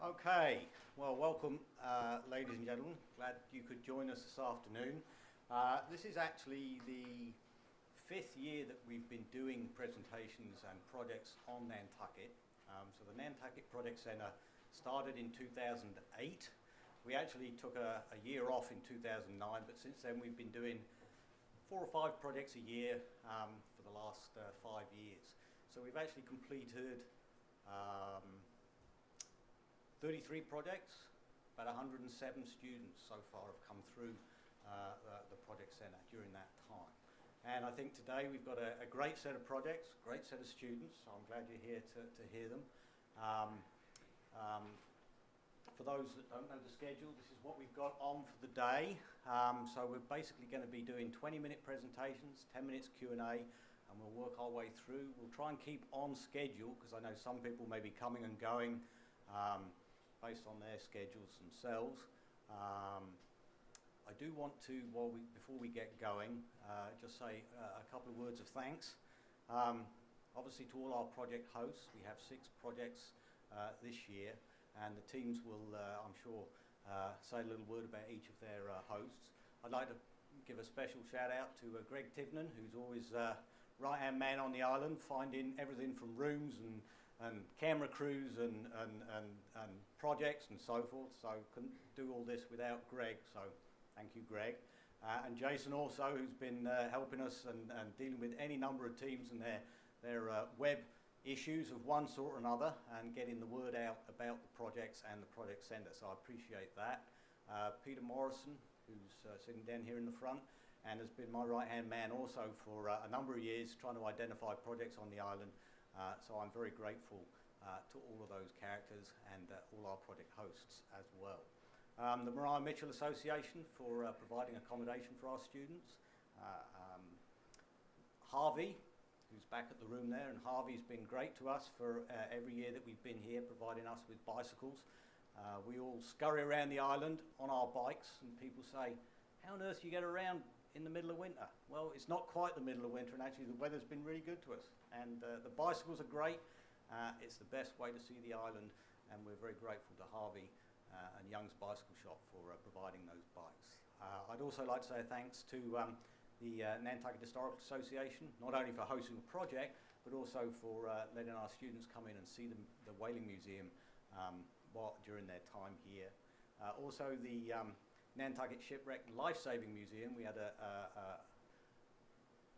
Okay, well, welcome, ladies and gentlemen. Glad you could join us this afternoon. This is actually the 5th year that we've been doing presentations and projects on Nantucket. So the Nantucket Project Centre started in 2008. We actually took a year off in 2009, but since then we've been doing 4 or 5 projects a year for the last 5 years. So we've actually completed 33 projects, about 107 students so far have come through the Project Centre during that time. And I think today we've got a great set of projects, great set of students, so I'm glad you're here to hear them. For those that don't know the schedule, this is what we've got on for the day. So we're basically going to be doing 20-minute presentations, 10 minutes Q&A, and we'll work our way through. We'll try and keep on schedule, because I know some people may be coming and going based on their schedules themselves. I do want to, before we get going, just say a couple of words of thanks. Obviously to all our project hosts. We have 6 projects this year, and the teams will, I'm sure, say a little word about each of their hosts. I'd like to give a special shout out to Greg Tivnan, who's always right-hand man on the island, finding everything from rooms and camera crews and projects and so forth. So couldn't do all this without Greg, so thank you, Greg. And Jason also, who's been helping us and dealing with any number of teams and their web issues of one sort or another, and getting the word out about the projects and the Project Centre, so I appreciate that. Peter Morrison, who's sitting down here in the front, and has been my right-hand man also for a number of years, trying to identify projects on the island. So I'm very grateful to all of those characters and all our project hosts as well. The Mariah Mitchell Association for providing accommodation for our students. Harvey, who's back at the room there, and Harvey's been great to us for every year that we've been here, providing us with bicycles. We all scurry around the island on our bikes, and people say, how on earth do you get around in the middle of winter? Well, it's not quite the middle of winter, and actually the weather's been really good to us. And the bicycles are great. It's the best way to see the island, and we're very grateful to Harvey and Young's Bicycle Shop for providing those bikes. I'd also like to say thanks to the Nantucket Historical Association, not only for hosting the project, but also for letting our students come in and see the Whaling Museum during their time here. Also the Nantucket Shipwreck and Life-Saving Museum, we had a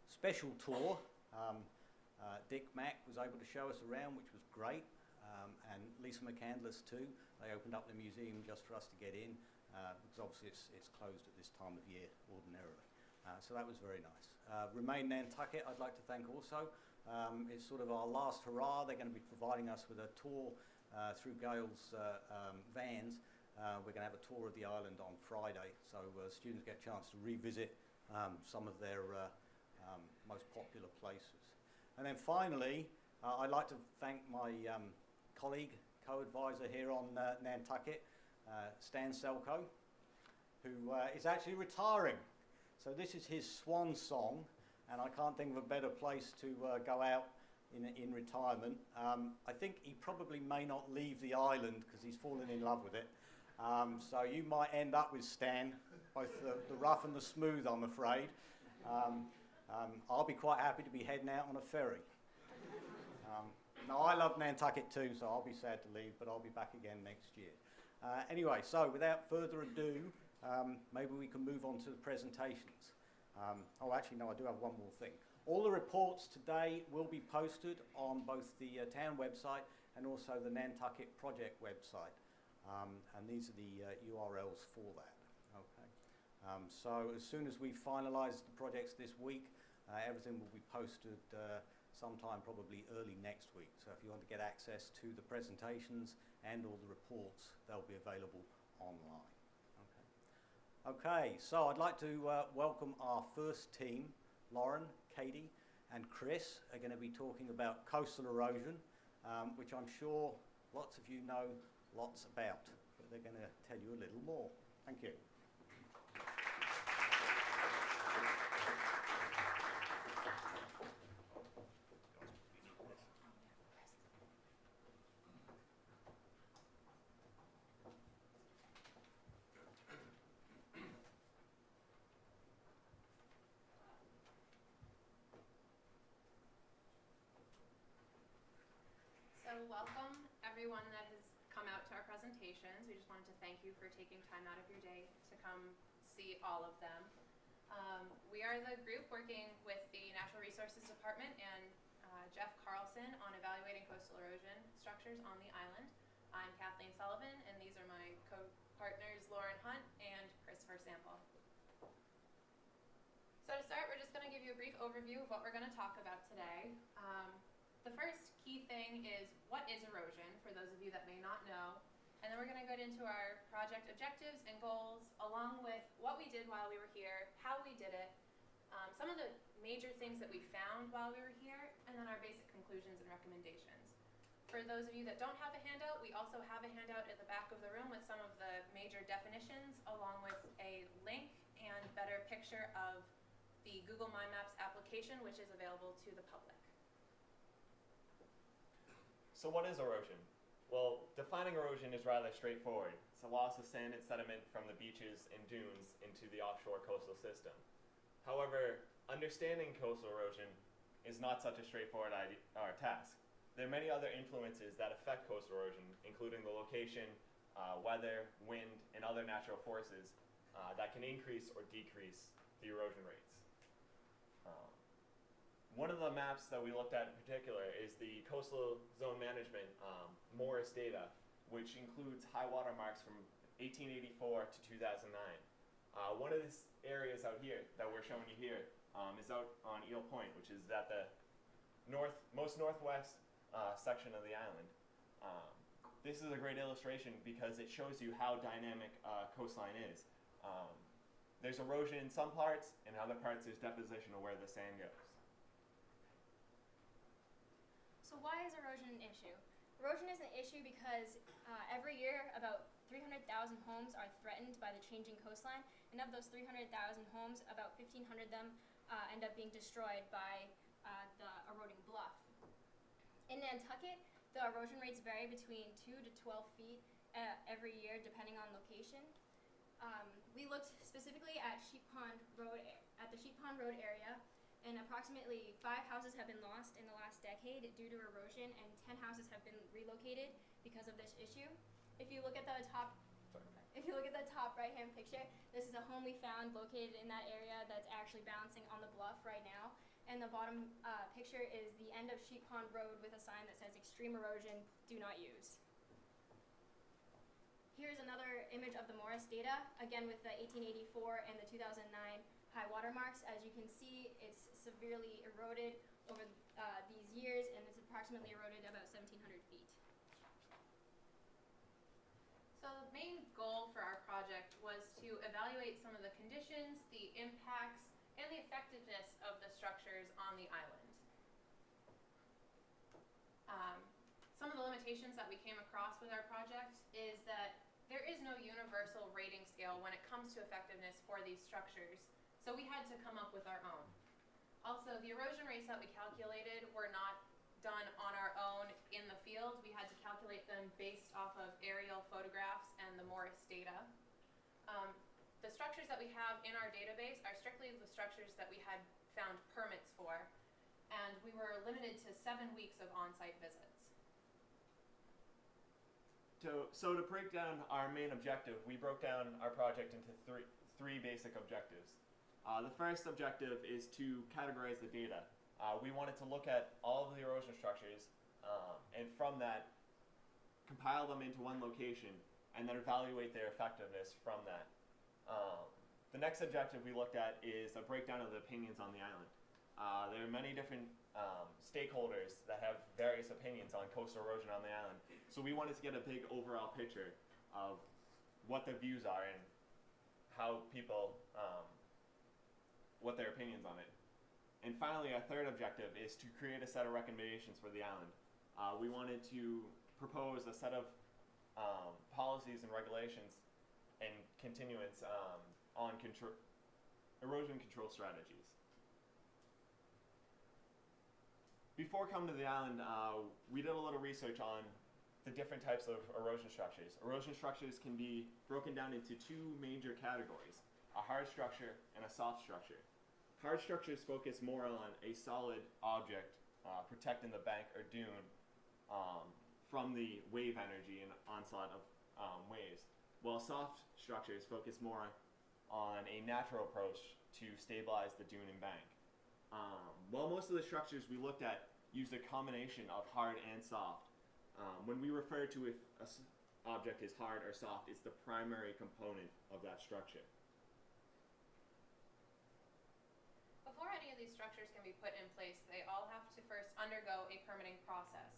special tour. Dick Mack was able to show us around, which was great, and Lisa McCandless too. They opened up the museum just for us to get in, because obviously it's closed at this time of year ordinarily. So that was very nice. Remain Nantucket, I'd like to thank also. It's sort of our last hurrah. They're going to be providing us with a tour through Gail's vans. We're going to have a tour of the island on Friday, so students get a chance to revisit some of their most popular places. And then finally, I'd like to thank my colleague, co-advisor here on Nantucket, Stan Selko, who is actually retiring. So this is his swan song, and I can't think of a better place to go out in retirement. I think he probably may not leave the island because he's fallen in love with it. So you might end up with Stan, both the rough and the smooth, I'm afraid. I'll be quite happy to be heading out on a ferry. Now, I love Nantucket too, so I'll be sad to leave, but I'll be back again next year. Anyway, so without further ado, maybe we can move on to the presentations. Oh, actually, no, I do have one more thing. All the reports today will be posted on both the town website and also the Nantucket Project website. And these are the URLs for that. Okay. So as soon as we finalise the projects this week, everything will be posted sometime probably early next week. So if you want to get access to the presentations and all the reports, they'll be available online. Okay, so I'd like to welcome our first team. Lauren, Katie and Chris are going to be talking about coastal erosion, which I'm sure lots of you know lots about, but they're going to tell you a little more. Thank you. to welcome everyone that has come out to our presentations. We just wanted to thank you for taking time out of your day to come see all of them. We are the group working with the Natural Resources Department and Jeff Carlson on evaluating coastal erosion structures on the island. I'm Kathleen Sullivan, and these are my co-partners Lauren Hunt and Christopher Sample. So to start, we're just going to give you a brief overview of what we're going to talk about today. The first key thing is, what is erosion, for those of you that may not know? And then we're going to go into our project objectives and goals, along with what we did while we were here, how we did it, some of the major things that we found while we were here, and then our basic conclusions and recommendations. For those of you that don't have a handout, we also have a handout at the back of the room with some of the major definitions, along with a link and better picture of the Google My Maps application, which is available to the public. So what is erosion? Well, defining erosion is rather straightforward. It's a loss of sand and sediment from the beaches and dunes into the offshore coastal system. However, understanding coastal erosion is not such a straightforward task. There are many other influences that affect coastal erosion, including the location, weather, wind, and other natural forces that can increase or decrease the erosion rates. One of the maps that we looked at in particular is the Coastal Zone Management Morris data, which includes high water marks from 1884 to 2009. One of these areas out here that we're showing you here is out on Eel Point, which is at the most northwest section of the island. This is a great illustration because it shows you how dynamic coastline is. There's erosion in some parts, and in other parts there's deposition of where the sand goes. So why is erosion an issue? Erosion is an issue because every year about 300,000 homes are threatened by the changing coastline, and of those 300,000 homes, about 1,500 of them end up being destroyed by the eroding bluff. In Nantucket, the erosion rates vary between 2 to 12 feet every year depending on location. We looked specifically at the Sheep Pond Road area, and approximately 5 houses have been lost in the last decade due to erosion, and 10 houses have been relocated because of this issue. If you look at the top right-hand picture, this is a home we found located in that area that's actually bouncing on the bluff right now. And the bottom picture is the end of Sheep Pond Road with a sign that says "Extreme erosion, do not use." Here's another image of the Morris data, again with the 1884 and the 2009 high water marks. As you can see, it's severely eroded over these years, and it's approximately eroded about 1,700 feet. So the main goal for our project was to evaluate some of the conditions, the impacts, and the effectiveness of the structures on the island. Some of the limitations that we came across with our project is that there is no universal rating scale when it comes to effectiveness for these structures, so we had to come up with our own. Also, the erosion rates that we calculated were not done on our own in the field. We had to calculate them based off of aerial photographs and the Morris data. The structures that we have in our database are strictly the structures that we had found permits for, and we were limited to 7 weeks of on-site visits. So to break down our main objective, we broke down our project into three basic objectives. The first objective is to categorize the data. We wanted to look at all of the erosion structures and from that compile them into one location and then evaluate their effectiveness from that. The next objective we looked at is a breakdown of the opinions on the island. There are many different stakeholders that have various opinions on coastal erosion on the island. So we wanted to get a big overall picture of what the views are and how people, what their opinions on it. And finally, our third objective is to create a set of recommendations for the island. We wanted to propose a set of policies and regulations and continuance on erosion control strategies. Before coming to the island, we did a little research on the different types of erosion structures. Erosion structures can be broken down into two major categories, a hard structure and a soft structure. Hard structures focus more on a solid object protecting the bank or dune from the wave energy and onslaught of waves, while soft structures focus more on a natural approach to stabilize the dune and bank. While most of the structures we looked at used a combination of hard and soft, when we refer to if an object is hard or soft, it's the primary component of that structure. Before any of these structures can be put in place, they all have to first undergo a permitting process.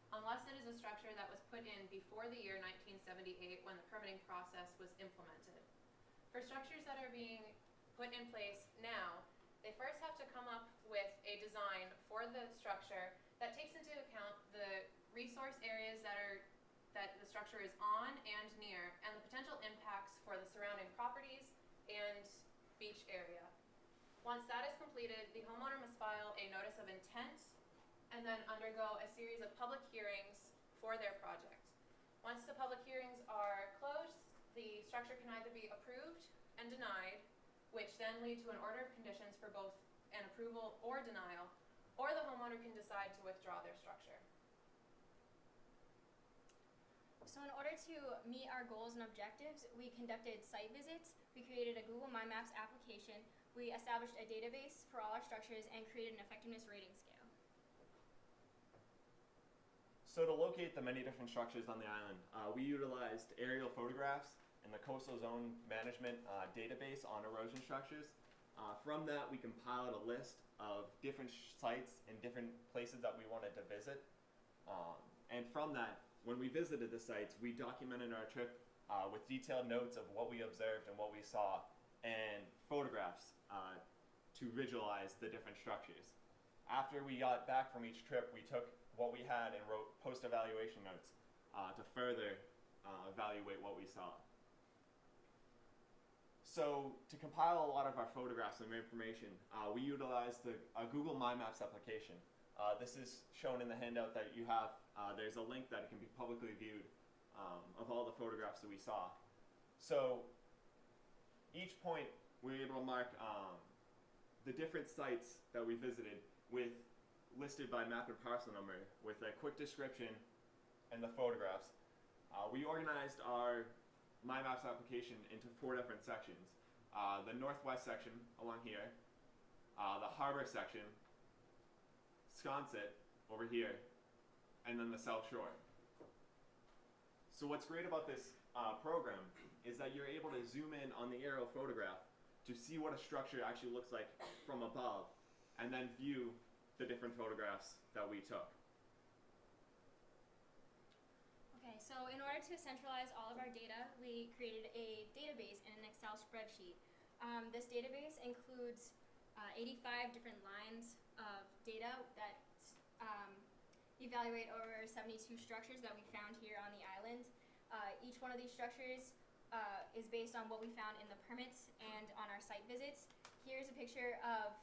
Unless it is a structure that was put in before the year 1978 when the permitting process was implemented. For structures that are being put in place now, they first have to come up with a design for the structure that takes into account the resource areas that the structure is on and near, and the potential impacts for the surrounding properties and beach area. Once that is completed, the homeowner must file a notice of intent and then undergo a series of public hearings for their project. Once the public hearings are closed, the structure can either be approved and denied, which then lead to an order of conditions for both an approval or denial, or the homeowner can decide to withdraw their structure. So in order to meet our goals and objectives, we conducted site visits, we created a Google My Maps application, we established a database for all our structures, and created an effectiveness rating scale. So to locate the many different structures on the island, we utilized aerial photographs and the Coastal Zone Management database on erosion structures. From that, we compiled a list of different sites and different places that we wanted to visit. And from that, when we visited the sites, we documented our trip with detailed notes of what we observed and what we saw, and photographs to visualize the different structures. After we got back from each trip, we took what we had and wrote post-evaluation notes to further evaluate what we saw. So to compile a lot of our photographs and information, we utilized a Google My Maps application. This is shown in the handout that you have. There's a link that it can be publicly viewed of all the photographs that we saw. So each point we were able to mark the different sites that we visited with listed by map and parcel number with a quick description and the photographs. We organized our My Maps application into 4 different sections. The northwest section along here, the harbor section, Sconset over here, and then the South Shore. So what's great about this program is that you're able to zoom in on the aerial photograph to see what a structure actually looks like from above, and then view the different photographs that we took. Okay, so in order to centralize all of our data, we created a database in an Excel spreadsheet. This database includes 85 different lines of data that evaluate over 72 structures that we found here on the island. Each one of these structures is based on what we found in the permits and on our site visits. Here's a picture of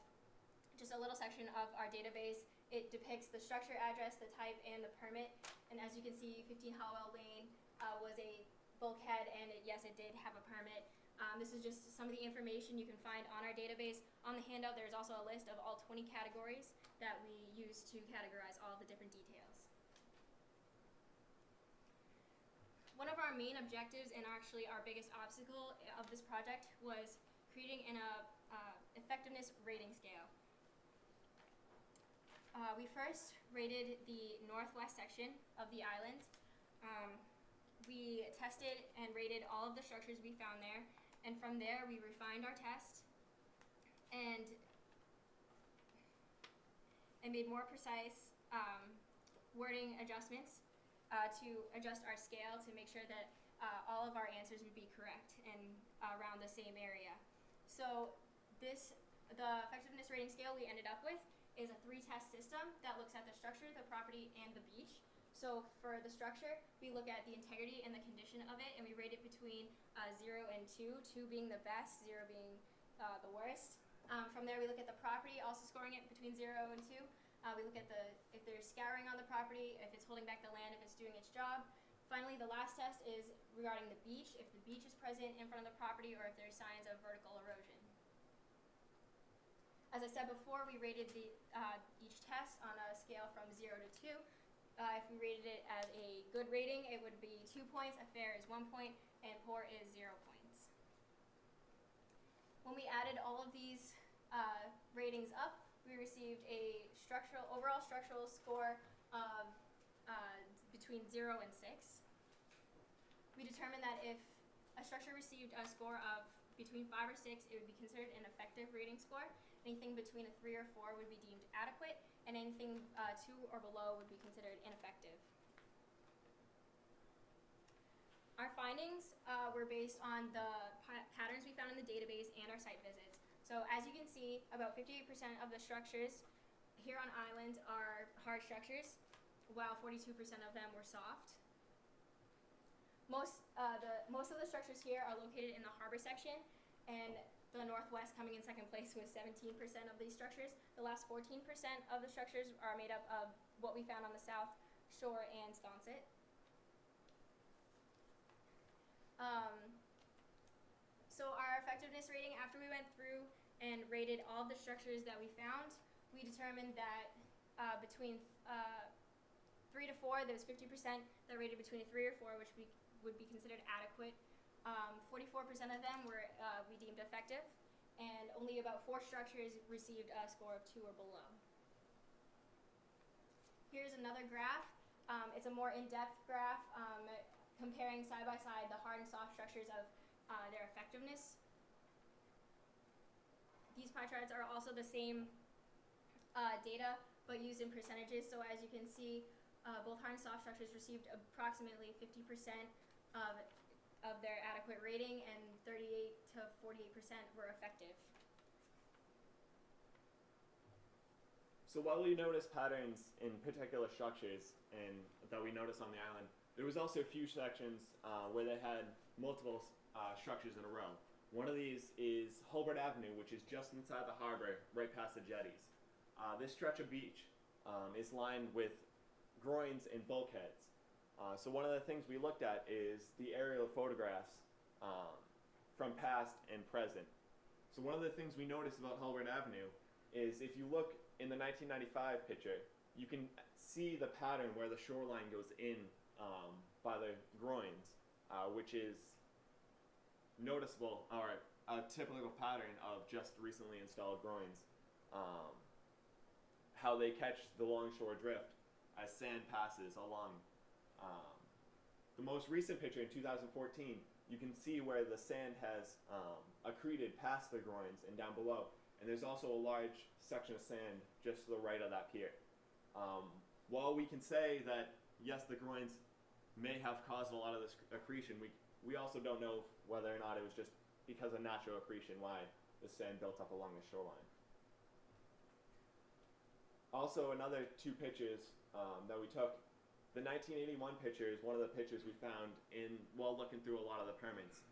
just a little section of our database. It depicts the structure address, the type, and the permit. And as you can see, 15 Hallwell Lane was a bulkhead, and yes, it did have a permit. This is just some of the information you can find on our database. On the handout, there's also a list of all 20 categories that we use to categorize all the different details. One of our main objectives, and actually our biggest obstacle of this project, was creating an effectiveness rating scale. We first rated the northwest section of the island. We tested and rated all of the structures we found there, and from there we refined our test and made more precise wording adjustments to adjust our scale to make sure that all of our answers would be correct and around the same area. So the effectiveness rating scale we ended up with is a 3-test system that looks at the structure, the property, and the beach. So for the structure, we look at the integrity and the condition of it, and we rate it between 0 and 2, 2 being the best, 0 being the worst. From there, we look at the property, also scoring it between 0 and 2. We look at if there's scouring on the property, if it's holding back the land, if it's doing its job. Finally, the last test is regarding the beach, if the beach is present in front of the property or if there's signs of vertical erosion. As I said before, we rated each test on a scale from 0 to 2. if we rated it as a good rating, it would be 2 points, a fair is 1 point, and poor is 0 points. When we added all of these ratings up, we received a overall structural score of between 0 and 6. We determined that if a structure received a score of between 5 or 6, it would be considered an effective rating score. Anything between a 3 or 4 would be deemed adequate, and anything 2 or below would be considered ineffective. Our findings were based on the patterns we found in the database and our site visits. So as you can see, about 58% of the structures here on island are hard structures, while 42% of them were soft. Most of the structures here are located in the harbor section, and the Northwest coming in second place with 17% of these structures. The last 14% of the structures are made up of what we found on the South Shore and Sconset. So our effectiveness rating, after we went through and rated all of the structures that we found, we determined that between 3 to 4, there was 50% that rated between a 3 or 4, which would be considered adequate. 44% of them we deemed effective, and only about 4 structures received a score of 2 or below. Here's another graph. It's a more in-depth graph comparing side by side the hard and soft structures of their effectiveness. These pie charts are also the same data, but used in percentages. So as you can see, both hard and soft structures received approximately 50% of their adequate rating, and 38 to 48% were effective. So while we noticed patterns in particular structures and that we noticed on the island, there was also a few sections where they had multiple structures in a row. One of these is Hulbert Avenue, which is just inside the harbor, right past the jetties. This stretch of beach is lined with groins and bulkheads. So one of the things we looked at is the aerial photographs from past and present. So one of the things we noticed about Hulbert Avenue is if you look in the 1995 picture, you can see the pattern where the shoreline goes in by the groins, which is noticeable, or a typical pattern of just recently installed groins. How they catch the longshore drift as sand passes along. The most recent picture in 2014, you can see where the sand has accreted past the groins and down below. And there's also a large section of sand just to the right of that pier. While we can say that, yes, the groins may have caused a lot of this accretion, we also don't know whether or not it was just because of natural accretion why the sand built up along the shoreline. Also, another 2 pictures that we took. The 1981 picture is one of the pictures we found while looking through a lot of the permits.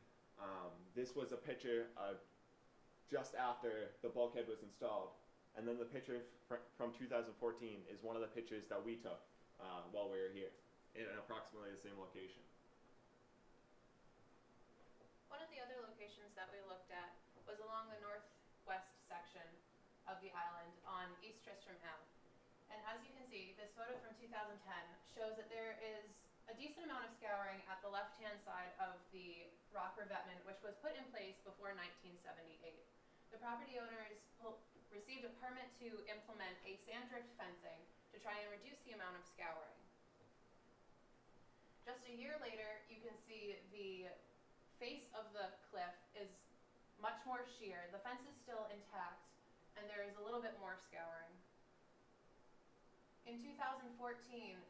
This was a picture just after the bulkhead was installed, and then the picture from 2014 is one of the pictures that we took while we were here in approximately the same location. One of the other locations that we looked at was along the northwest section of the island on East Tristram Ave. And as you can see, this photo from 2010 shows that there is a decent amount of scouring at the left-hand side of the rock revetment, which was put in place before 1978. The property owners received a permit to implement a sand drift fencing to try and reduce the amount of scouring. Just a year later, you can see the face of the cliff is much more sheer. The fence is still intact, and there is a little bit more scouring. In 2014,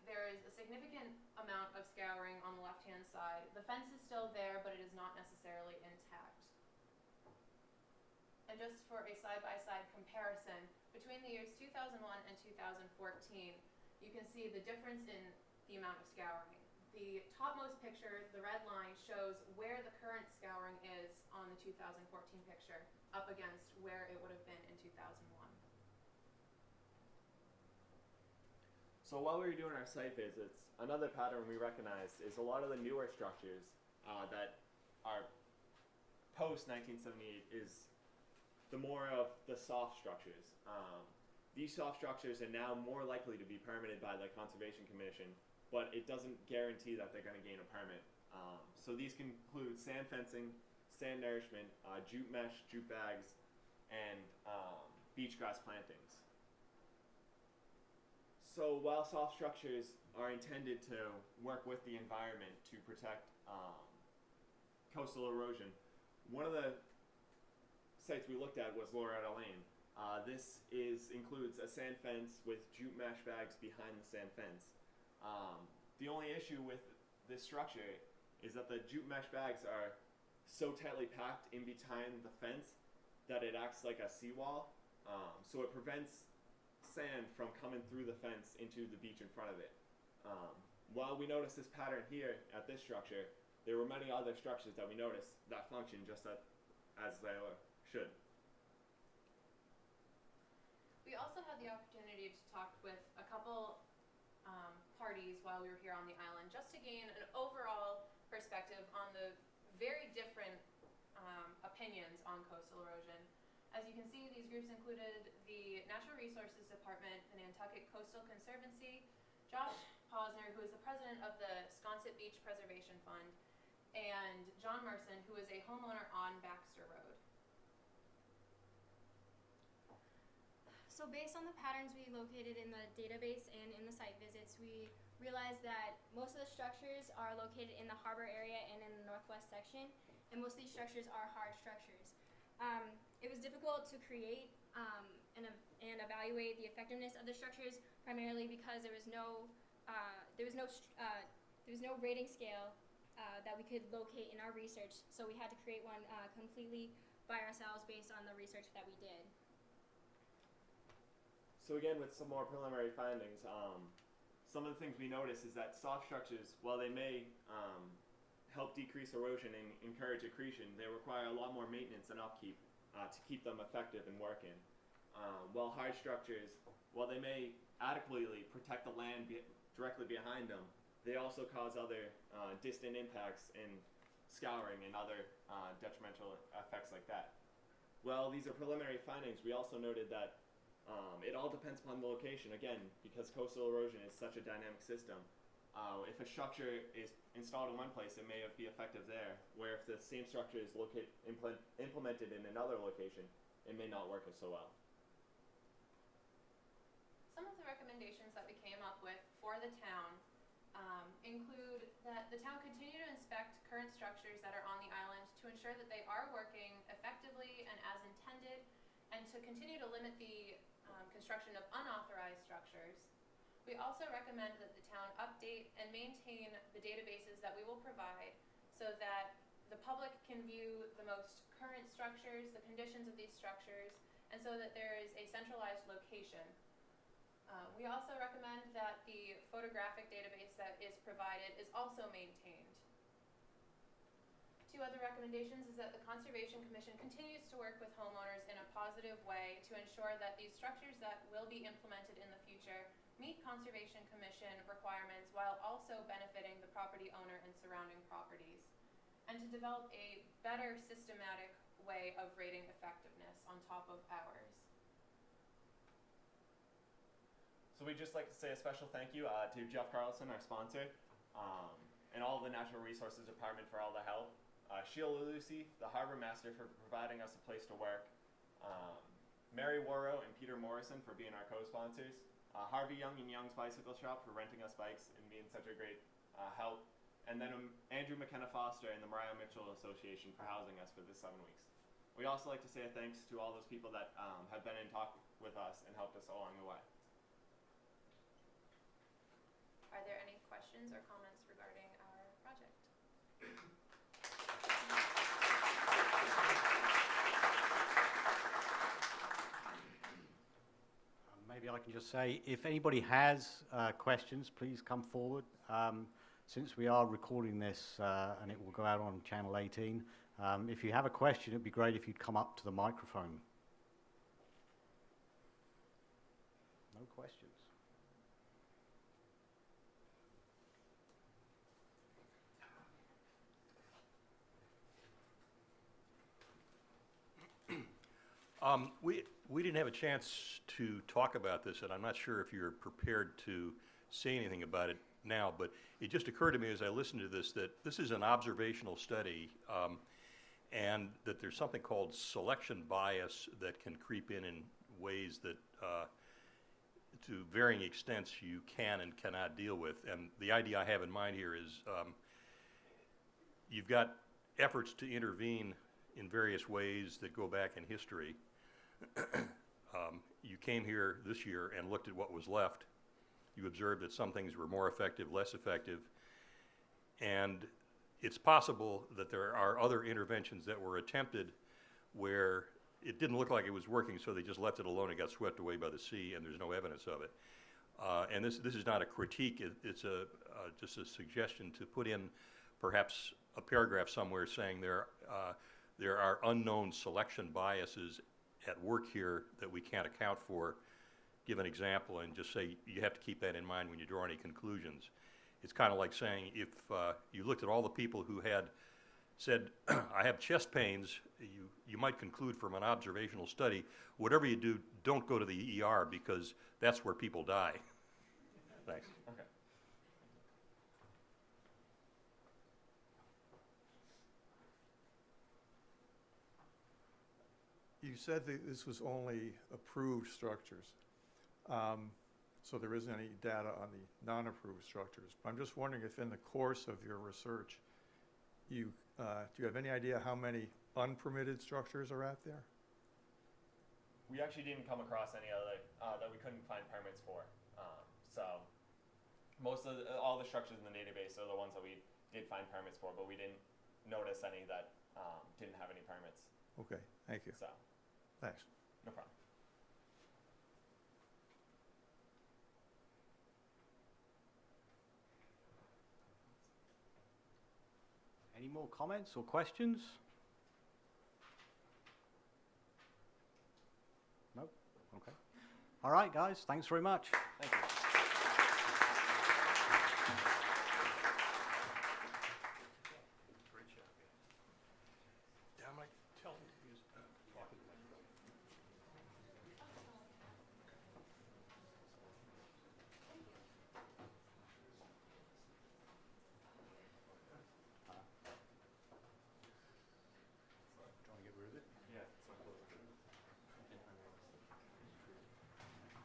there is a significant amount of scouring on the left-hand side. The fence is still there, but it is not necessarily intact. And just for a side-by-side comparison, between the years 2001 and 2014, you can see the difference in the amount of scouring. The topmost picture, the red line, shows where the current scouring is on the 2014 picture, up against where it would have been in 2001. So while we were doing our site visits, another pattern we recognized is a lot of the newer structures that are post-1978 is the more of the soft structures. These soft structures are now more likely to be permitted by the Conservation Commission, but it doesn't guarantee that they're going to gain a permit. So these can include sand fencing, sand nourishment, jute mesh, jute bags, and beach grass plantings. So while soft structures are intended to work with the environment to protect coastal erosion, one of the sites we looked at was Loretta Lane. This includes a sand fence with jute mesh bags behind the sand fence. The only issue with this structure is that the jute mesh bags are so tightly packed in behind the fence that it acts like a seawall. So it prevents sand from coming through the fence into the beach in front of it. While we noticed this pattern here at this structure, there were many other structures that we noticed that function just as they should. We also had the opportunity to talk with a couple parties while we were here on the island, just to gain an overall perspective on the very different opinions on coastal erosion. As you can see, these groups included the Natural Resources Department, the Nantucket Coastal Conservancy, Josh Posner, who is the president of the Sconset Beach Preservation Fund, and John Merson, who is a homeowner on Baxter Road. So based on the patterns we located in the database and in the site visits, we realized that most of the structures are located in the harbor area and in the northwest section, and most of these structures are hard structures. It was difficult to create and evaluate the effectiveness of the structures, primarily because there was no rating scale that we could locate in our research. So we had to create one completely by ourselves based on the research that we did. So again, with some more preliminary findings, some of the things we notice is that soft structures, while they may help decrease erosion and encourage accretion, they require a lot more maintenance and upkeep to keep them effective and working. While hard structures, while they may adequately protect the land directly behind them, they also cause other distant impacts in scouring and other detrimental effects like that. Well, these are preliminary findings. We also noted that it all depends upon the location, again, because coastal erosion is such a dynamic system. If a structure is installed in one place, it may be effective there, where if the same structure is implemented in another location, it may not work as so well. Some of the recommendations that we came up with for the town include that the town continue to inspect current structures that are on the island to ensure that they are working effectively and as intended, and to continue to limit the construction of unauthorized structures. We also recommend that the town update and maintain the databases that we will provide so that the public can view the most current structures, the conditions of these structures, and so that there is a centralized location. We also recommend that the photographic database that is provided is also maintained. Two other recommendations is that the Conservation Commission continues to work with homeowners in a positive way to ensure that these structures that will be implemented in the future meet Conservation Commission requirements while also benefiting the property owner and surrounding properties, and to develop a better systematic way of rating effectiveness on top of ours. So we'd just like to say a special thank you to Jeff Carlson, our sponsor, and all of the Natural Resources Department for all the help. Sheila Lucy, the Harbor Master, for providing us a place to work. Mary Warrow and Peter Morrison for being our co-sponsors. Harvey Young and Young's Bicycle Shop for renting us bikes and being such a great help. And then Andrew McKenna Foster and the Mariah Mitchell Association for housing us for this 7 weeks. We'd also like to say a thanks to all those people that have been in talk with us and helped us along the way. Are there any questions or comments regarding our project? Maybe I can just say, if anybody has questions, please come forward. Since we are recording this and it will go out on Channel 18, if you have a question, it'd be great if you'd come up to the microphone. No questions. We didn't have a chance to talk about this, and I'm not sure if you're prepared to say anything about it now, but it just occurred to me as I listened to this that this is an observational study, and that there's something called selection bias that can creep in ways that, to varying extents, you can and cannot deal with. And the idea I have in mind here is you've got efforts to intervene in various ways that go back in history. You came here this year and looked at what was left. You observed that some things were more effective, less effective, and it's possible that there are other interventions that were attempted where it didn't look like it was working, so they just left it alone and got swept away by the sea, and there's no evidence of it. And this is not a critique, it's just a suggestion to put in perhaps a paragraph somewhere saying there are unknown selection biases at work here that we can't account for. Give an example and just say you have to keep that in mind when you draw any conclusions. It's kind of like saying if you looked at all the people who had said, I have chest pains, you might conclude from an observational study, whatever you do, don't go to the ER because that's where people die. Thanks. Okay. You said that this was only approved structures, so there isn't any data on the non-approved structures. I'm just wondering if in the course of your research, do you have any idea how many unpermitted structures are out there? We actually didn't come across any other that we couldn't find permits for. So most of all the structures in the database are the ones that we did find permits for, but we didn't notice any that didn't have any permits. Okay, thank you. So Thanks. no problem. Any more comments or questions? No? Okay. All right, guys, thanks very much. Thank you. Great job. Yeah, I might tell him he was talking to me. Trying to get rid of it. Yeah.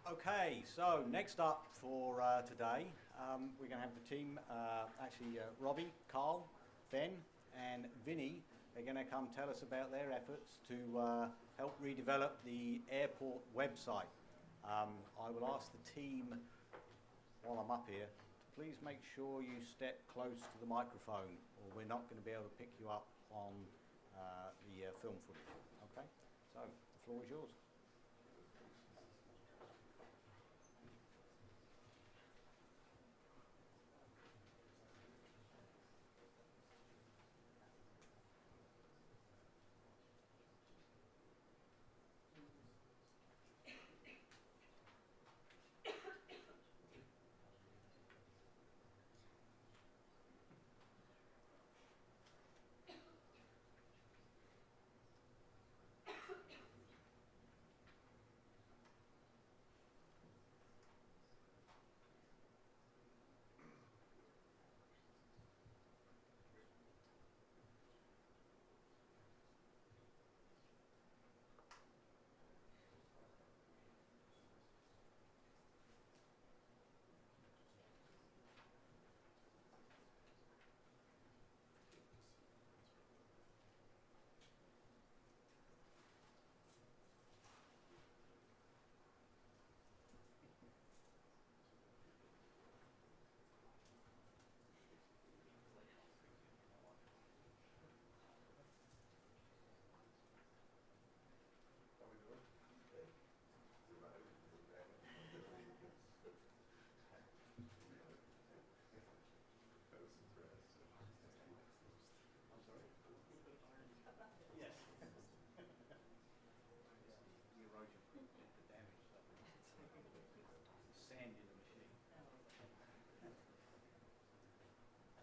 Okay, so next up for today, we're going to have the team, Robbie, Carl, Ben and Vinny are going to come tell us about their efforts to help redevelop the airport website. I will ask the team while I'm up here to please make sure you step close to the microphone or we're not going to be able to pick you up on the film footage. Okay, so the floor is yours.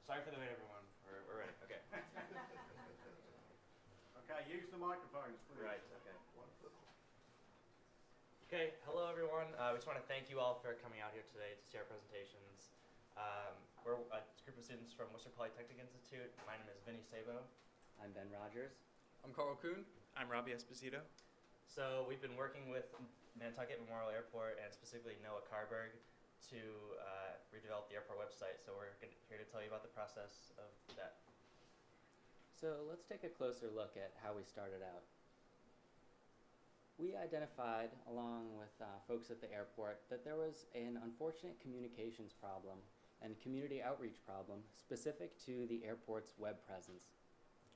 Sorry for the wait, everyone. We're ready. Okay. Okay, use the microphones, please. Right. Okay. Okay, hello everyone. We just want to thank you all for coming out here today to see our presentations. We're a group of students from Worcester Polytechnic Institute. My name is Vinny Sabo. I'm Ben Rogers. I'm Carl Kuhn. I'm Robbie Esposito. So we've been working with Nantucket Memorial Airport and specifically Noah Carberg to redevelop the airport website. So we're here to tell you about the process of that. So let's take a closer look at how we started out. We identified, along with folks at the airport, that there was an unfortunate communications problem and community outreach problem specific to the airport's web presence.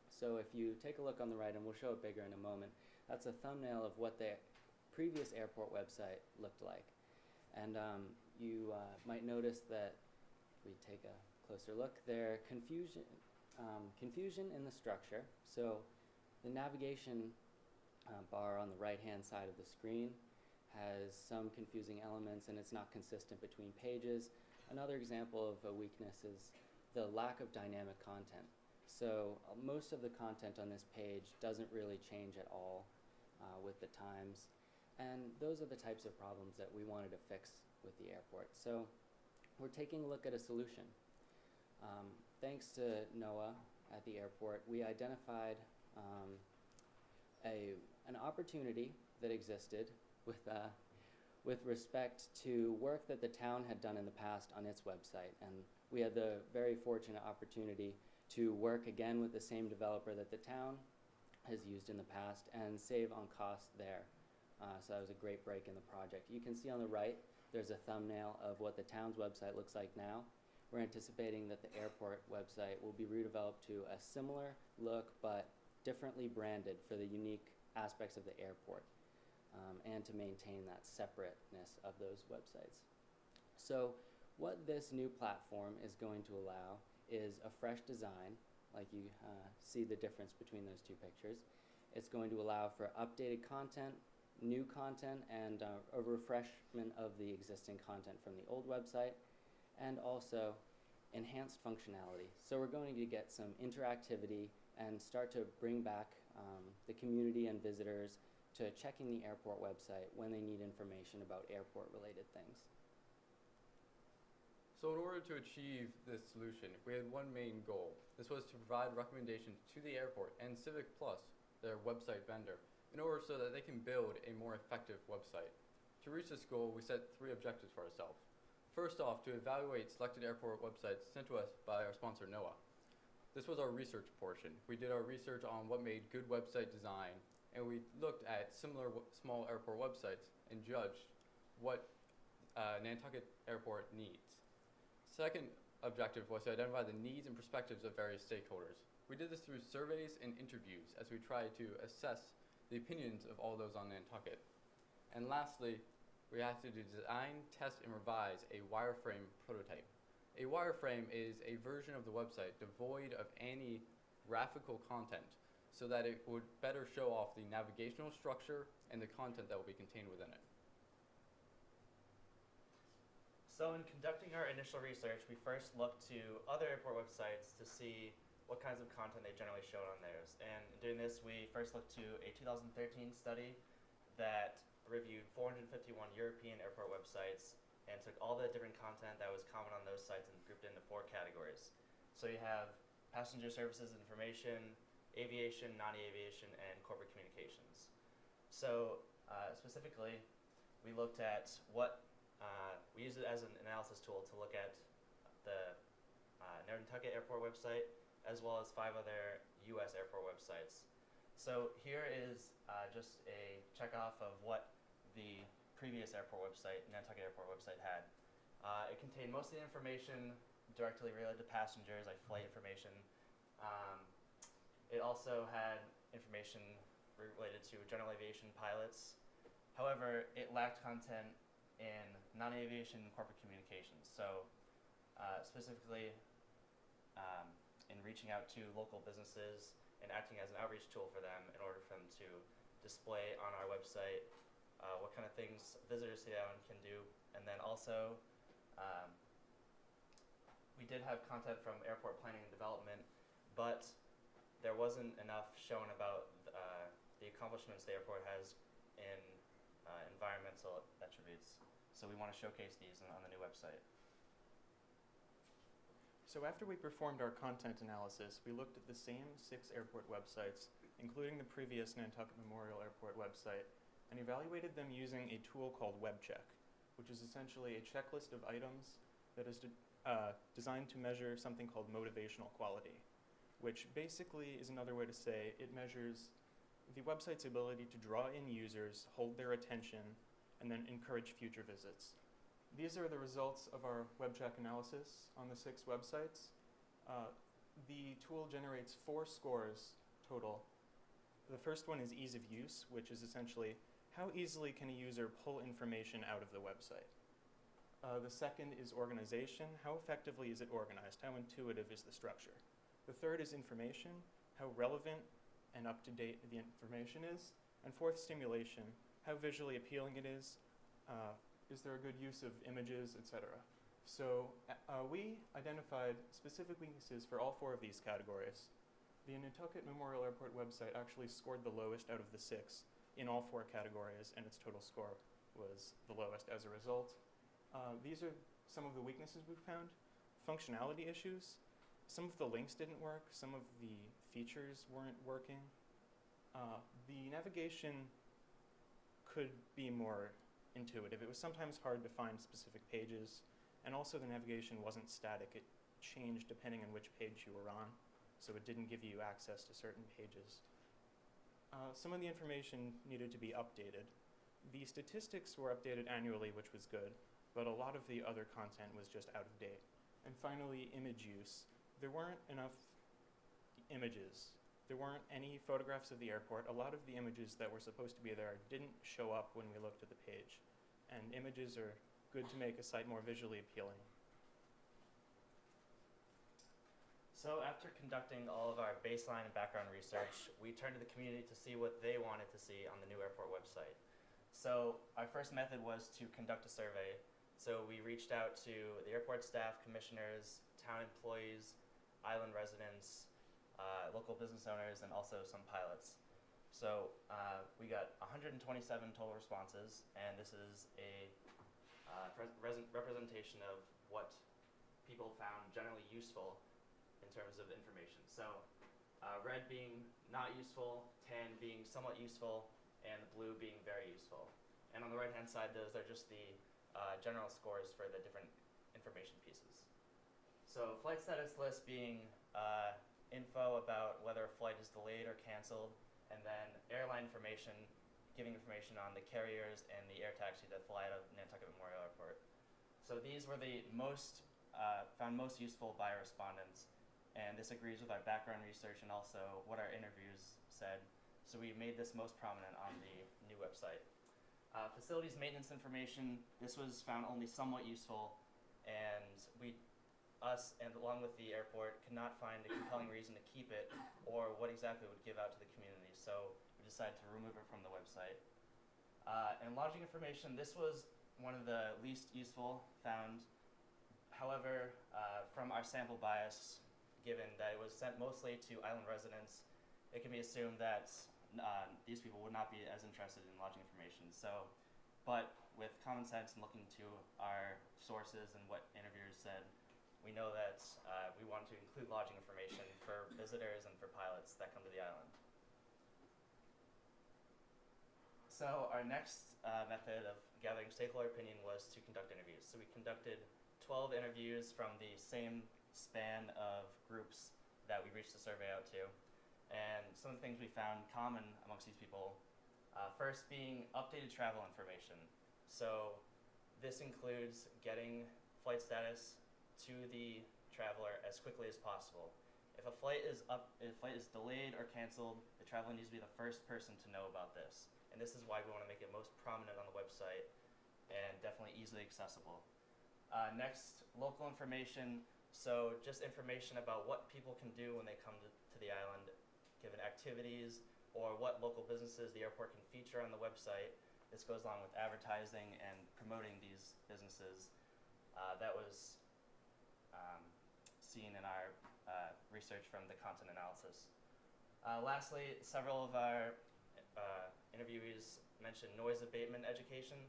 So if you take a look on the right, and we'll show it bigger in a moment, that's a thumbnail of what the previous airport website looked like. And you might notice that if we take a closer look there, confusion in the structure. So the navigation bar on the right-hand side of the screen has some confusing elements, and it's not consistent between pages. Another example of a weakness is the lack of dynamic content. So most of the content on this page doesn't really change at all with the times, and those are the types of problems that we wanted to fix with the airport. So we're taking a look at a solution. Thanks to Noah at the airport, we identified an opportunity that existed with respect to work that the town had done in the past on its website. And we had the very fortunate opportunity to work again with the same developer that the town has used in the past and save on cost there. So that was a great break in the project. You can see on the right, there's a thumbnail of what the town's website looks like now. We're anticipating that the airport website will be redeveloped to a similar look, but differently branded for the unique aspects of the airport, and to maintain that separateness of those websites. So what this new platform is going to allow is a fresh design, like you see the difference between those two pictures. It's going to allow for updated content, new content, and a refreshment of the existing content from the old website, and also enhanced functionality. So we're going to get some interactivity and start to bring back the community and visitors to checking the airport website when they need information about airport-related things. So in order to achieve this solution, we had one main goal. This was to provide recommendations to the airport and Civic Plus, their website vendor, in order so that they can build a more effective website. To reach this goal, we set 3 objectives for ourselves. First off, to evaluate selected airport websites sent to us by our sponsor, NOAA. This was our research portion. We did our research on what made good website design, and we looked at similar small airport websites and judged what Nantucket Airport needs. Second objective was to identify the needs and perspectives of various stakeholders. We did this through surveys and interviews as we tried to assess the opinions of all those on Nantucket. And lastly, we had to design, test, and revise a wireframe prototype. A wireframe is a version of the website devoid of any graphical content so that it would better show off the navigational structure and the content that will be contained within it. So in conducting our initial research, we first looked to other airport websites to see what kinds of content they generally showed on theirs. And in doing this, we first looked to a 2013 study that reviewed 451 European airport websites and took all the different content that was common on those sites and grouped it into 4 categories. So you have passenger services information, aviation, non-aviation, and corporate communications. So specifically, we looked at what, we used it as an analysis tool to look at the Nantucket Airport website, as well as 5 other US airport websites. So here is just a checkoff of what the previous airport website, Nantucket Airport website, had. It contained most of the information directly related to passengers, like flight information. It also had information related to general aviation pilots. However, it lacked content in non-aviation and corporate communications. So specifically in reaching out to local businesses and acting as an outreach tool for them in order for them to display on our website what kind of things visitors to down can do. And then also, we did have content from airport planning and development, but there wasn't enough shown about the accomplishments the airport has in environmental attributes. So we want to showcase these on the new website. So after we performed our content analysis, we looked at the same 6 airport websites, including the previous Nantucket Memorial Airport website, and evaluated them using a tool called WebCheck, which is essentially a checklist of items that is designed to measure something called motivational quality, which basically is another way to say it measures the website's ability to draw in users, hold their attention, and then encourage future visits. These are the results of our WebCheck analysis on the 6 websites. The tool generates 4 scores total. The first one is ease of use, which is essentially how easily can a user pull information out of the website. The second is organization. How effectively is it organized? How intuitive is the structure? The third is information. How relevant and up-to-date the information is. And fourth, stimulation. How visually appealing it is. Is there a good use of images, etc.? So we identified specific weaknesses for all 4 of these categories. The Nantucket Memorial Airport website actually scored the lowest out of the 6 in all 4 categories, and its total score was the lowest as a result. These are some of the weaknesses we found. Functionality issues. Some of the links didn't work. Some of the features weren't working. The navigation could be more intuitive. It was sometimes hard to find specific pages, and also the navigation wasn't static. It changed depending on which page you were on, so it didn't give you access to certain pages. Some of the information needed to be updated. The statistics were updated annually, which was good, but a lot of the other content was just out of date. And finally, image use. There weren't enough images. There weren't any photographs of the airport. A lot of the images that were supposed to be there didn't show up when we looked at the page. And images are good to make a site more visually appealing. So after conducting all of our baseline and background research, we turned to the community to see what they wanted to see on the new airport website. So our first method was to conduct a survey. So we reached out to the airport staff, commissioners, town employees, island residents, local business owners, and also some pilots. So we got 127 total responses, and this is a representation of what people found generally useful in terms of information. So red being not useful, tan being somewhat useful, and blue being very useful. And on the right-hand side, those are just the general scores for the different information pieces. So flight status list being info about whether a flight is delayed or canceled, and then airline information, giving information on the carriers and the air taxi that fly out of Nantucket Memorial Airport. So these were the most found most useful by respondents, and this agrees with our background research and also what our interviews said. So we made this most prominent on the new website. Facilities maintenance information, this was found only somewhat useful, and us and along with the airport could not find a compelling reason to keep it or what exactly it would give out to the community, so we decided to remove it from the website. And lodging information, this was one of the least useful found. However, from our sample bias, given that it was sent mostly to island residents, it can be assumed that these people would not be as interested in lodging information. So, but with common sense and looking to our sources and what interviewers said, we know that we want to include lodging information for visitors and for pilots that come to the island. So our next method of gathering stakeholder opinion was to conduct interviews. So we conducted 12 interviews from the same span of groups that we reached the survey out to. And some of the things we found common amongst these people, first being updated travel information. So this includes getting flight status to the traveler as quickly as possible. If a flight is delayed or canceled, the traveler needs to be the first person to know about this. And this is why we want to make it most prominent on the website and definitely easily accessible. Next, local information. So just information about what people can do when they come to the island, given activities, or what local businesses the airport can feature on the website. This goes along with advertising and promoting these businesses. That was seen in our research from the content analysis. Lastly, several of our interviewees mentioned noise abatement education.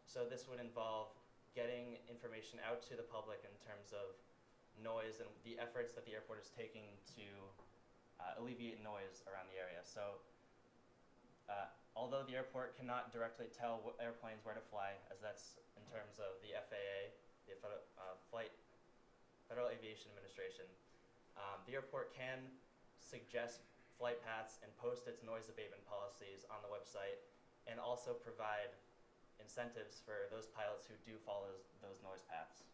So this would involve getting information out to the public in terms of noise and the efforts that the airport is taking to alleviate noise around the area. So although the airport cannot directly tell airplanes where to fly, as that's in terms of the FAA, the Federal Aviation Administration, the airport can suggest flight paths and post its noise abatement policies on the website, and also provide incentives for those pilots who do follow those noise paths.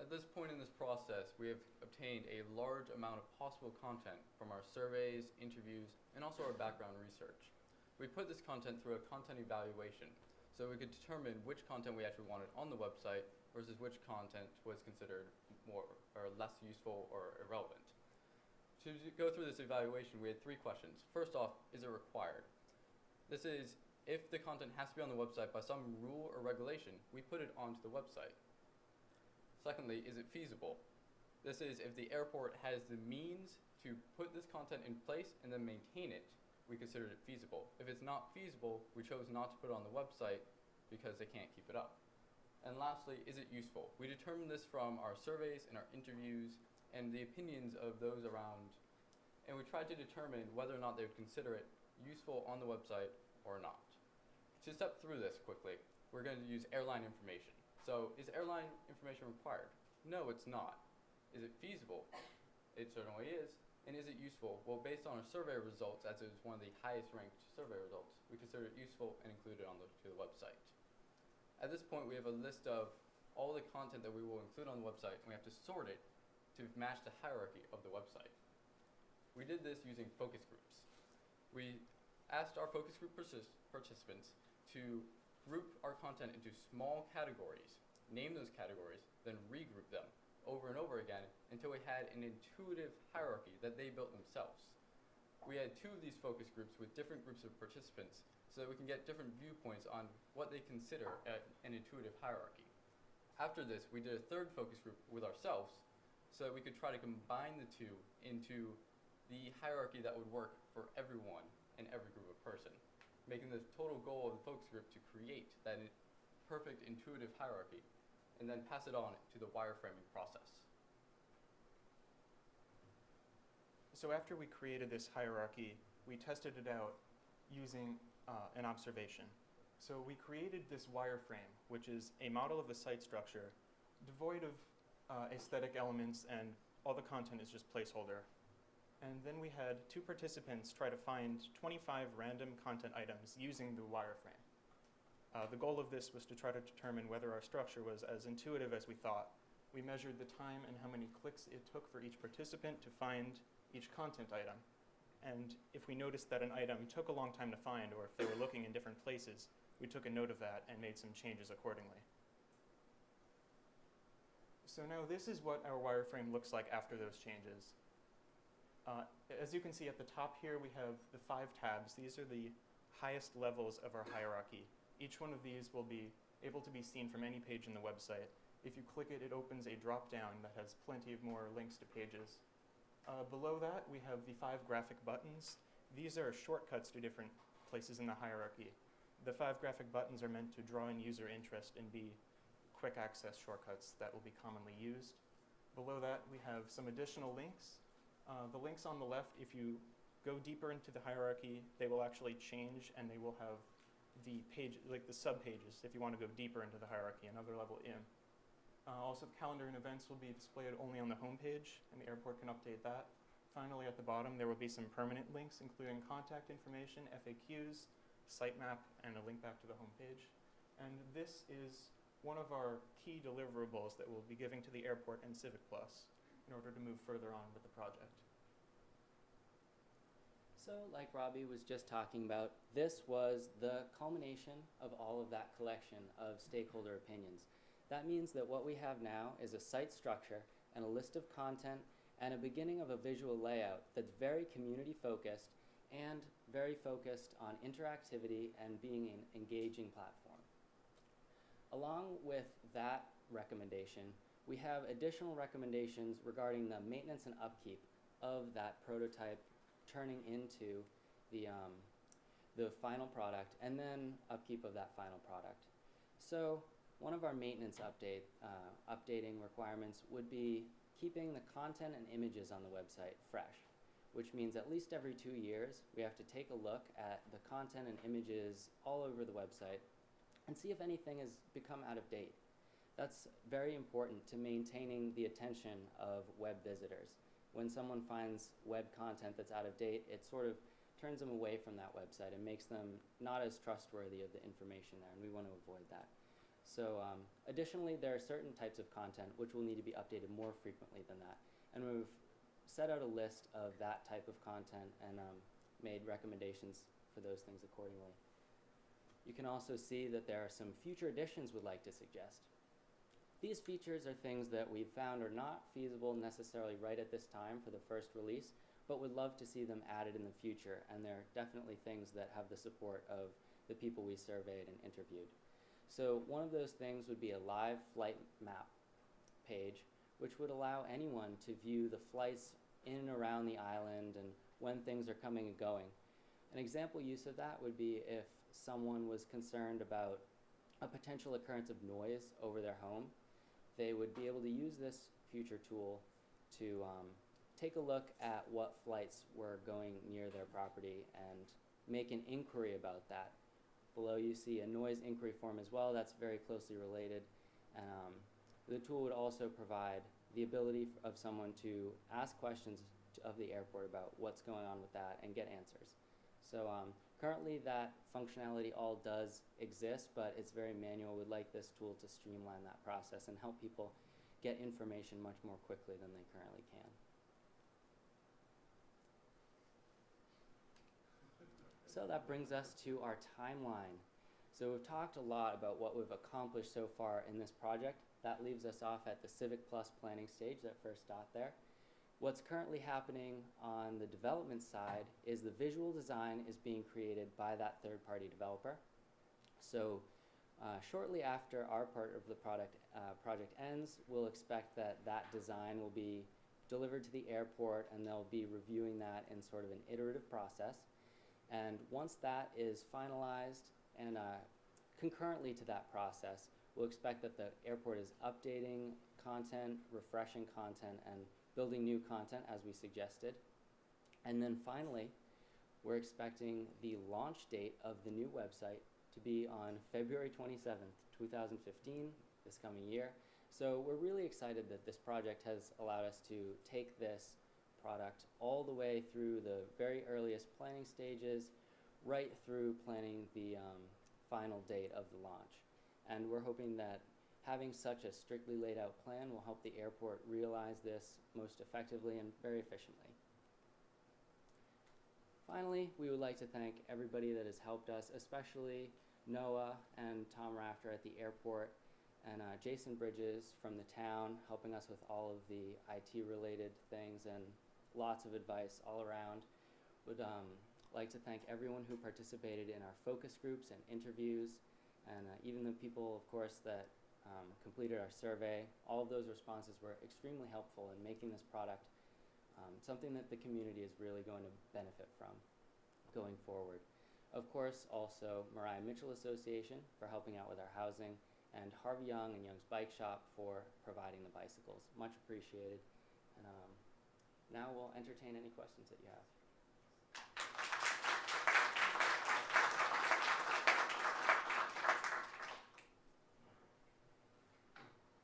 At this point in this process, we have obtained a large amount of possible content from our surveys, interviews, and also our background research. We put this content through a content evaluation, so we could determine which content we actually wanted on the website versus which content was considered more or less useful or irrelevant. To go through this evaluation, we had 3 questions. First off, is it required? This is, if the content has to be on the website by some rule or regulation, we put it onto the website. Secondly, is it feasible? This is, if the airport has the means to put this content in place and then maintain it, we considered it feasible. If it's not feasible, we chose not to put it on the website because they can't keep it up. And lastly, is it useful? We determined this from our surveys and our interviews and the opinions of those around, and we tried to determine whether or not they would consider it useful on the website or not. To step through this quickly, we're going to use airline information. So, is airline information required? No, it's not. Is it feasible? It certainly is. And is it useful? Well, based on our survey results, as it was one of the highest ranked survey results, we consider it useful and include it to the website. At this point, we have a list of all the content that we will include on the website, and we have to sort it to match the hierarchy of the website. We did this using focus groups. We asked our focus group participants to group our content into small categories, name those categories, then regroup them over and over again until we had an intuitive hierarchy that they built themselves. We had 2 of these focus groups with different groups of participants so that we can get different viewpoints on what they consider an intuitive hierarchy. After this, we did a 3rd focus group with ourselves so that we could try to combine the 2 into the hierarchy that would work for everyone and every group of person, making the total goal of the focus group to create that perfect intuitive hierarchy and then pass it on to the wireframing process. So after we created this hierarchy, we tested it out using an observation. So we created this wireframe, which is a model of the site structure, devoid of aesthetic elements, and all the content is just placeholder. And then we had 2 participants try to find 25 random content items using the wireframe. The goal of this was to try to determine whether our structure was as intuitive as we thought. We measured the time and how many clicks it took for each participant to find each content item. And if we noticed that an item took a long time to find, or if they were looking in different places, we took a note of that and made some changes accordingly. So now this is what our wireframe looks like after those changes. As you can see at the top here, we have the 5 tabs. These are the highest levels of our hierarchy. Each one of these will be able to be seen from any page in the website. If you click it, it opens a drop-down that has plenty of more links to pages. Below that, we have the 5 graphic buttons. These are shortcuts to different places in the hierarchy. The 5 graphic buttons are meant to draw in user interest and be quick access shortcuts that will be commonly used. Below that, we have some additional links. The links on the left, if you go deeper into the hierarchy, they will actually change and they will have the page, like the subpages, if you want to go deeper into the hierarchy, another level in. Also, calendar and events will be displayed only on the home page, and the airport can update that. Finally, at the bottom, there will be some permanent links, including contact information, FAQs, sitemap, and a link back to the home page. And this is one of our key deliverables that we'll be giving to the airport and Civic Plus in order to move further on with the project. So, like Robbie was just talking about, this was the culmination of all of that collection of stakeholder opinions. That means that what we have now is a site structure and a list of content and a beginning of a visual layout that's very community focused and very focused on interactivity and being an engaging platform. Along with that recommendation, we have additional recommendations regarding the maintenance and upkeep of that prototype turning into the final product, and then upkeep of that final product. So one of our maintenance updating requirements would be keeping the content and images on the website fresh, which means at least every 2 years we have to take a look at the content and images all over the website and see if anything has become out of date. That's very important to maintaining the attention of web visitors. When someone finds web content that's out of date, it sort of turns them away from that website and makes them not as trustworthy of the information there, and we want to avoid that. So additionally, there are certain types of content which will need to be updated more frequently than that, and we've set out a list of that type of content and made recommendations for those things accordingly. You can also see that there are some future additions we'd like to suggest. These features are things that we've found are not feasible necessarily right at this time for the first release, but would love to see them added in the future, and they're definitely things that have the support of the people we surveyed and interviewed. So one of those things would be a live flight map page, which would allow anyone to view the flights in and around the island and when things are coming and going. An example use of that would be if someone was concerned about a potential occurrence of noise over their home. They would be able to use this future tool to take a look at what flights were going near their property and make an inquiry about that. Below you see a noise inquiry form as well. That's very closely related. The tool would also provide the ability of someone to ask questions of the airport about what's going on with that and get answers. So currently that functionality all does exist, but it's very manual. We'd like this tool to streamline that process and help people get information much more quickly than they currently can. So that brings us to our timeline. So we've talked a lot about what we've accomplished so far in this project. That leaves us off at the Civic Plus planning stage, that first dot there. What's currently happening on the development side is the visual design is being created by that third-party developer. So shortly after our part of the project ends, we'll expect that that design will be delivered to the airport, and they'll be reviewing that in sort of an iterative process. And once that is finalized, and concurrently to that process, we'll expect that the airport is updating content, refreshing content, and building new content as we suggested. And then finally, we're expecting the launch date of the new website to be on February 27th, 2015, this coming year. So we're really excited that this project has allowed us to take this product all the way through the very earliest planning stages, right through planning the final date of the launch. And we're hoping that having such a strictly laid out plan will help the airport realize this most effectively and very efficiently. Finally, we would like to thank everybody that has helped us, especially Noah and Tom Rafter at the airport, and Jason Bridges from the town, helping us with all of the IT related things and lots of advice all around. Would like to thank everyone who participated in our focus groups and interviews, and even the people, of course, that completed our survey. All of those responses were extremely helpful in making this product something that the community is really going to benefit from going forward. Of course, also Mariah Mitchell Association for helping out with our housing, and Harvey Young and Young's Bike Shop for providing the bicycles. Much appreciated. And now we'll entertain any questions that you have.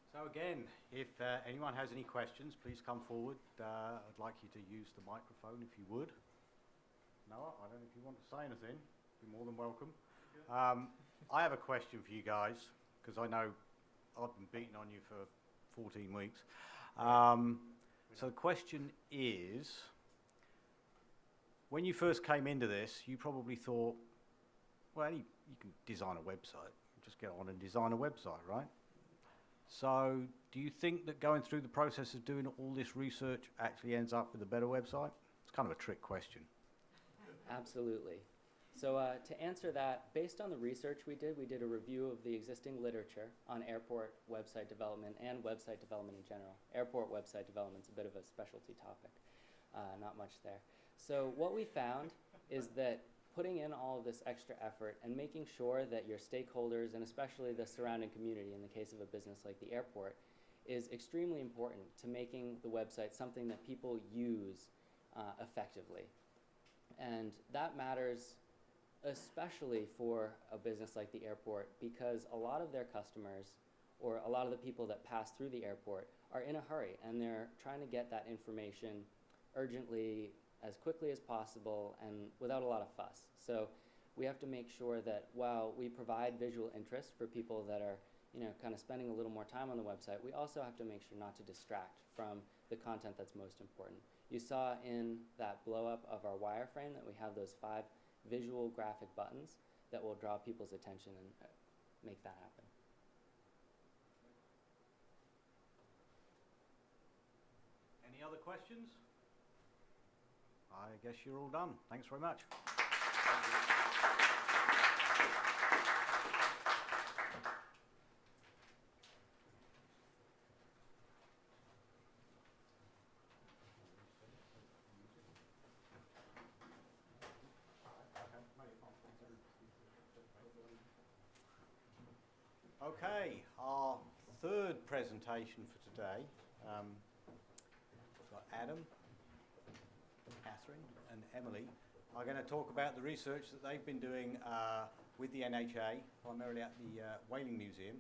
So again, if anyone has any questions, please come forward. I'd like you to use the microphone if you would. Noah, I don't know if you want to say anything. You're more than welcome. I have a question for you guys, because I know I've been beating on you for 14 weeks. So the question is, when you first came into this, you probably thought, well, you can design a website. Just get on and design a website, right? So do you think that going through the process of doing all this research actually ends up with a better website? It's kind of a trick question. Absolutely. So to answer that, based on the research we did a review of the existing literature on airport website development and website development in general. Airport website development is a bit of a specialty topic, not much there. So what we found is that putting in all of this extra effort and making sure that your stakeholders, and especially the surrounding community in the case of a business like the airport, is extremely important to making the website something that people use effectively. And that matters especially for a business like the airport, because a lot of their customers, or a lot of the people that pass through the airport, are in a hurry and they're trying to get that information urgently, as quickly as possible, and without a lot of fuss. So we have to make sure that while we provide visual interest for people that are, kind of spending a little more time on the website, we also have to make sure not to distract from the content that's most important. You saw in that blow up of our wireframe that we have those 5 visual graphic buttons that will draw people's attention and make that happen. Any other questions? I guess you're all done. Thanks very much. Okay, our third presentation for today. We've got Adam, Catherine and Emily are going to talk about the research that they've been doing with the NHA, primarily at the Whaling Museum,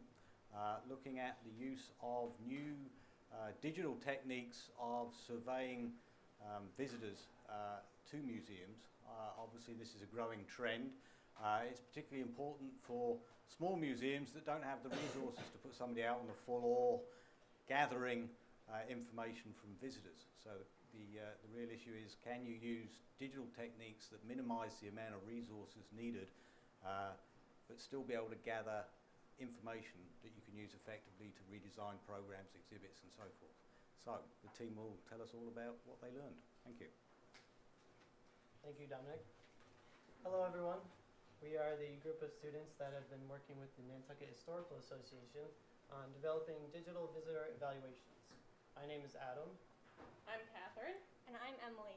looking at the use of new digital techniques of surveying visitors to museums. Obviously this is a growing trend. It's particularly important for small museums that don't have the resources to put somebody out on the floor gathering information from visitors. So the real issue is, can you use digital techniques that minimize the amount of resources needed, but still be able to gather information that you can use effectively to redesign programs, exhibits and so forth. So the team will tell us all about what they learned. Thank you. Thank you, Dominic. Hello, everyone. We are the group of students that have been working with the Nantucket Historical Association on developing digital visitor evaluations. My name is Adam. I'm Catherine. And I'm Emily.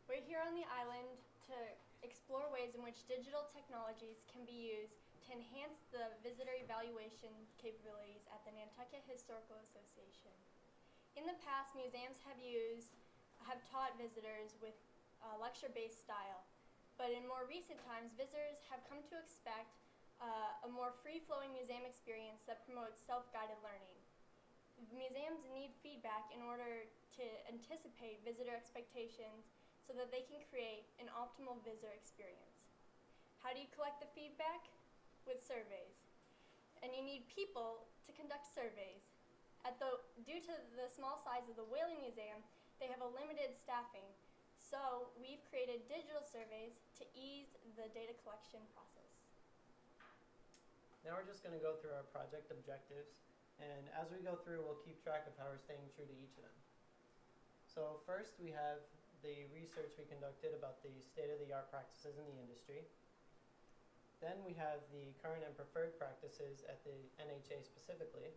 We're here on the island to explore ways in which digital technologies can be used to enhance the visitor evaluation capabilities at the Nantucket Historical Association. In the past, museums have taught visitors with a lecture-based style, but in more recent times, visitors have come to expect a more free-flowing museum experience that promotes self-guided learning. Museums need feedback in order to anticipate visitor expectations so that they can create an optimal visitor experience. How do you collect the feedback? With surveys. And you need people to conduct surveys. Due to the small size of the Whaling Museum, they have a limited staffing. So we've created digital surveys to ease the data collection process. Now we're just going to go through our project objectives, and as we go through, we'll keep track of how we're staying true to each of them. So first, we have the research we conducted about the state-of-the-art practices in the industry. Then we have the current and preferred practices at the NHA specifically.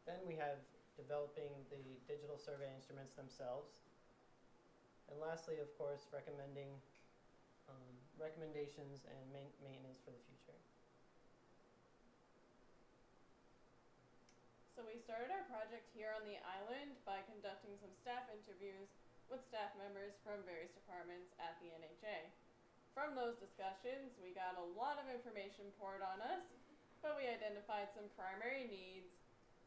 Then we have developing the digital survey instruments themselves. And lastly, of course, recommendations and maintenance for the future. So we started our project here on the island by conducting some staff interviews with staff members from various departments at the NHA. From those discussions, we got a lot of information poured on us, but we identified some primary needs,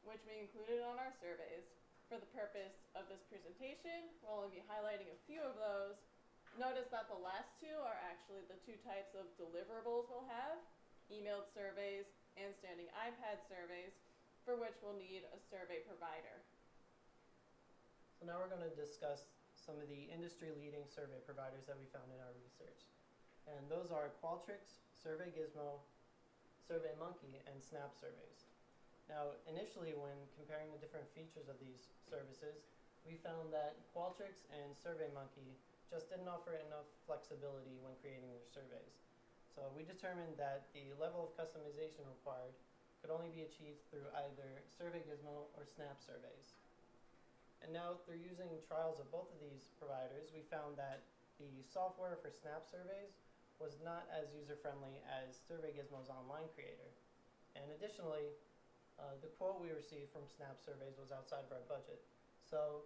which we included on our surveys. For the purpose of this presentation, we'll only be highlighting a few of those. Notice that the last two are actually the 2 types of deliverables we'll have, emailed surveys and standing iPad surveys, for which we'll need a survey provider. So now we're going to discuss some of the industry-leading survey providers that we found in our research. And those are Qualtrics, Survey Gizmo, SurveyMonkey, and Snap Surveys. Now, initially, when comparing the different features of these services, we found that Qualtrics and SurveyMonkey just didn't offer enough flexibility when creating their surveys. So we determined that the level of customization required could only be achieved through either Survey Gizmo or Snap Surveys. And now through using trials of both of these providers, we found that the software for Snap surveys was not as user-friendly as Survey Gizmo's online creator. And additionally, the quote we received from Snap surveys was outside of our budget. So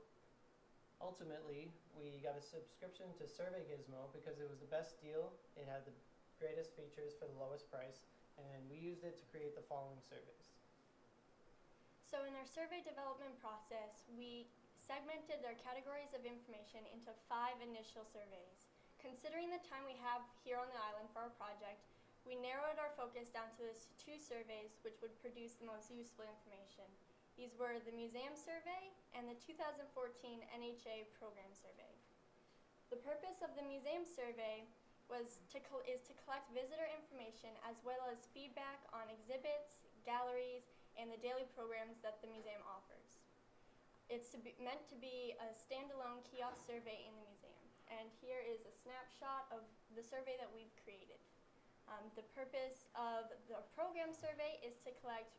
ultimately, we got a subscription to Survey Gizmo because it was the best deal, it had the greatest features for the lowest price, and we used it to create the following surveys. So in our survey development process, we segmented our categories of information into 5 initial surveys. Considering the time we have here on the island for our project, we narrowed our focus down to 2 surveys which would produce the most useful information. These were the Museum Survey and the 2014 NHA Program Survey. The purpose of the Museum Survey is to collect visitor information as well as feedback on exhibits, galleries, and the daily programs that the museum offers. It's meant to be a standalone kiosk survey in the museum. And here is a snapshot of the survey that we've created. The purpose of the program survey is to collect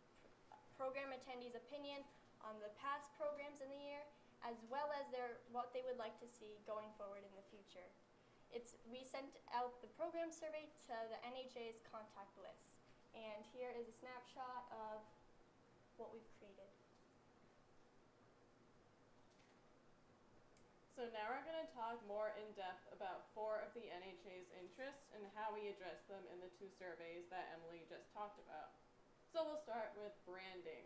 program attendees' opinion on the past programs in the year, as well as what they would like to see going forward in the future. We sent out the program survey to the NHA's contact list. And here is a snapshot of what we've created. So now we're going to talk more in depth about 4 of the NHA's interests and how we address them in the 2 surveys that Emily just talked about. So we'll start with branding.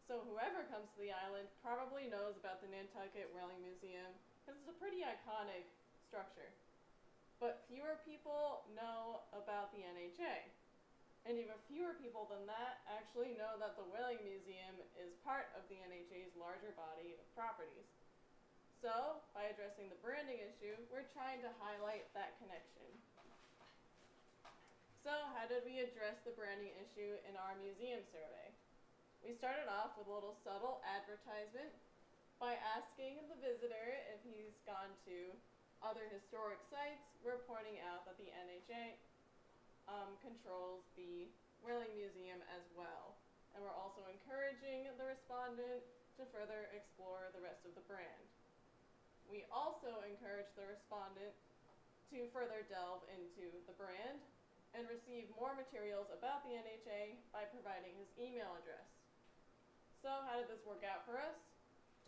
So whoever comes to the island probably knows about the Nantucket Whaling Museum because it's a pretty iconic structure. But fewer people know about the NHA. And even fewer people than that actually know that the Whaling Museum is part of the NHA's larger body of properties. So, by addressing the branding issue, we're trying to highlight that connection. So, how did we address the branding issue in our museum survey? We started off with a little subtle advertisement by asking the visitor if he's gone to other historic sites. We're pointing out that the NHA controls the Whaling Museum as well. And we're also encouraging the respondent to further explore the rest of the brand. We also encourage the respondent to further delve into the brand and receive more materials about the NHA by providing his email address. So how did this work out for us?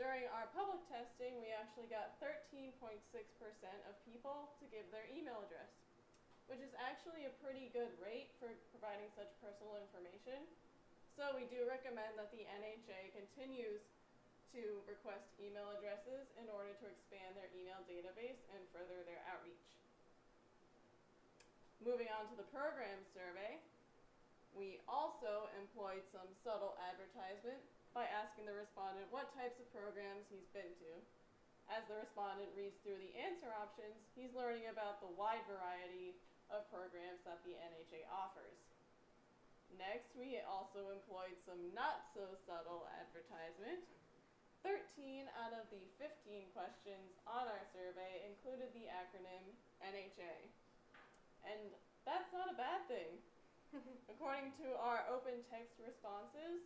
During our public testing, we actually got 13.6% of people to give their email address, which is actually a pretty good rate for providing such personal information. So we do recommend that the NHA continues to request email addresses in order to expand their email database and further their outreach. Moving on to the program survey, we also employed some subtle advertisement by asking the respondent what types of programs he's been to. As the respondent reads through the answer options, he's learning about the wide variety of programs that the NHA offers. Next, we also employed some not so subtle advertisement. 13 out of the 15 questions on our survey included the acronym NHA. And that's not a bad thing. According to our open text responses,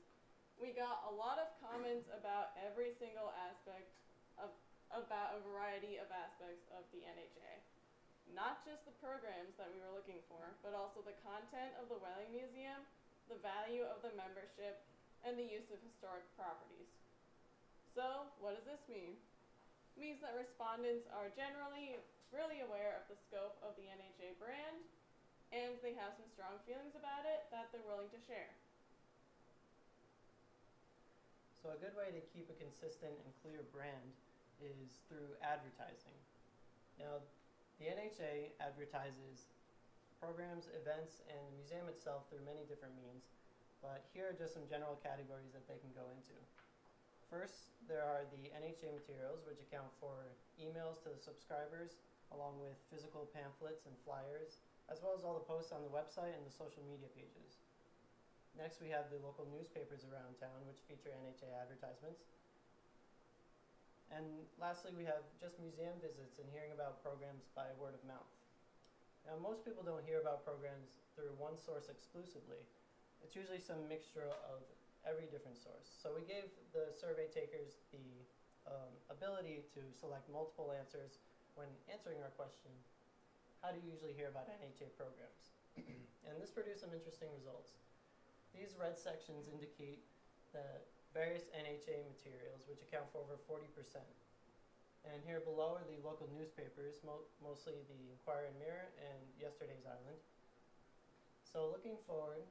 we got a lot of comments about every single aspect about a variety of aspects of the NHA. Not just the programs that we were looking for, but also the content of the Whaling Museum, the value of the membership, and the use of historic properties. So, what does this mean? It means that respondents are generally really aware of the scope of the NHA brand, and they have some strong feelings about it that they're willing to share. So a good way to keep a consistent and clear brand is through advertising. Now, the NHA advertises programs, events, and the museum itself through many different means, but here are just some general categories that they can go into. First, there are the NHA materials, which account for emails to the subscribers, along with physical pamphlets and flyers, as well as all the posts on the website and the social media pages. Next, we have the local newspapers around town, which feature NHA advertisements. And lastly, we have just museum visits and hearing about programs by word of mouth. Now, most people don't hear about programs through one source exclusively. It's usually some mixture of every different source. So we gave the survey takers the ability to select multiple answers when answering our question, how do you usually hear about NHA programs? And this produced some interesting results. These red sections indicate the various NHA materials, which account for over 40%. And here below are the local newspapers, mostly the Inquirer and Mirror and Yesterday's Island. So looking forward,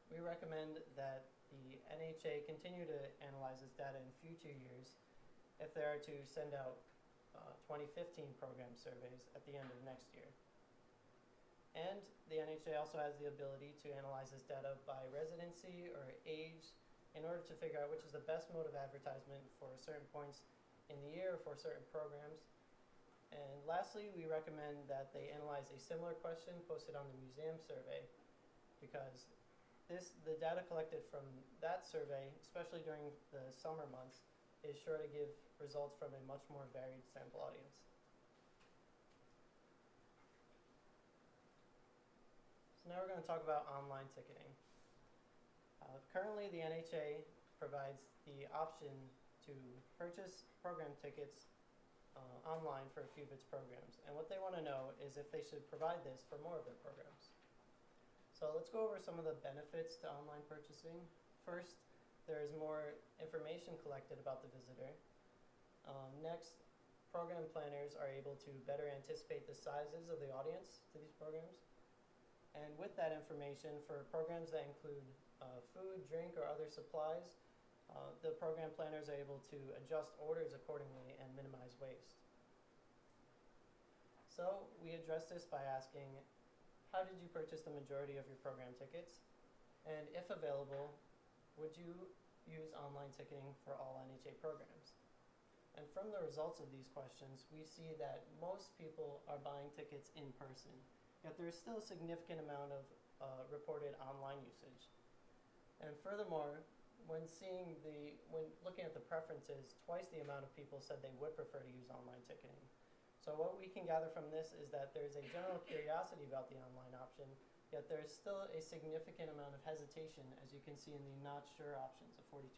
we recommend that the NHA continue to analyze this data in future years if they are to send out 2015 program surveys at the end of next year. And the NHA also has the ability to analyze this data by residency or age in order to figure out which is the best mode of advertisement for certain points in the year for certain programs. And lastly, we recommend that they analyze a similar question posted on the museum survey, because the data collected from that survey, especially during the summer months, is sure to give results from a much more varied sample audience. So now we're going to talk about online ticketing. Currently, the NHA provides the option to purchase program tickets online for a few of its programs. And what they want to know is if they should provide this for more of their programs. So let's go over some of the benefits to online purchasing. First, there is more information collected about the visitor. Next, program planners are able to better anticipate the sizes of the audience to these programs. And with that information, for programs that include food, drink, or other supplies, the program planners are able to adjust orders accordingly and minimize waste. So we address this by asking, how did you purchase the majority of your program tickets? And if available, would you use online ticketing for all NHA programs? And from the results of these questions, we see that most people are buying tickets in person, yet there is still a significant amount of reported online usage. And furthermore, when looking at the preferences, twice the amount of people said they would prefer to use online ticketing. So what we can gather from this is that there's a general curiosity about the online option, yet there's still a significant amount of hesitation, as you can see in the not sure options of 42%.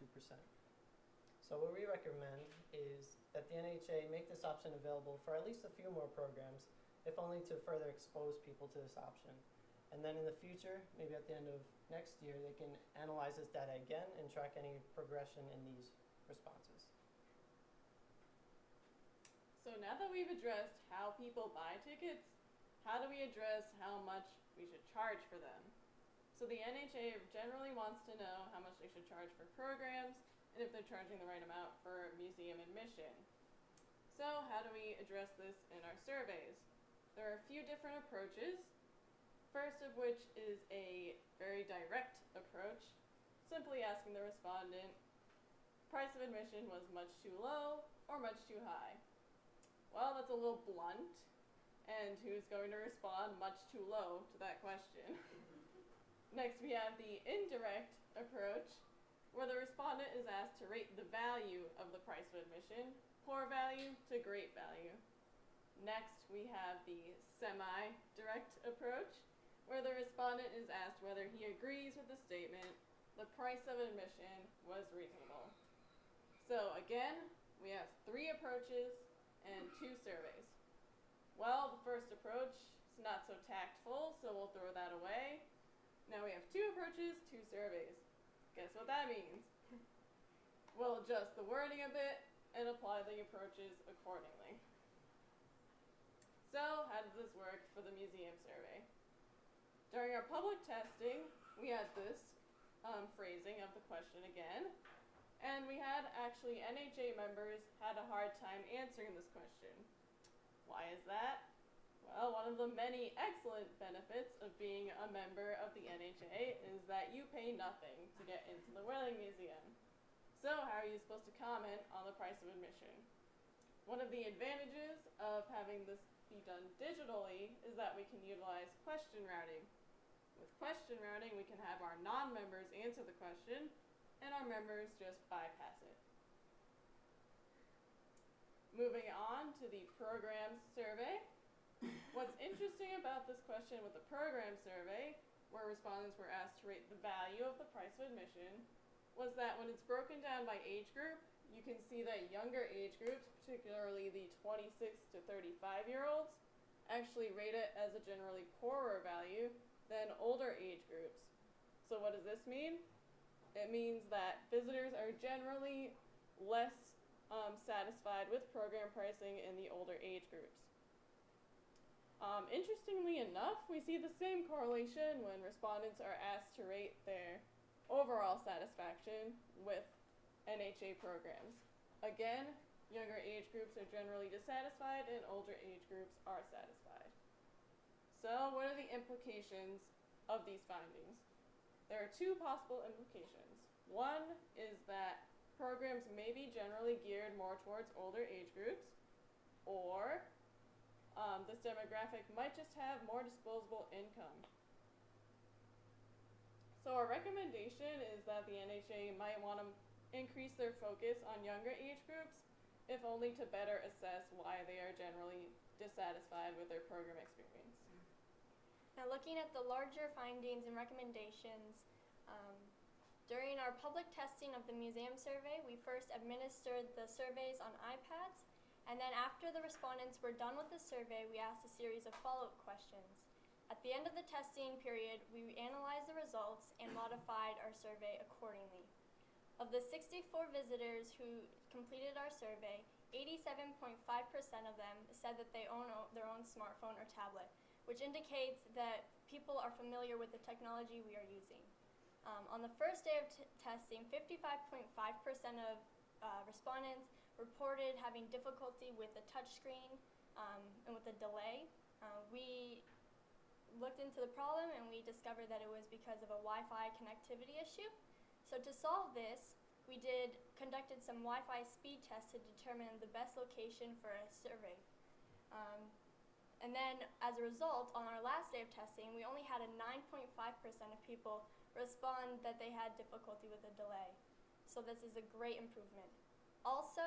So what we recommend is that the NHA make this option available for at least a few more programs, if only to further expose people to this option. And then in the future, maybe at the end of next year, they can analyze this data again and track any progression in these responses. So now that we've addressed how people buy tickets, how do we address how much we should charge for them? So the NHA generally wants to know how much they should charge for programs and if they're charging the right amount for museum admission. So how do we address this in our surveys? There are a few different approaches. First of which is a very direct approach, simply asking the respondent, price of admission was much too low or much too high. Well, that's a little blunt, and who's going to respond much too low to that question? Next, we have the indirect approach, where the respondent is asked to rate the value of the price of admission, poor value to great value. Next, we have the semi-direct approach, where the respondent is asked whether he agrees with the statement, the price of admission was reasonable. So again, we have 3 approaches and 2 surveys. Well, the first approach is not so tactful, so we'll throw that away. Now we have 2 approaches, 2 surveys. Guess what that means? We'll adjust the wording a bit and apply the approaches accordingly. So how does this work for the museum survey? During our public testing, we had this phrasing of the question again, and we had actually NHA members had a hard time answering this question. Why is that? Well, one of the many excellent benefits of being a member of the NHA is that you pay nothing to get into the Whirling Museum. So how are you supposed to comment on the price of admission? One of the advantages of having this be done digitally is that we can utilize question routing. With question routing, we can have our non-members answer the question, and our members just bypass it. Moving on to the programs survey. What's interesting about this question with the program survey, where respondents were asked to rate the value of the price of admission, was that when it's broken down by age group, you can see that younger age groups, particularly the 26 to 35-year-olds, actually rate it as a generally poorer value than older age groups. So what does this mean? It means that visitors are generally less satisfied with program pricing in the older age groups. Interestingly enough, we see the same correlation when respondents are asked to rate their overall satisfaction with NHA programs. Again, younger age groups are generally dissatisfied and older age groups are satisfied. So what are the implications of these findings? There are two possible implications. One is that programs may be generally geared more towards older age groups, or this demographic might just have more disposable income. So our recommendation is that the NHA might want to increase their focus on younger age groups, if only to better assess why they are generally dissatisfied with their program experience. Now, looking at the larger findings and recommendations, during our public testing of the museum survey, we first administered the surveys on iPads, and then after the respondents were done with the survey, we asked a series of follow-up questions. At the end of the testing period, we analyzed the results and modified our survey accordingly. Of the 64 visitors who completed our survey, 87.5% of them said that they own their own smartphone or tablet, which indicates that people are familiar with the technology we are using. On the first day of testing, 55.5% of respondents reported having difficulty with the touchscreen and with the delay. We looked into the problem and we discovered that it was because of a Wi-Fi connectivity issue. So to solve this, we conducted some Wi-Fi speed tests to determine the best location for a survey. And then as a result, on our last day of testing, we only had a 9.5% of people respond that they had difficulty with the delay. So this is a great improvement. Also,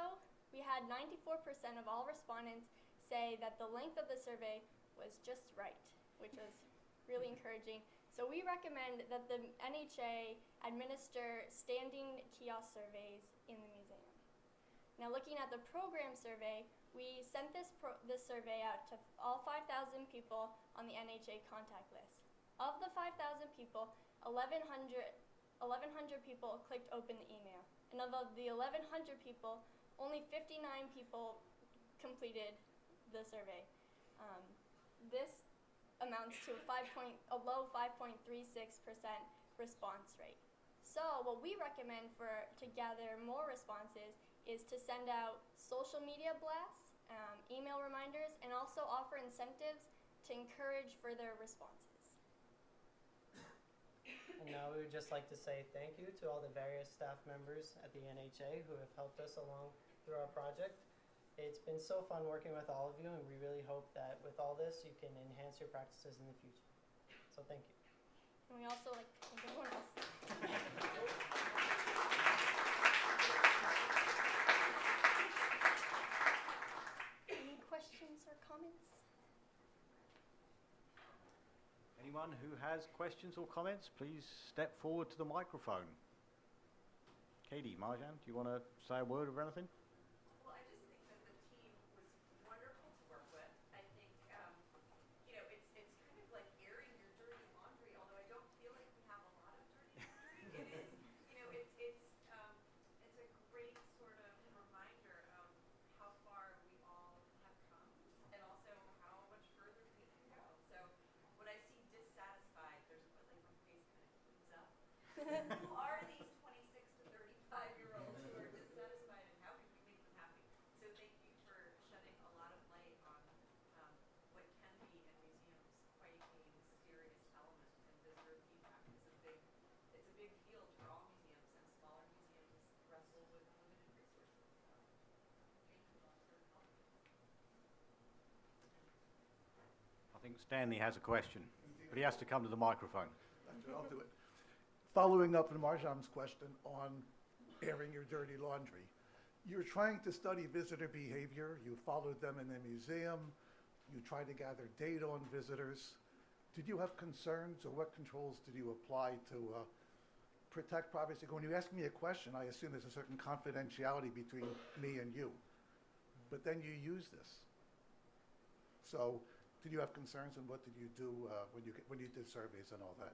we had 94% of all respondents say that the length of the survey was just right, which was really encouraging. So we recommend that the NHA administer standing kiosk surveys in the museum. Now, looking at the program survey, we sent this survey out to all 5,000 people on the NHA contact list. Of the 5,000 people, 1,100 people clicked open the email. And of the 1,100 people, only 59 people completed the survey. This amounts to a low 5.36% response rate. So what we recommend to gather more responses is to send out social media blasts, email reminders, and also offer incentives to encourage further responses. And now we would just like to say thank you to all the various staff members at the NHA who have helped us along through our project. It's been so fun working with all of you, and we really hope that with all this you can enhance your practices in the future. So thank you. And we also like to thank everyone else. Any questions or comments? Anyone who has questions or comments, please step forward to the microphone. Katie, Marjan, do you want to say a word or anything? Well, I just think that the team was wonderful to work with. I think, it's kind of like airing your dirty laundry, although I don't feel like we have a lot of dirty laundry. It is, it's a great sort of reminder of how far we all have come and also how much further we can go. So when I see dissatisfied, there's like my face kind of heats up. Who are these 26 to 35-year-olds who are dissatisfied, and how can we make them happy? So thank you for shedding a lot of light on what can be in museums quite a mysterious element, and visitor feedback is it's a big field for all museums, and smaller museums wrestle with limited resources. So thank you all for helping. I think Stanley has a question, but he has to come to the microphone. I'll do it. Following up on Marjan's question on airing your dirty laundry, you're trying to study visitor behavior. You followed them in the museum. You tried to gather data on visitors. Did you have concerns, or what controls did you apply to protect privacy. When you ask me a question, I assume there's a certain confidentiality between me and you. But then you use this. So did you have concerns, and what did you do when you did surveys and all that?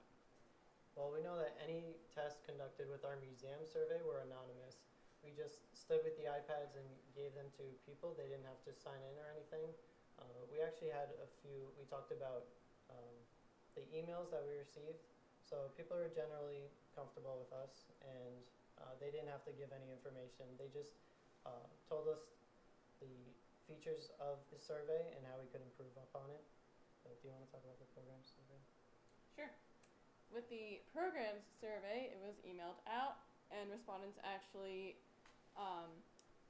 Well, we know that any tests conducted with our museum survey were anonymous. We just stood with the iPads and gave them to people. They didn't have to sign in or anything. We actually had we talked about the emails that we received. So people are generally comfortable with us, and they didn't have to give any information. They just told us the features of the survey and how we could improve upon it. So do you want to talk about the program survey? Sure. With the programs survey, it was emailed out, and respondents actually,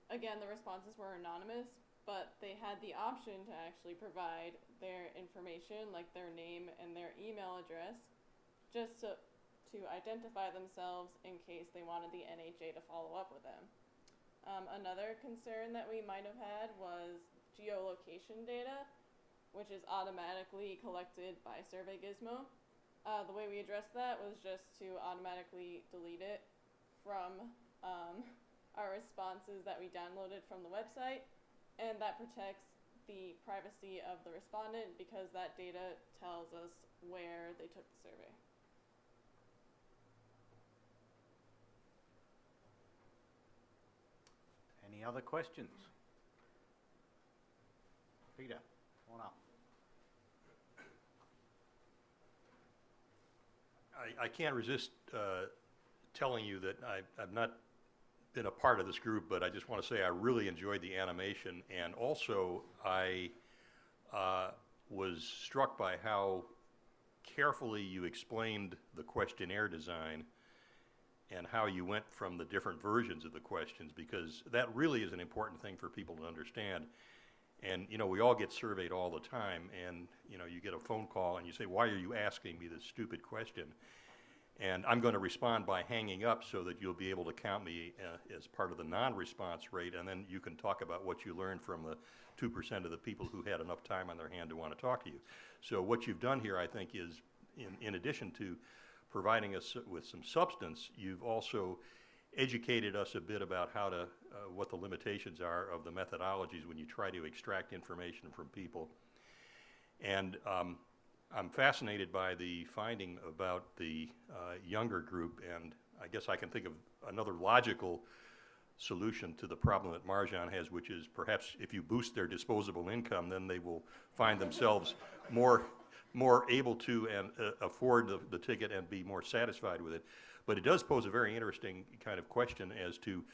again, the responses were anonymous, but they had the option to actually provide their information, like their name and their email address, just to identify themselves in case they wanted the NHA to follow up with them. Another concern that we might have had was geolocation data, which is automatically collected by Survey Gizmo. The way we addressed that was just to automatically delete it from our responses that we downloaded from the website, and that protects the privacy of the respondent because that data tells us where they took the survey. Any other questions? Peter, on up. I can't resist telling you that I've not been a part of this group, but I just want to say I really enjoyed the animation, and also I was struck by how carefully you explained the questionnaire design and how you went from the different versions of the questions, because that really is an important thing for people to understand. And, you know, we all get surveyed all the time, and, you know, you get a phone call and you say, why are you asking me this stupid question? And I'm going to respond by hanging up so that you'll be able to count me as part of the non-response rate, and then you can talk about what you learned from the 2% of the people who had enough time on their hand to want to talk to you. So what you've done here, I think, is in addition to providing us with some substance, you've also educated us a bit about how to, what the limitations are of the methodologies when you try to extract information from people. And I'm fascinated by the finding about the younger group, and I guess I can think of another logical solution to the problem that Marjan has, which is perhaps if you boost their disposable income, then they will find themselves more able to and afford the ticket and be more satisfied with it. But it does pose a very interesting kind of question as to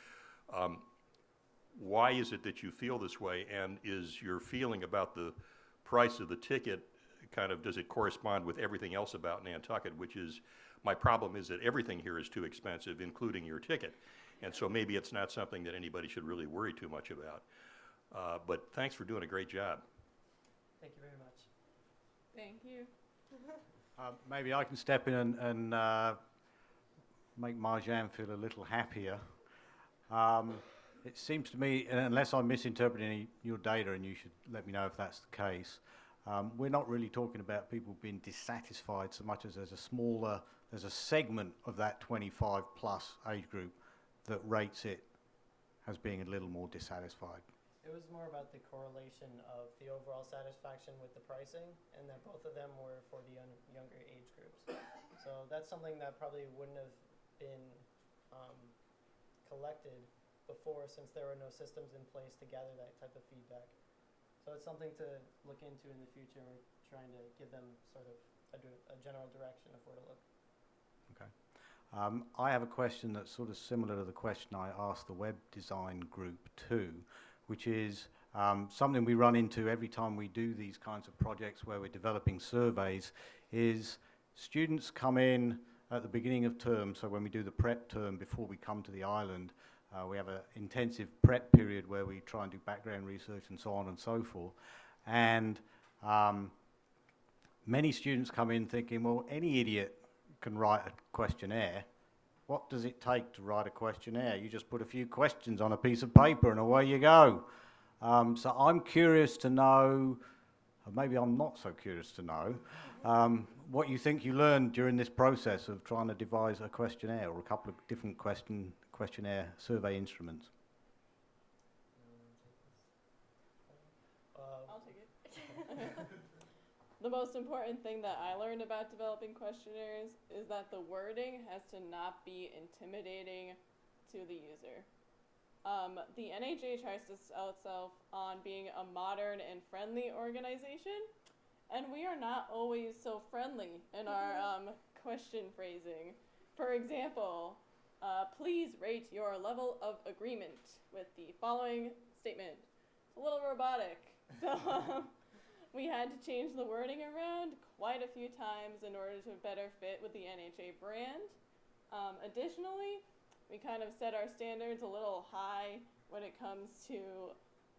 why is it that you feel this way, and is your feeling about the price of the ticket kind of, does it correspond with everything else about Nantucket, which is, my problem is that everything here is too expensive, including your ticket. And so maybe it's not something that anybody should really worry too much about. But thanks for doing a great job. Thank you very much. Thank you. Maybe I can step in and make Marjan feel a little happier. It seems to me, unless I'm misinterpreting your data, and you should let me know if that's the case, we're not really talking about people being dissatisfied so much as there's a segment of that 25 plus age group that rates it as being a little more dissatisfied. It was more about the correlation of the overall satisfaction with the pricing, and that both of them were for the younger age groups. So that's something that probably wouldn't have been collected before, since there were no systems in place to gather that type of feedback. So it's something to look into in the future, and we're trying to give them sort of a general direction of where to look. Okay. I have a question that's sort of similar to the question I asked the web design group too, which is something we run into every time we do these kinds of projects where we're developing surveys, is students come in at the beginning of term, so when we do the prep term before we come to the island, we have an intensive prep period where we try and do background research and so on and so forth. And many students come in thinking, well, any idiot can write a questionnaire. What does it take to write a questionnaire? You just put a few questions on a piece of paper and away you go. So I'm curious to know, or maybe I'm not so curious to know, what you think you learned during this process of trying to devise a questionnaire or a couple of different questionnaire survey instruments. I'll take it. The most important thing that I learned about developing questionnaires is that the wording has to not be intimidating to the user. The NHA tries to sell itself on being a modern and friendly organization, and we are not always so friendly in our question phrasing. For example, please rate your level of agreement with the following statement. It's a little robotic, so we had to change the wording around quite a few times in order to better fit with the NHA brand. Additionally, we kind of set our standards a little high when it comes to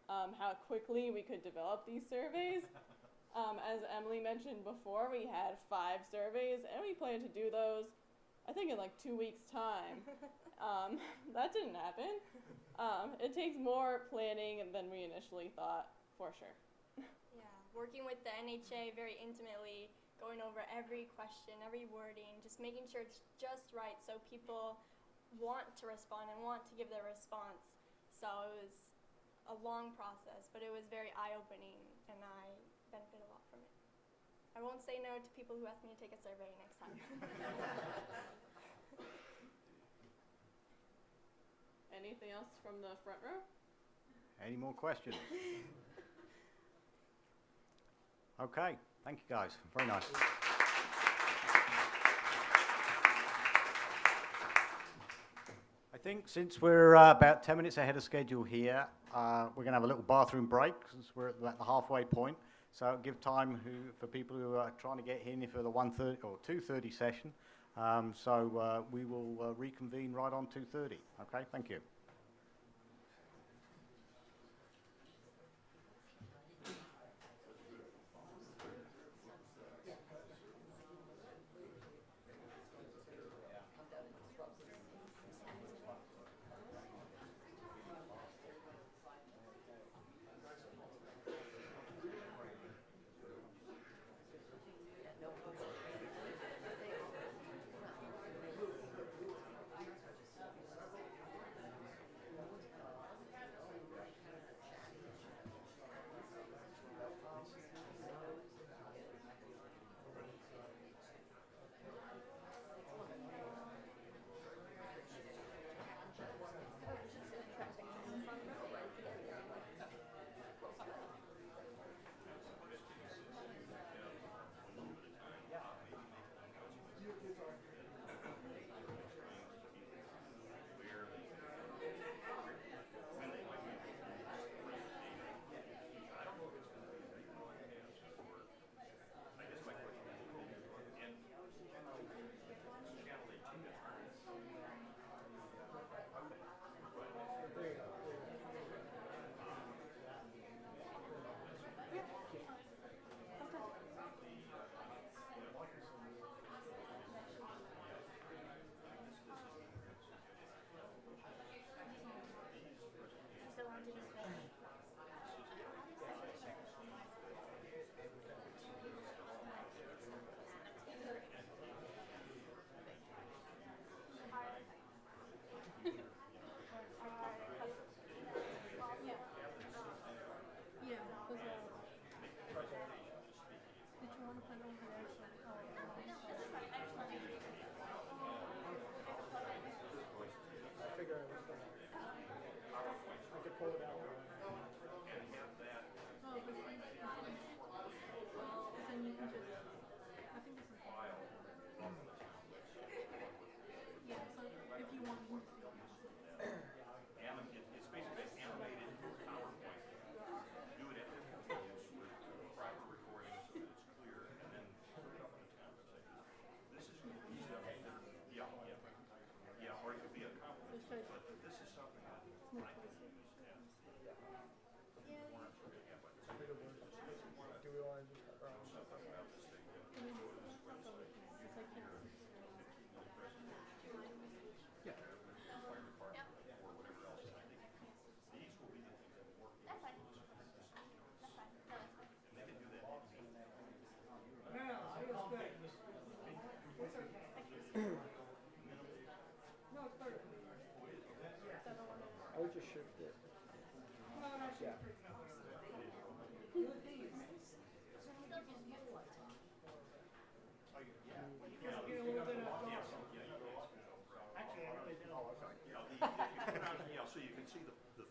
how quickly we could develop these surveys. As Emily mentioned before, we had 5 surveys, and we plan to do those, I think, in like 2 weeks' time. That didn't happen. It takes more planning than we initially thought, for sure. Yeah, working with the NHA very intimately, going over every question, every wording, just making sure it's just right so people want to respond and want to give their response. So it was a long process, but it was very eye-opening, and I benefited a lot from it. I won't say no to people who ask me to take a survey next time. Anything else from the front row? Any more questions? Okay, thank you guys. Very nice. I think since we're about 10 minutes ahead of schedule here, we're going to have a little bathroom break since we're at the halfway point. So give time for people who are trying to get in for the 1:30 or 2:30 session. We will reconvene right on 2:30. Okay, thank you.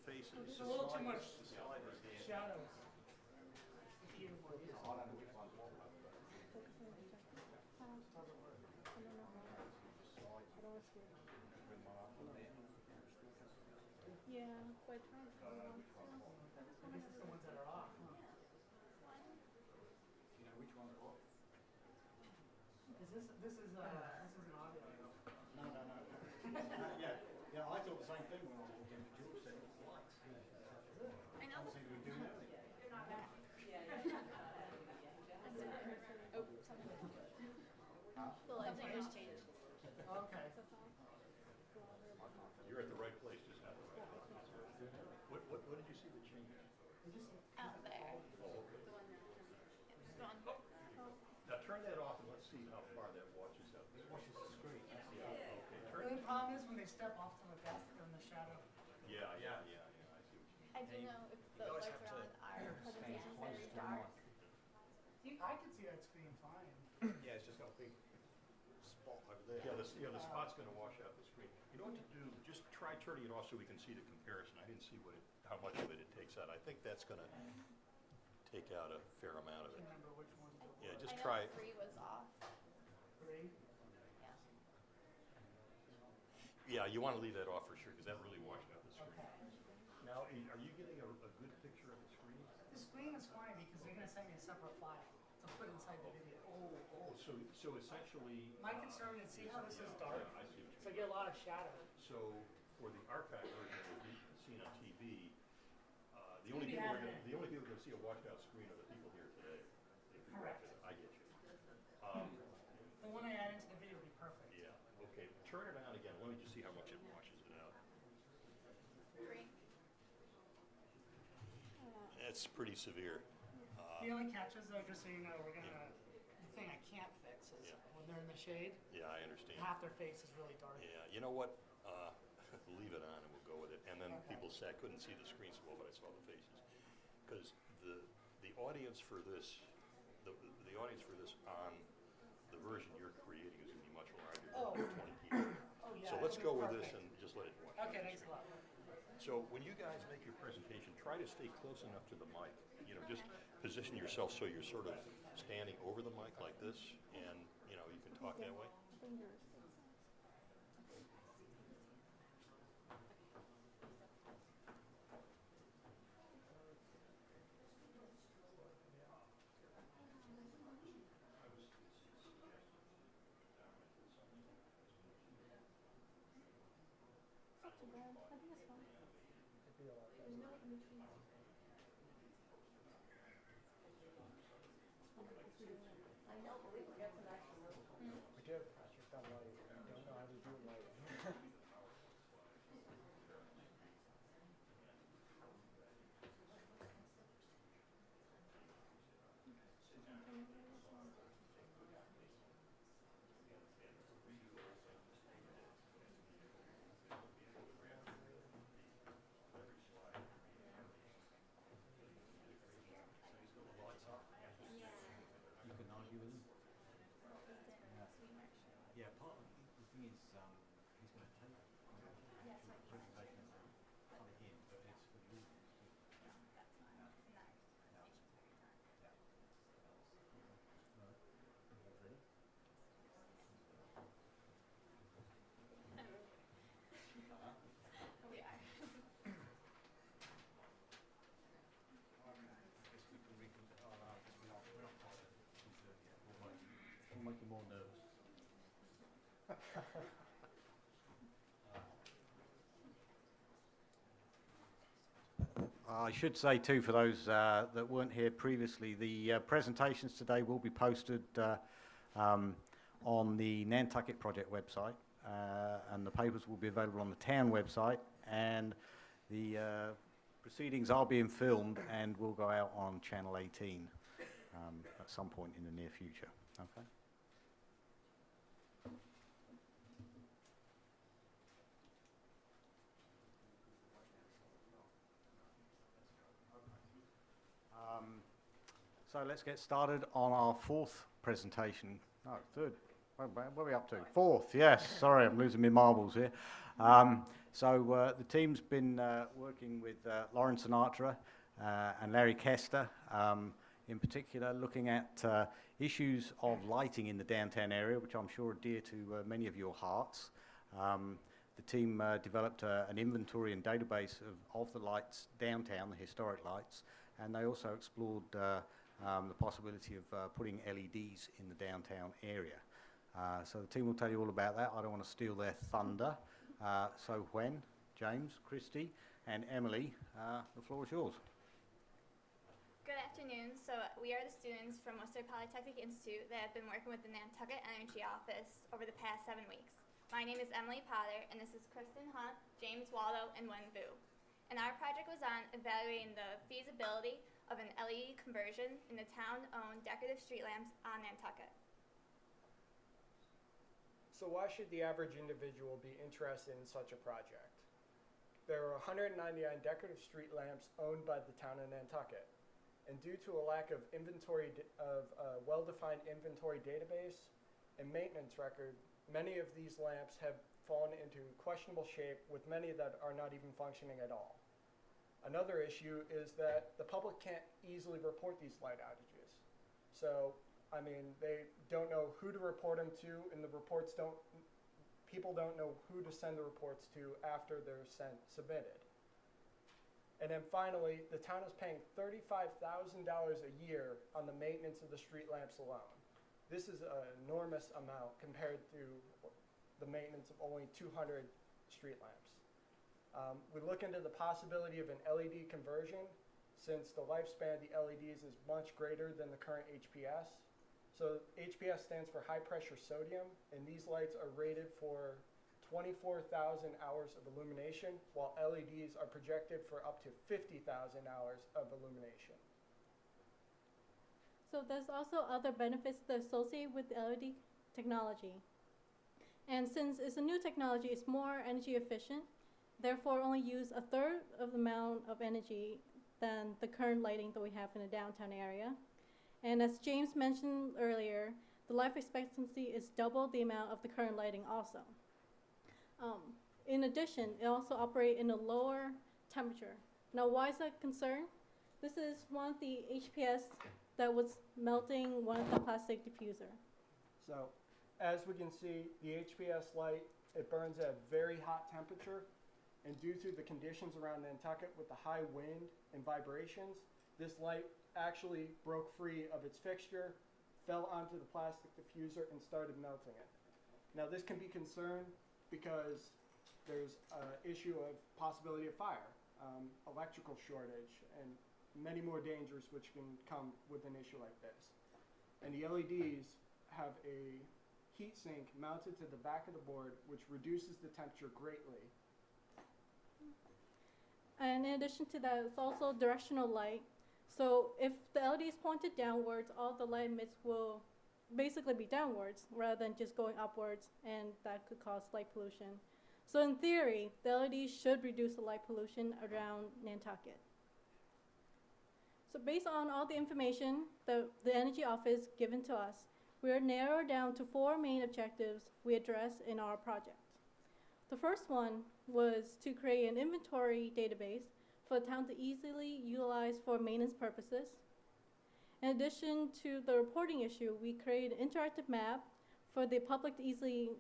faces. There's a little too much shadows. Yeah, but I tried to go on. I just want to have The ones that are off, huh? Do you know which one's what? This is an audio. No. Yeah, I thought the same thing when I walked in, but George said it was lights. I know. Obviously we do now. The lighting just changed. Okay. You're at the right place, just not the right place. What did you see that changed? Out there. Oh, okay. The one that it's gone. Now turn that off and let's see how far that watches out. This watches the screen. Yeah. Okay. The only problem is when they step off to the desk, they're in the shadow. Yeah. I see what you mean. I do know if those lights are on our presentation's very dark. I can see that screen fine. Yeah, it's just got a big spot over there. Yeah, the spot's going to wash out the screen. You know what to do? Just try turning it off so we can see the comparison. I didn't see how much of it takes out. I think that's going to take out a fair amount of I it. can't remember which one. Yeah, just I know try. 3 was off. 3? Yeah, you want to leave that off for sure because that really washed out the screen. Okay. Now, are you getting a good picture of the screen? The screen is fine because they're going to send me a separate file to put inside the video. So essentially. My concern is, see how this is dark? Yeah, I see what So I you get a lot of shadow. So for the archive version that we've seen on TV, the It's only gonna be people added in. are going to see a washed out screen are the people here today. If we Correct. watch it. I get you. The one I add into the video would be perfect. Yeah. Okay. Turn it on again. Let me just see how much it washes it out. 3. It's pretty severe. The only catch is though, just so you know, the thing I can't fix is when they're in the shade, Yeah, I understand. half their face is really dark. Yeah. You know what? Leave it on and we'll go with it. And then Okay. people say I couldn't see the screen so well, but I saw the faces. Because the audience for this, the audience for this on the version you're creating is going to be much larger than 20 people. Oh yeah. So let's it'll go be with this perfect. and just let it watch. Okay, thanks a lot. So when you guys make your presentation, try to stay close enough to the mic. You know, just position yourself so you're sort of standing over the mic like this, and you know you can talk that way. You can argue with him. Yeah, part of the thing is he's going to take the presentation and cut it in, but it's for the audience. Ready? We are. We'll make you more nervous. I should say too, for those that weren't here previously, the presentations today will be posted on the Nantucket project website, and the papers will be available on the town website, and the proceedings are being filmed and will go out on Channel 18 at some point in the near future. Okay. So let's get started on our fourth presentation. No, third. Where are we up to? Fourth, yes. Sorry, I'm losing my marbles here. So the team's been working with Lauren Sinatra and Larry Kester, in particular, looking at issues of lighting in the downtown area, which I'm sure are dear to many of your hearts. The team developed an inventory and database of the lights downtown, the historic lights, and they also explored the possibility of putting LEDs in the downtown area. So the team will tell you all about that. I don't want to steal their thunder. So Gwen, James, Christy, and Emily, the floor is yours. Good afternoon. So we are the students from Worcester Polytechnic Institute that have been working with the Nantucket Energy Office over the past 7 weeks. My name is Emily Potter, and this is Kristen Hunt, James Waldo, and Wen Vu. And our project was on evaluating the feasibility of an LED conversion in the town-owned decorative street lamps on Nantucket. So why should the average individual be interested in such a project? There are 199 decorative street lamps owned by the town of Nantucket. And due to a lack of well-defined inventory database and maintenance record, many of these lamps have fallen into questionable shape, with many that are not even functioning at all. Another issue is that the public can't easily report these light outages. So, I mean, they don't know who to report them to, and people don't know who to send the reports to after they're submitted. And then finally, the town is paying $35,000 a year on the maintenance of the street lamps alone. This is an enormous amount compared to the maintenance of only 200 street lamps. We look into the possibility of an LED conversion, since the lifespan of the LEDs is much greater than the current HPS. So HPS stands for high pressure sodium, and these lights are rated for 24,000 hours of illumination, while LEDs are projected for up to 50,000 hours of illumination. So there's also other benefits that associate with LED technology. And since it's a new technology, it's more energy efficient, therefore only use a third of the amount of energy than the current lighting that we have in the downtown area. And as James mentioned earlier, the life expectancy is double the amount of the current lighting also. In addition, it also operates in a lower temperature. Now, why is that a concern? This is one of the HPS that was melting one of the plastic diffuser. So, as we can see, the HPS light, it burns at a very hot temperature, and due to the conditions around Nantucket with the high wind and vibrations, this light actually broke free of its fixture, fell onto the plastic diffuser, and started melting it. Now, this can be concerned because there's an issue of possibility of fire, electrical shortage, and many more dangers which can come with an issue like this. And the LEDs have a heat sink mounted to the back of the board, which reduces the temperature greatly. And in addition to that, it's also directional light. So if the LED is pointed downwards, all the light emits will basically be downwards rather than just going upwards, and that could cause light pollution. So in theory, the LEDs should reduce the light pollution around Nantucket. So based on all the information that the Energy Office given to us, we are narrowed down to 4 main objectives we address in our project. The first one was to create an inventory database for the town to easily utilize for maintenance purposes. In addition to the reporting issue, we created an interactive map for the public to easily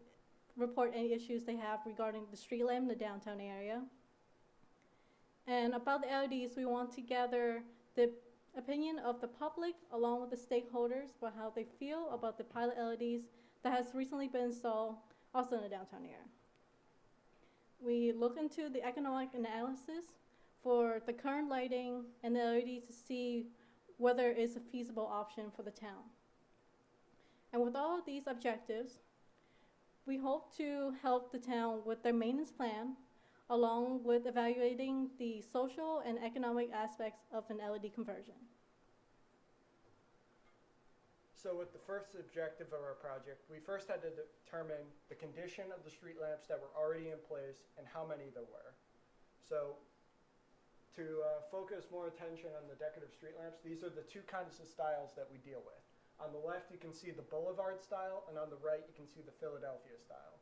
report any issues they have regarding the street lamp in the downtown area. And about the LEDs, we want to gather the opinion of the public along with the stakeholders about how they feel about the pilot LEDs that has recently been installed also in the downtown area. We look into the economic analysis for the current lighting and the LEDs to see whether it's a feasible option for the town. And with all of these objectives, we hope to help the town with their maintenance plan, along with evaluating the social and economic aspects of an LED conversion. So with the first objective of our project, we first had to determine the condition of the street lamps that were already in place and how many there were. So to focus more attention on the decorative street lamps, these are the 2 kinds of styles that we deal with. On the left, you can see the Boulevard style, and on the right, you can see the Philadelphia style.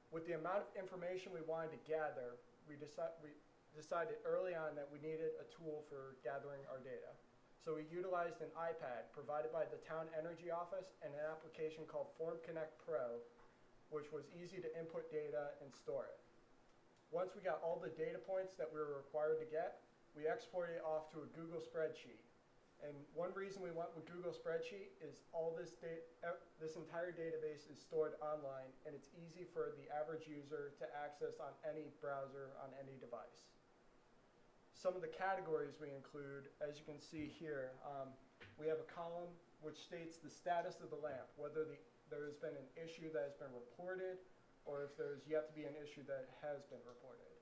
With the amount of information we wanted to gather, we decided early on that we needed a tool for gathering our data. So we utilized an iPad provided by the Town Energy Office and an application called Form Connect Pro, which was easy to input data and store it. Once we got all the data points that we were required to get, we exported it off to a Google spreadsheet. And one reason we went with Google spreadsheet is all this entire database is stored online, and it's easy for the average user to access on any browser on any device. Some of the categories we include, as you can see here, we have a column which states the status of the lamp, whether there has been an issue that has been reported or if there's yet to be an issue that has been reported,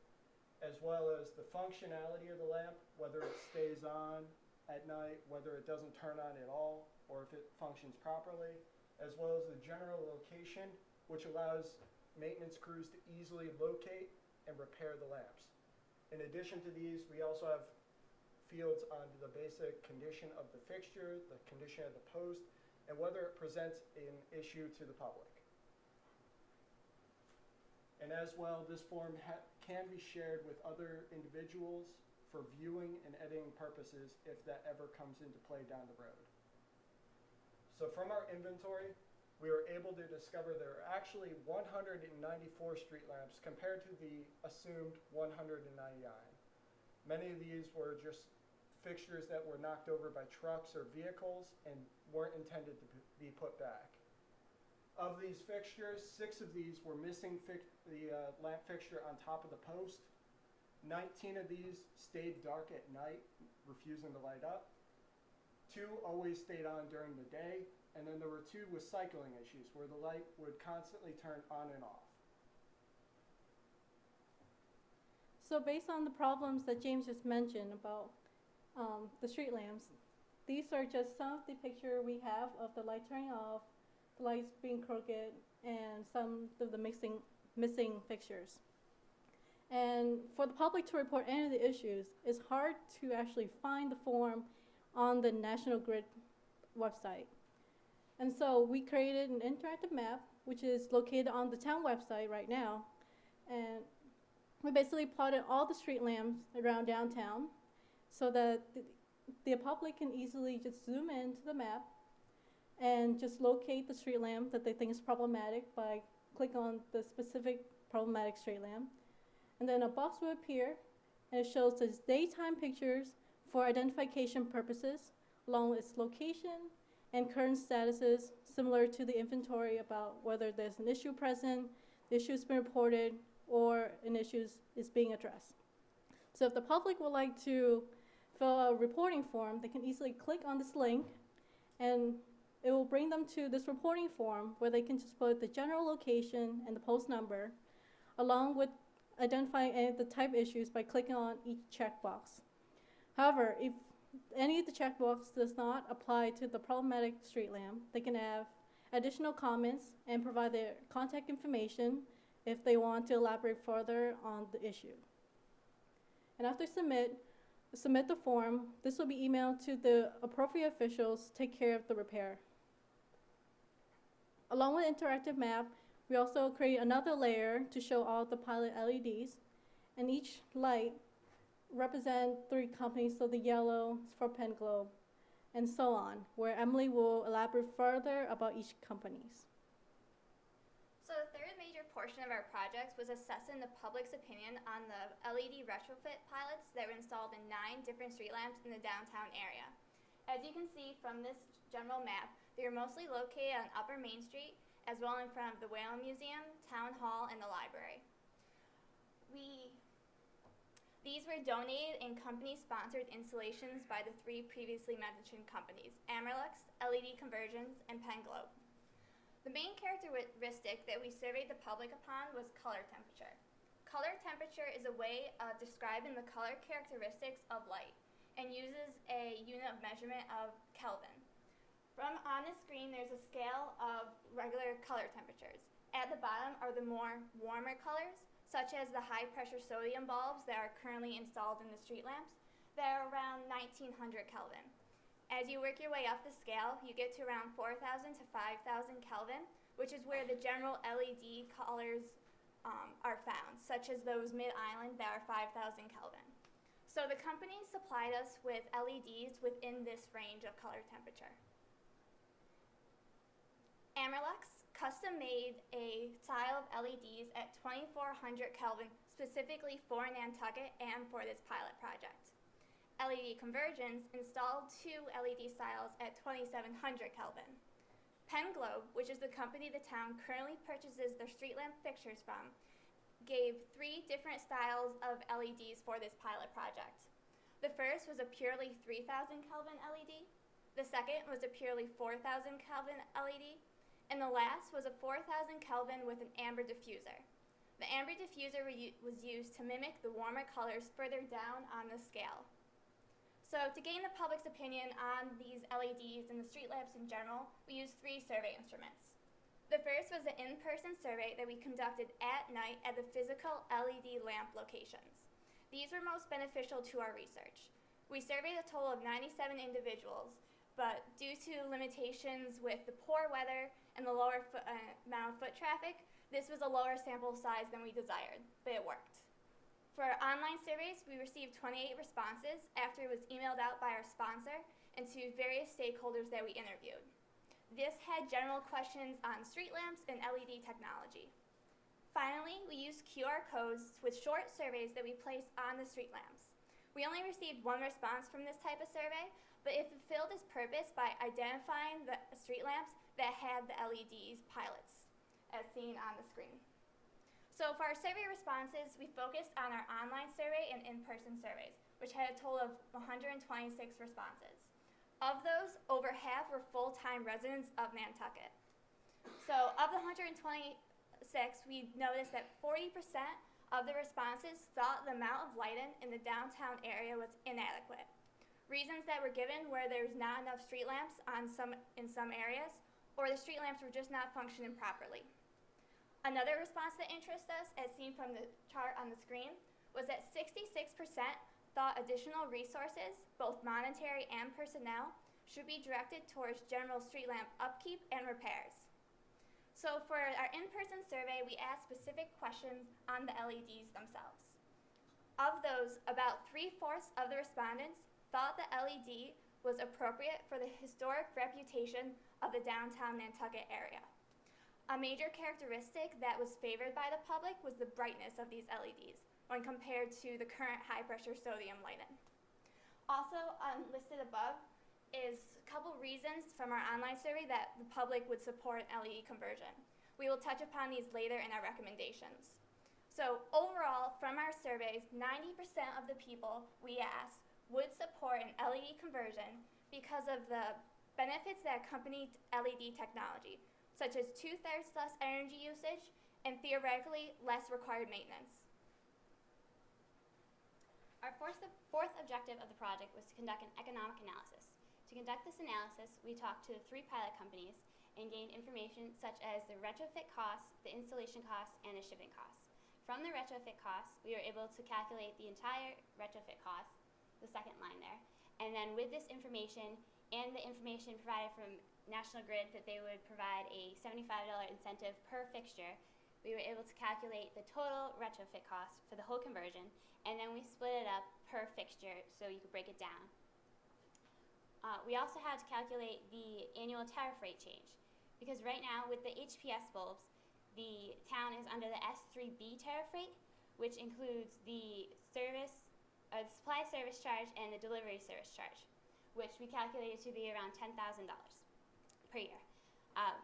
as well as the functionality of the lamp, whether it stays on at night, whether it doesn't turn on at all, or if it functions properly, as well as the general location, which allows maintenance crews to easily locate and repair the lamps. In addition to these, we also have fields on the basic condition of the fixture, the condition of the post, and whether it presents an issue to the public. And as well, this form can be shared with other individuals for viewing and editing purposes if that ever comes into play down the road. So from our inventory, we were able to discover there are actually 194 street lamps compared to the assumed 199. Many of these were just fixtures that were knocked over by trucks or vehicles and weren't intended to be put back. Of these fixtures, 6 of these were missing the lamp fixture on top of the post. 19 of these stayed dark at night, refusing to light up. 2 always stayed on during the day. And then there were 2 with cycling issues where the light would constantly turn on and off. So based on the problems that James just mentioned about the street lamps, these are just some of the picture we have of the light turning off, the lights being crooked, and some of the missing fixtures. And for the public to report any of the issues, it's hard to actually find the form on the National Grid website. And so we created an interactive map, which is located on the town website right now. And we basically plotted all the street lamps around downtown so that the public can easily just zoom into the map and just locate the street lamp that they think is problematic by clicking on the specific problematic street lamp. And then a box will appear, and it shows its daytime pictures for identification purposes, along with its location and current statuses, similar to the inventory about whether there's an issue present, the issue has been reported, or an issue is being addressed. So if the public would like to fill out a reporting form, they can easily click on this link, and it will bring them to this reporting form where they can just put the general location and the post number, along with identifying any of the type issues by clicking on each checkbox. However, if any of the checkbox does not apply to the problematic street lamp, they can have additional comments and provide their contact information if they want to elaborate further on the issue. And after submit the form, this will be emailed to the appropriate officials to take care of the repair. Along with interactive map, we also create another layer to show all the pilot LEDs, and each light represent 3 companies, so the yellow is for Penn Globe, and so on, where Emily will elaborate further about each companies. So the third major portion of our project was assessing the public's opinion on the LED retrofit pilots that were installed in 9 different street lamps in the downtown area. As you can see from this general map, they are mostly located on Upper Main Street, as well in front of the Whale Museum, Town Hall, and the library. These were donated and company-sponsored installations by the 3 previously mentioned companies, Amerlux, LED Conversions, and Penn Globe. The main characteristic that we surveyed the public upon was color temperature. Color temperature is a way of describing the color characteristics of light and uses a unit of measurement of Kelvin. From on the screen, there's a scale of regular color temperatures. At the bottom are the more warmer colors, such as the high-pressure sodium bulbs that are currently installed in the street lamps that are around 1900 Kelvin. As you work your way up the scale, you get to around 4,000 to 5,000 Kelvin, which is where the general LED colors are found, such as those mid-island that are 5,000 Kelvin. So the company supplied us with LEDs within this range of color temperature. Amerlux custom made a style of LEDs at 2400 Kelvin specifically for Nantucket and for this pilot project. LED Conversions installed 2 LED styles at 2700 Kelvin. PenGlobe, which is the company the town currently purchases their street lamp fixtures from, gave 3 different styles of LEDs for this pilot project. The first was a purely 3000 Kelvin LED, the second was a purely 4000 Kelvin LED, and the last was a 4000 Kelvin with an amber diffuser. The amber diffuser was used to mimic the warmer colors further down on the scale. So to gain the public's opinion on these LEDs and the street lamps in general, we used 3 survey instruments. The first was an in-person survey that we conducted at night at the physical LED lamp locations. These were most beneficial to our research. We surveyed a total of 97 individuals, but due to limitations with the poor weather and the lower amount of foot traffic, this was a lower sample size than we desired, but it worked. For our online surveys, we received 28 responses after it was emailed out by our sponsor and to various stakeholders that we interviewed. This had general questions on street lamps and LED technology. Finally, we used QR codes with short surveys that we placed on the street lamps. We only received 1 response from this type of survey, but it fulfilled its purpose by identifying the street lamps that had the LEDs pilots, as seen on the screen. So for our survey responses, we focused on our online survey and in-person surveys, which had a total of 126 responses. Of those, over half were full-time residents of Nantucket. So of the 126, we noticed that 40% of the responses thought the amount of lighting in the downtown area was inadequate. Reasons that were given were there was not enough street lamps in some areas, or the street lamps were just not functioning properly. Another response that interests us, as seen from the chart on the screen, was that 66% thought additional resources, both monetary and personnel, should be directed towards general street lamp upkeep and repairs. So for our in-person survey, we asked specific questions on the LEDs themselves. Of those, about 3/4 of the respondents thought the LED was appropriate for the historic reputation of the downtown Nantucket area. A major characteristic that was favored by the public was the brightness of these LEDs when compared to the current high-pressure sodium lighting. Also listed above is a couple reasons from our online survey that the public would support LED conversion. We will touch upon these later in our recommendations. So overall, from our surveys, 90% of the people we asked would support an LED conversion because of the benefits that accompany LED technology, such as 2/3 less energy usage and theoretically less required maintenance. Our fourth objective of the project was to conduct an economic analysis. To conduct this analysis, we talked to 3 pilot companies and gained information such as the retrofit costs, the installation costs, and the shipping costs. From the retrofit costs, we were able to calculate the entire retrofit cost, the second line there, and then with this information and the information provided from National Grid that they would provide a $75 incentive per fixture, we were able to calculate the total retrofit cost for the whole conversion, and then we split it up per fixture so you could break it down. We also had to calculate the annual tariff rate change, because right now with the HPS bulbs, the town is under the S3B tariff rate, which includes the supply service charge and the delivery service charge, which we calculated to be around $10,000 per year.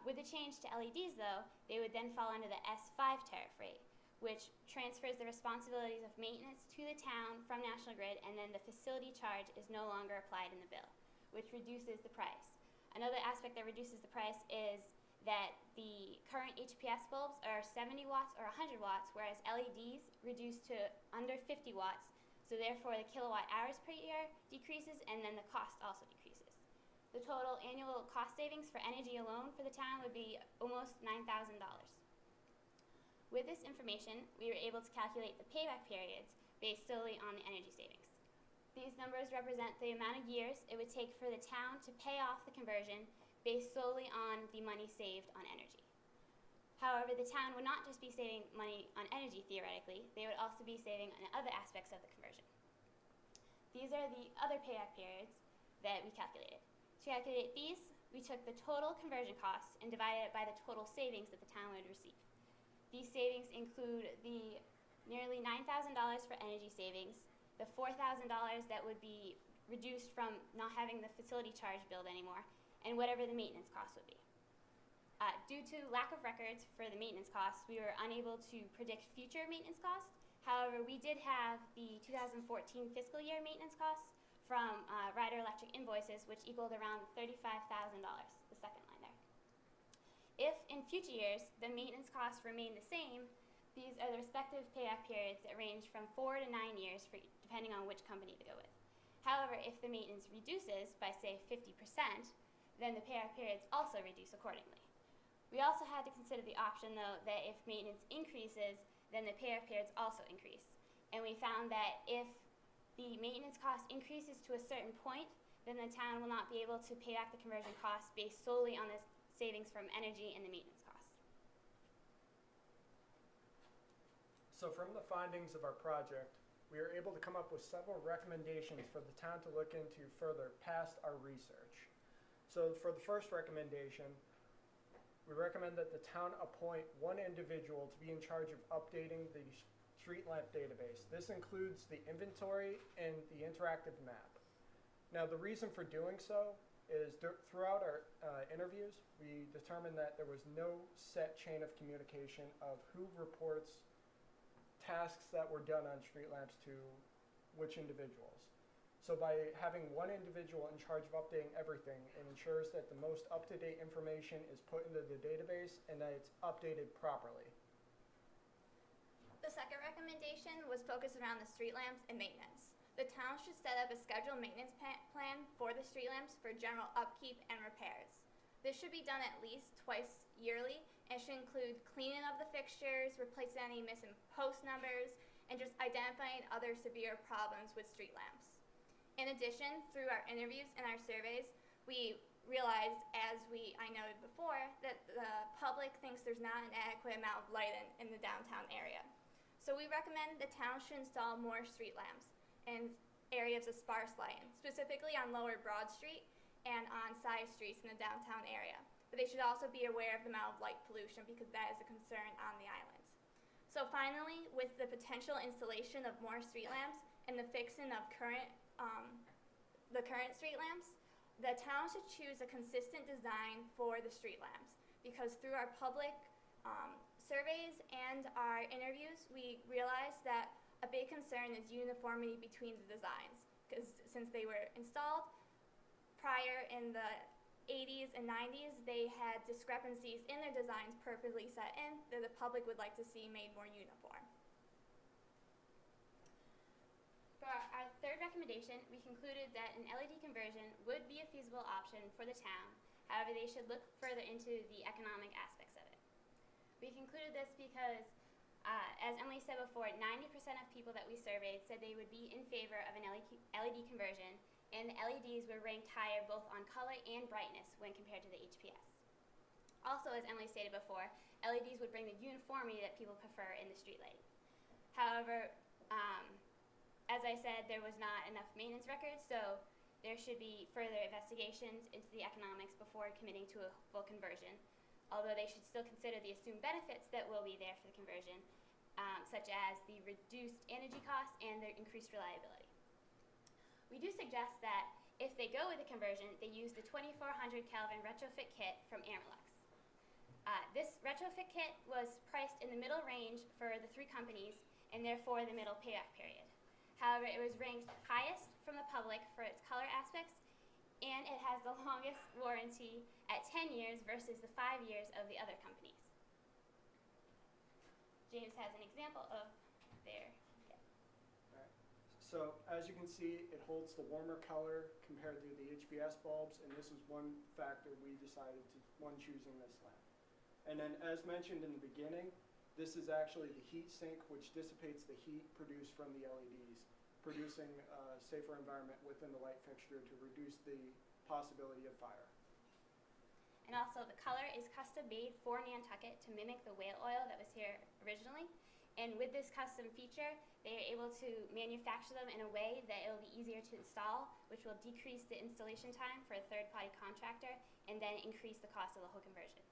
With the change to LEDs though, they would then fall under the S5 tariff rate, which transfers the responsibilities of maintenance to the town from National Grid, and then the facility charge is no longer applied in the bill, which reduces the price. Another aspect that reduces the price is that the current HPS bulbs are 70 watts or 100 watts, whereas LEDs reduce to under 50 watts, so therefore the kilowatt hours per year decreases, and then the cost also decreases. The total annual cost savings for energy alone for the town would be almost $9,000. With this information, we were able to calculate the payback periods based solely on the energy savings. These numbers represent the amount of years it would take for the town to pay off the conversion based solely on the money saved on energy. However, the town would not just be saving money on energy theoretically, they would also be saving on other aspects of the conversion. These are the other payback periods that we calculated. To calculate these, we took the total conversion costs and divided it by the total savings that the town would receive. These savings include the nearly $9,000 for energy savings, the $4,000 that would be reduced from not having the facility charge billed anymore, and whatever the maintenance costs would be. Due to lack of records for the maintenance costs, we were unable to predict future maintenance costs. However, we did have the 2014 fiscal year maintenance costs from Rider Electric invoices, which equaled around $35,000, the second line there. If in future years the maintenance costs remain the same, these are the respective payback periods that range from 4 to 9 years depending on which company to go with. However, if the maintenance reduces by, say, 50%, then the payback periods also reduce accordingly. We also had to consider the option, though, that if maintenance increases, then the payback periods also increase. And we found that if the maintenance cost increases to a certain point, then the town will not be able to pay back the conversion costs based solely on the savings from energy and the maintenance costs. So from the findings of our project, we were able to come up with several recommendations for the town to look into further past our research. So for the first recommendation, we recommend that the town appoint one individual to be in charge of updating the street lamp database. This includes the inventory and the interactive map. Now, the reason for doing so is throughout our interviews, we determined that there was no set chain of communication of who reports tasks that were done on street lamps to which individuals. So by having one individual in charge of updating everything, it ensures that the most up-to-date information is put into the database and that it's updated properly. The second recommendation was focused around the street lamps and maintenance. The town should set up a scheduled maintenance plan for the street lamps for general upkeep and repairs. This should be done at least twice yearly and should include cleaning of the fixtures, replacing any missing post numbers, and just identifying other severe problems with street lamps. In addition, through our interviews and our surveys, we realized, as I noted before, that the public thinks there's not an adequate amount of light in the downtown area. So we recommend the town should install more street lamps in areas of sparse lighting, specifically on Lower Broad Street and on side streets in the downtown area. But they should also be aware of the amount of light pollution because that is a concern on the island. So finally, with the potential installation of more street lamps and the fixing of the current street lamps, the town should choose a consistent design for the street lamps because through our public surveys and our interviews, we realized that a big concern is uniformity between the designs because since they were installed prior in the 80s and 90s, they had discrepancies in their designs purposely set in that the public would like to see made more uniform. For our third recommendation, we concluded that an LED conversion would be a feasible option for the town. However, they should look further into the economic aspects of it. We concluded this because, as Emily said before, 90% of people that we surveyed said they would be in favor of an LED conversion, and the LEDs were ranked higher both on color and brightness when compared to the HPS. Also, as Emily stated before, LEDs would bring the uniformity that people prefer in the street lighting. However, as I said, there was not enough maintenance records, so there should be further investigations into the economics before committing to a full conversion, although they should still consider the assumed benefits that will be there for the conversion, such as the reduced energy costs and the increased reliability. We do suggest that if they go with the conversion, they use the 2400 Kelvin retrofit kit from Amerlux. This retrofit kit was priced in the middle range for the three companies and therefore the middle payback period. However, it was ranked highest from the public for its color aspects, and it has the longest warranty at 10 years versus the 5 years of the other companies. James has an example of their kit. Right. So as you can see, it holds the warmer color compared to the HPS bulbs, and this is one factor we decided to when choosing this lamp. And then as mentioned in the beginning, this is actually the heat sink which dissipates the heat produced from the LEDs, producing a safer environment within the light fixture to reduce the possibility of fire. And also the color is custom made for Nantucket to mimic the whale oil that was here originally. And with this custom feature, they are able to manufacture them in a way that it will be easier to install, which will decrease the installation time for a third-party contractor and then increase the cost of the whole conversion.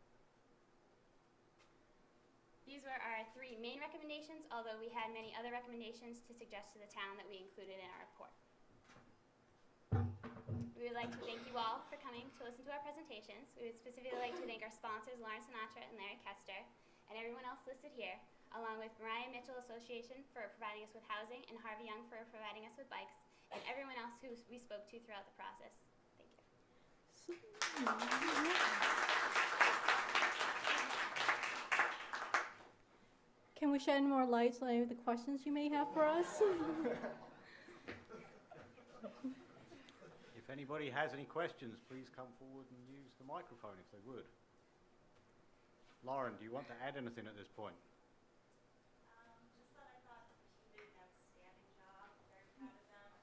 These were our 3 main recommendations, although we had many other recommendations to suggest to the town that we included in our report. We would like to thank you all for coming to listen to our presentations. We would specifically like to thank our sponsors, Lawrence Sinatra and Larry Kester, and everyone else listed here, along with Mariah Mitchell Association for providing us with housing, and Harvey Young for providing us with bikes, and everyone else who we spoke to throughout the process. Thank you. Can we shed more light on any of the questions you may have for us? If anybody has any questions, please come forward and use the microphone if they would. Lauren, do you want to add anything at this point? Just that I thought the team did an outstanding job. Very proud of them.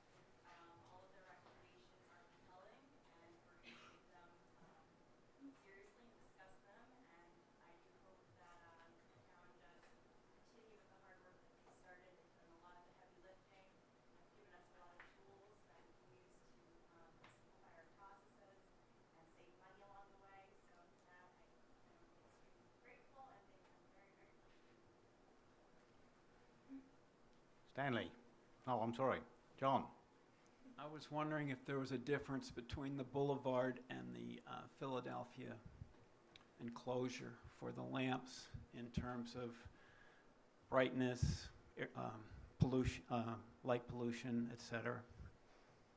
All of their recommendations are compelling, and we're going to take them seriously and discuss them. And I do hope that the town does continue with the hard work that they started. They've done a lot of the heavy lifting, have given us a lot of tools that we can use to simplify our processes and save money along the way. So for that, I am extremely grateful and think them very, very much. Stanley. Oh, I'm sorry. John. I was wondering if there was a difference between the boulevard and the Philadelphia enclosure for the lamps in terms of brightness, pollution, light pollution, etc.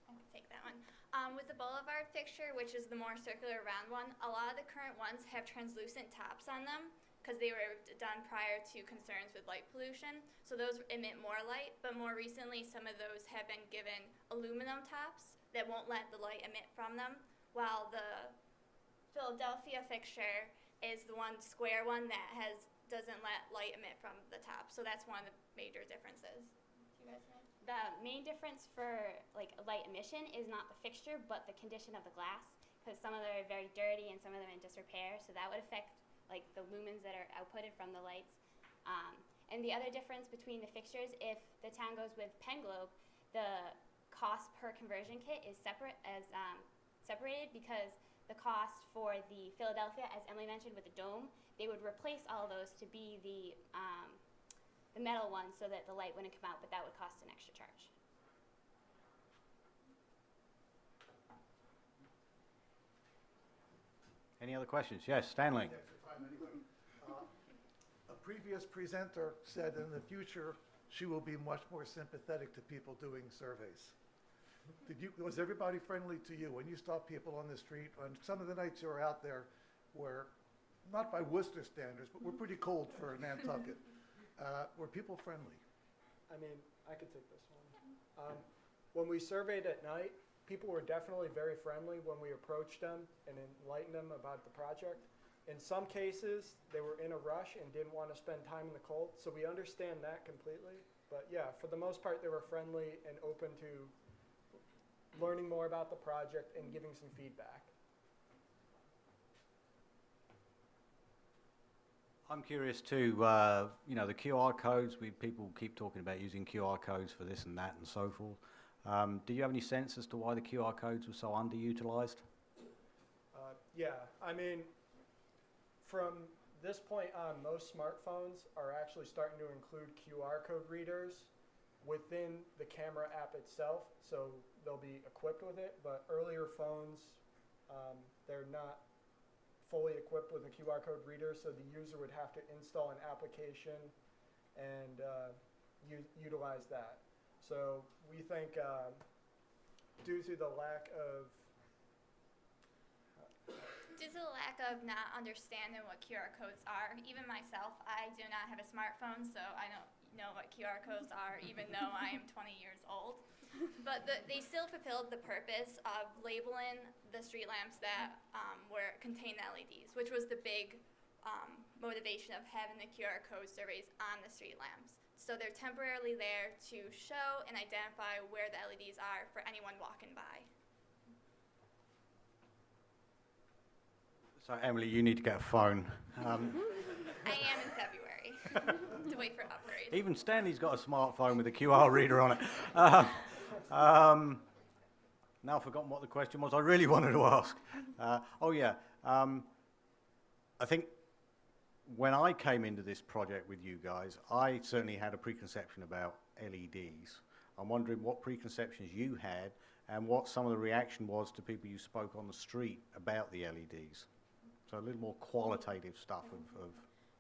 I can take that one. With the boulevard fixture, which is the more circular round one, a lot of the current ones have translucent tops on them because they were done prior to concerns with light pollution. So those emit more light, but more recently some of those have been given aluminum tops that won't let the light emit from them, while the Philadelphia fixture is the one square one that doesn't let light emit from the top. So that's one of the major differences. Do you guys know? The main difference for like light emission is not the fixture, but the condition of the glass, because some of them are very dirty and some of them are in disrepair. So that would affect like the lumens that are outputted from the lights. And the other difference between the fixtures, if the town goes with Penglobe, the cost per conversion kit is separated because the cost for the Philadelphia, as Emily mentioned with the dome, they would replace all those to be the metal ones so that the light wouldn't come out, but that would cost an extra charge. Any other questions? Yes, Stanley. A previous presenter said in the future she will be much more sympathetic to people doing surveys. Was everybody friendly to you when you stopped people on the street? On some of the nights you were out there were, not by Worcester standards, but we're pretty cold for Nantucket. Were people friendly? I mean, I could take this one. When we surveyed at night, people were definitely very friendly when we approached them and enlightened them about the project. In some cases, they were in a rush and didn't want to spend time in the cold, so we understand that completely. But yeah, for the most part, they were friendly and open to learning more about the project and giving some feedback. I'm curious too, the QR codes, people keep talking about using QR codes for this and that and so forth. Do you have any sense as to why the QR codes were so underutilized? Yeah, I mean, from this point on, most smartphones are actually starting to include QR code readers within the camera app itself, so they'll be equipped with it, but earlier phones, they're not fully equipped with a QR code reader, so the user would have to install an application and utilize that. So we think due to the lack of not understanding what QR codes are, even myself, I do not have a smartphone, so I don't know what QR codes are, even though I am 20 years old. But they still fulfilled the purpose of labeling the street lamps that contain LEDs, which was the big motivation of having the QR code surveys on the street lamps. So they're temporarily there to show and identify where the LEDs are for anyone walking by. So Emily, you need to get a phone. I am in February to wait for upgrade. Even Stanley's got a smartphone with a QR reader on it. Now I've forgotten what the question was I really wanted to ask. I think when I came into this project with you guys, I certainly had a preconception about LEDs. I'm wondering what preconceptions you had and what some of the reaction was to people you spoke on the street about the LEDs. So a little more qualitative stuff of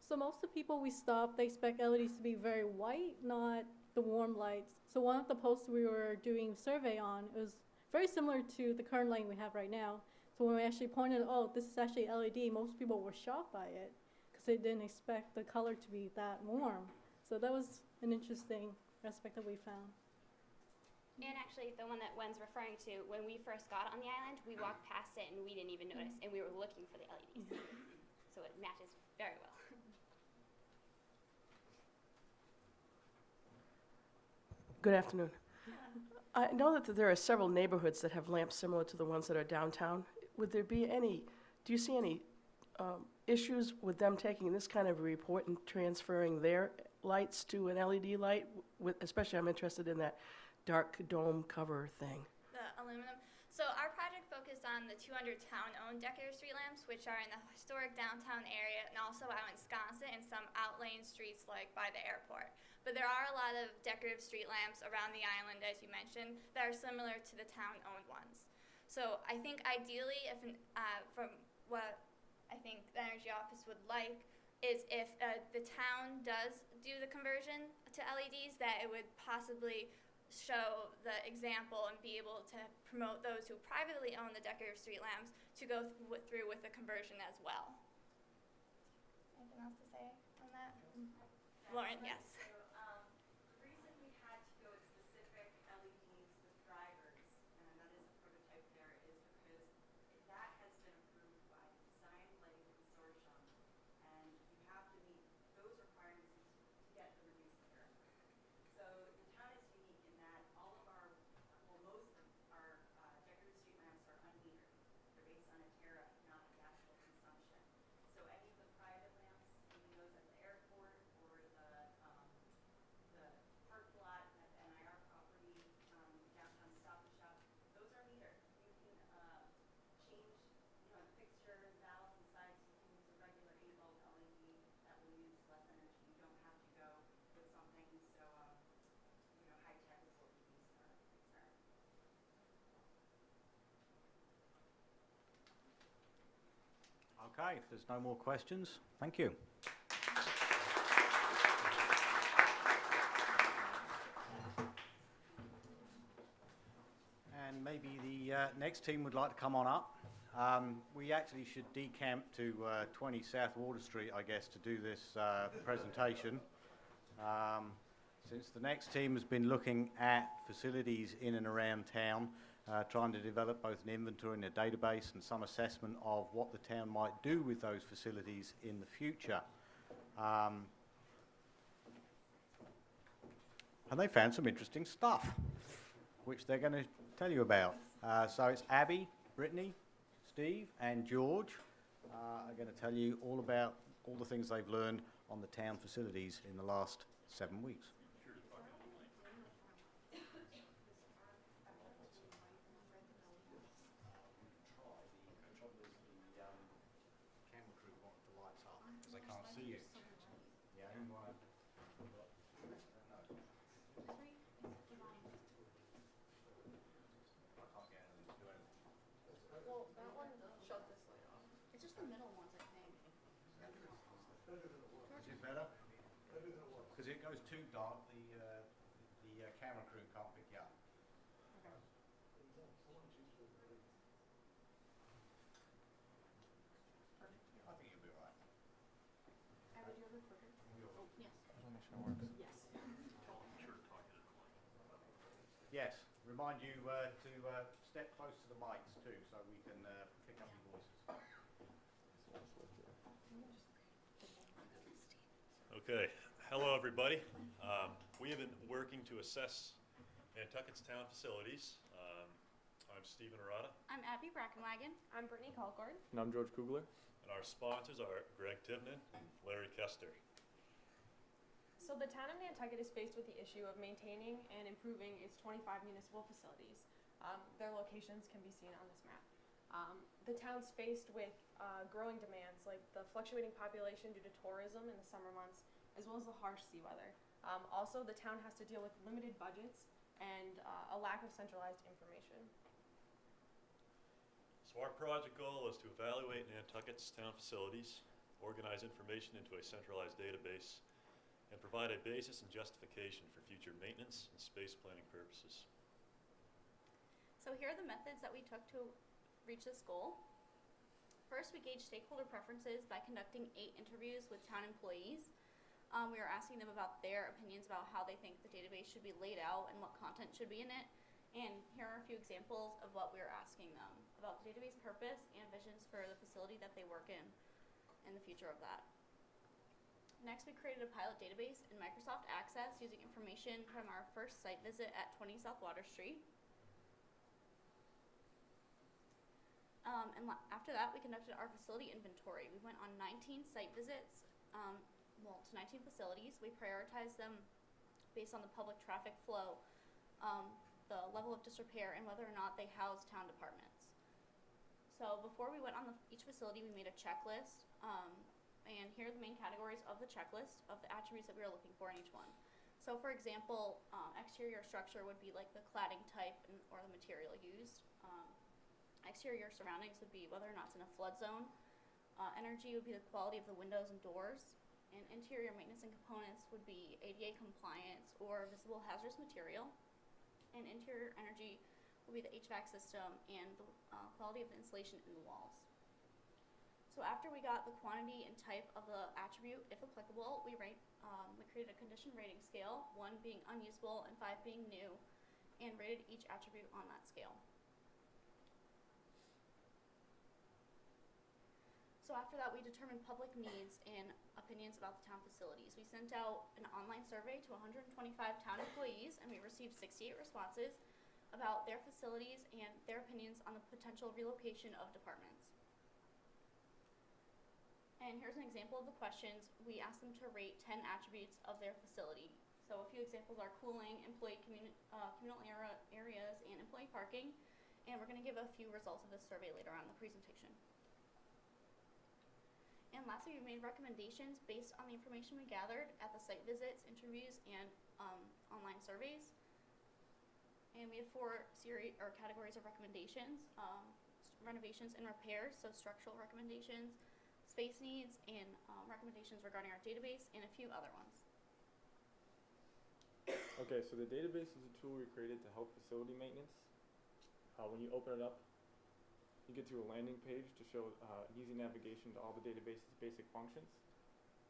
So most of the people we stopped, they expect LEDs to be very white, not the warm lights. So one of the posts we were doing survey on was very similar to the current lighting we have right now. So when we actually pointed, oh, this is actually LED, most people were shocked by it because they didn't expect the color to be that warm. So that was an interesting aspect that we found. And actually, the one that Wen's referring to, when we first got on the island, we walked past it and we didn't even notice, and we were looking for the LEDs. So it matches very well. Good afternoon. I know that there are several neighborhoods that have lamps similar to the ones that are downtown. Would there be any, do you see any issues with them taking this kind of report and transferring their lights to an LED light? Especially I'm interested in that dark dome cover thing. The aluminum. So our project focused on the 200 town-owned decorative street lamps, which are in the historic downtown area and also out in Wisconsin and some outlying streets like by the airport. But there are a lot of decorative street lamps around the island, as you mentioned, that are similar to the town-owned ones. So I think ideally, if from what I think the Energy Office would like, is if the town does do the conversion to LEDs, that it would possibly show the example and be able to promote those who privately own the decorative street lamps to go through with the conversion as well. Anything else to say on that? Lauren, yes. The reason we had to go with specific LEDs with drivers, and that is a prototype there, is because that has been approved by the Design Lighting Consortium, and you have to meet those requirements to get the reduced tariff. So the town is unique in that all of our, most of our decorative street lamps are unmetered. They're based on a tariff, not the actual consumption. So any of the private lamps, even those at the airport or the park lot at the NIR property, downtown Stop and Shop, those are metered. You can change, the fixture and valves and sides. You can use a regular 8-bulb LED that will use less energy. You don't have to go with something so, high tech as LEDs are concerned. Okay, if there's no more questions, thank you. And maybe the next team would like to come on up. We actually should decamp to 20 South Water Street, I guess, to do this presentation. Since the next team has been looking at facilities in and around town, trying to develop both an inventory and a database and some assessment of what the town might do with those facilities in the future. And they found some interesting stuff, which they're going to tell you about. So it's Abby, Brittany, Steve, and George are going to tell you all about all the things they've learned on the town facilities in the last 7 weeks. Well, that one shut this light off. It's just the middle ones, I think. Which is better? Because it goes too dark, the camera crew can't pick you up. Okay. I think you'll be all right. Abby, do you have a clicker? Oh, yes. I want to make sure it works. Yes. Yes, remind you to step close to the mics too, so we can pick up your voices. Okay, hello everybody. We have been working to assess Nantucket's town facilities. I'm Stephen Arata. I'm Abby Brackenwagon. I'm Brittany Colcord. And I'm George Kugler. And And our sponsors are Greg Tivnan and Larry Kester. So the town of Nantucket is faced with the issue of maintaining and improving its 25 municipal facilities. Their locations can be seen on this map. The town's faced with growing demands like the fluctuating population due to tourism in the summer months, as well as the harsh sea weather. Also, the town has to deal with limited budgets and a lack of centralized information. So our project goal is to evaluate Nantucket's town facilities, organize information into a centralized database, and provide a basis and justification for future maintenance and space planning purposes. So here are the methods that we took to reach this goal. First, we gauged stakeholder preferences by conducting 8 interviews with town employees. We were asking them about their opinions about how they think the database should be laid out and what content should be in it. And here are a few examples of what we were asking them about the database purpose and visions for the facility that they work in and the future of that. Next, we created a pilot database in Microsoft Access using information from our first site visit at 20 South Water Street. After that, we conducted our facility inventory. We went on 19 site visits, to 19 facilities. We prioritized them based on the public traffic flow, the level of disrepair, and whether or not they house town departments. So before we went on each facility, we made a checklist, and here are the main categories of the checklist of the attributes that we were looking for in each one. So for example, exterior structure would be like the cladding type or the material used. Exterior surroundings would be whether or not it's in a flood zone. Energy would be the quality of the windows and doors. And interior maintenance and components would be ADA compliance or visible hazardous material. And interior energy would be the HVAC system and the quality of the insulation in the walls. So after we got the quantity and type of the attribute, if applicable, we created a condition rating scale, 1 being unusable and 5 being new, and rated each attribute on that scale. So after that, we determined public needs and opinions about the town facilities. We sent out an online survey to 125 town employees, and we received 68 responses about their facilities and their opinions on the potential relocation of departments. And here's an example of the questions. We asked them to rate 10 attributes of their facility. So a few examples are cooling, employee communal areas, and employee parking. And we're going to give a few results of this survey later on in the presentation. And lastly, we made recommendations based on the information we gathered at the site visits, interviews, and online surveys. And we have 4 categories of recommendations: renovations and repairs, so structural recommendations, space needs, and recommendations regarding our database, and a few other ones. Okay, so the database is a tool we created to help facility maintenance. When you open it up, you get to a landing page to show easy navigation to all the database's basic functions.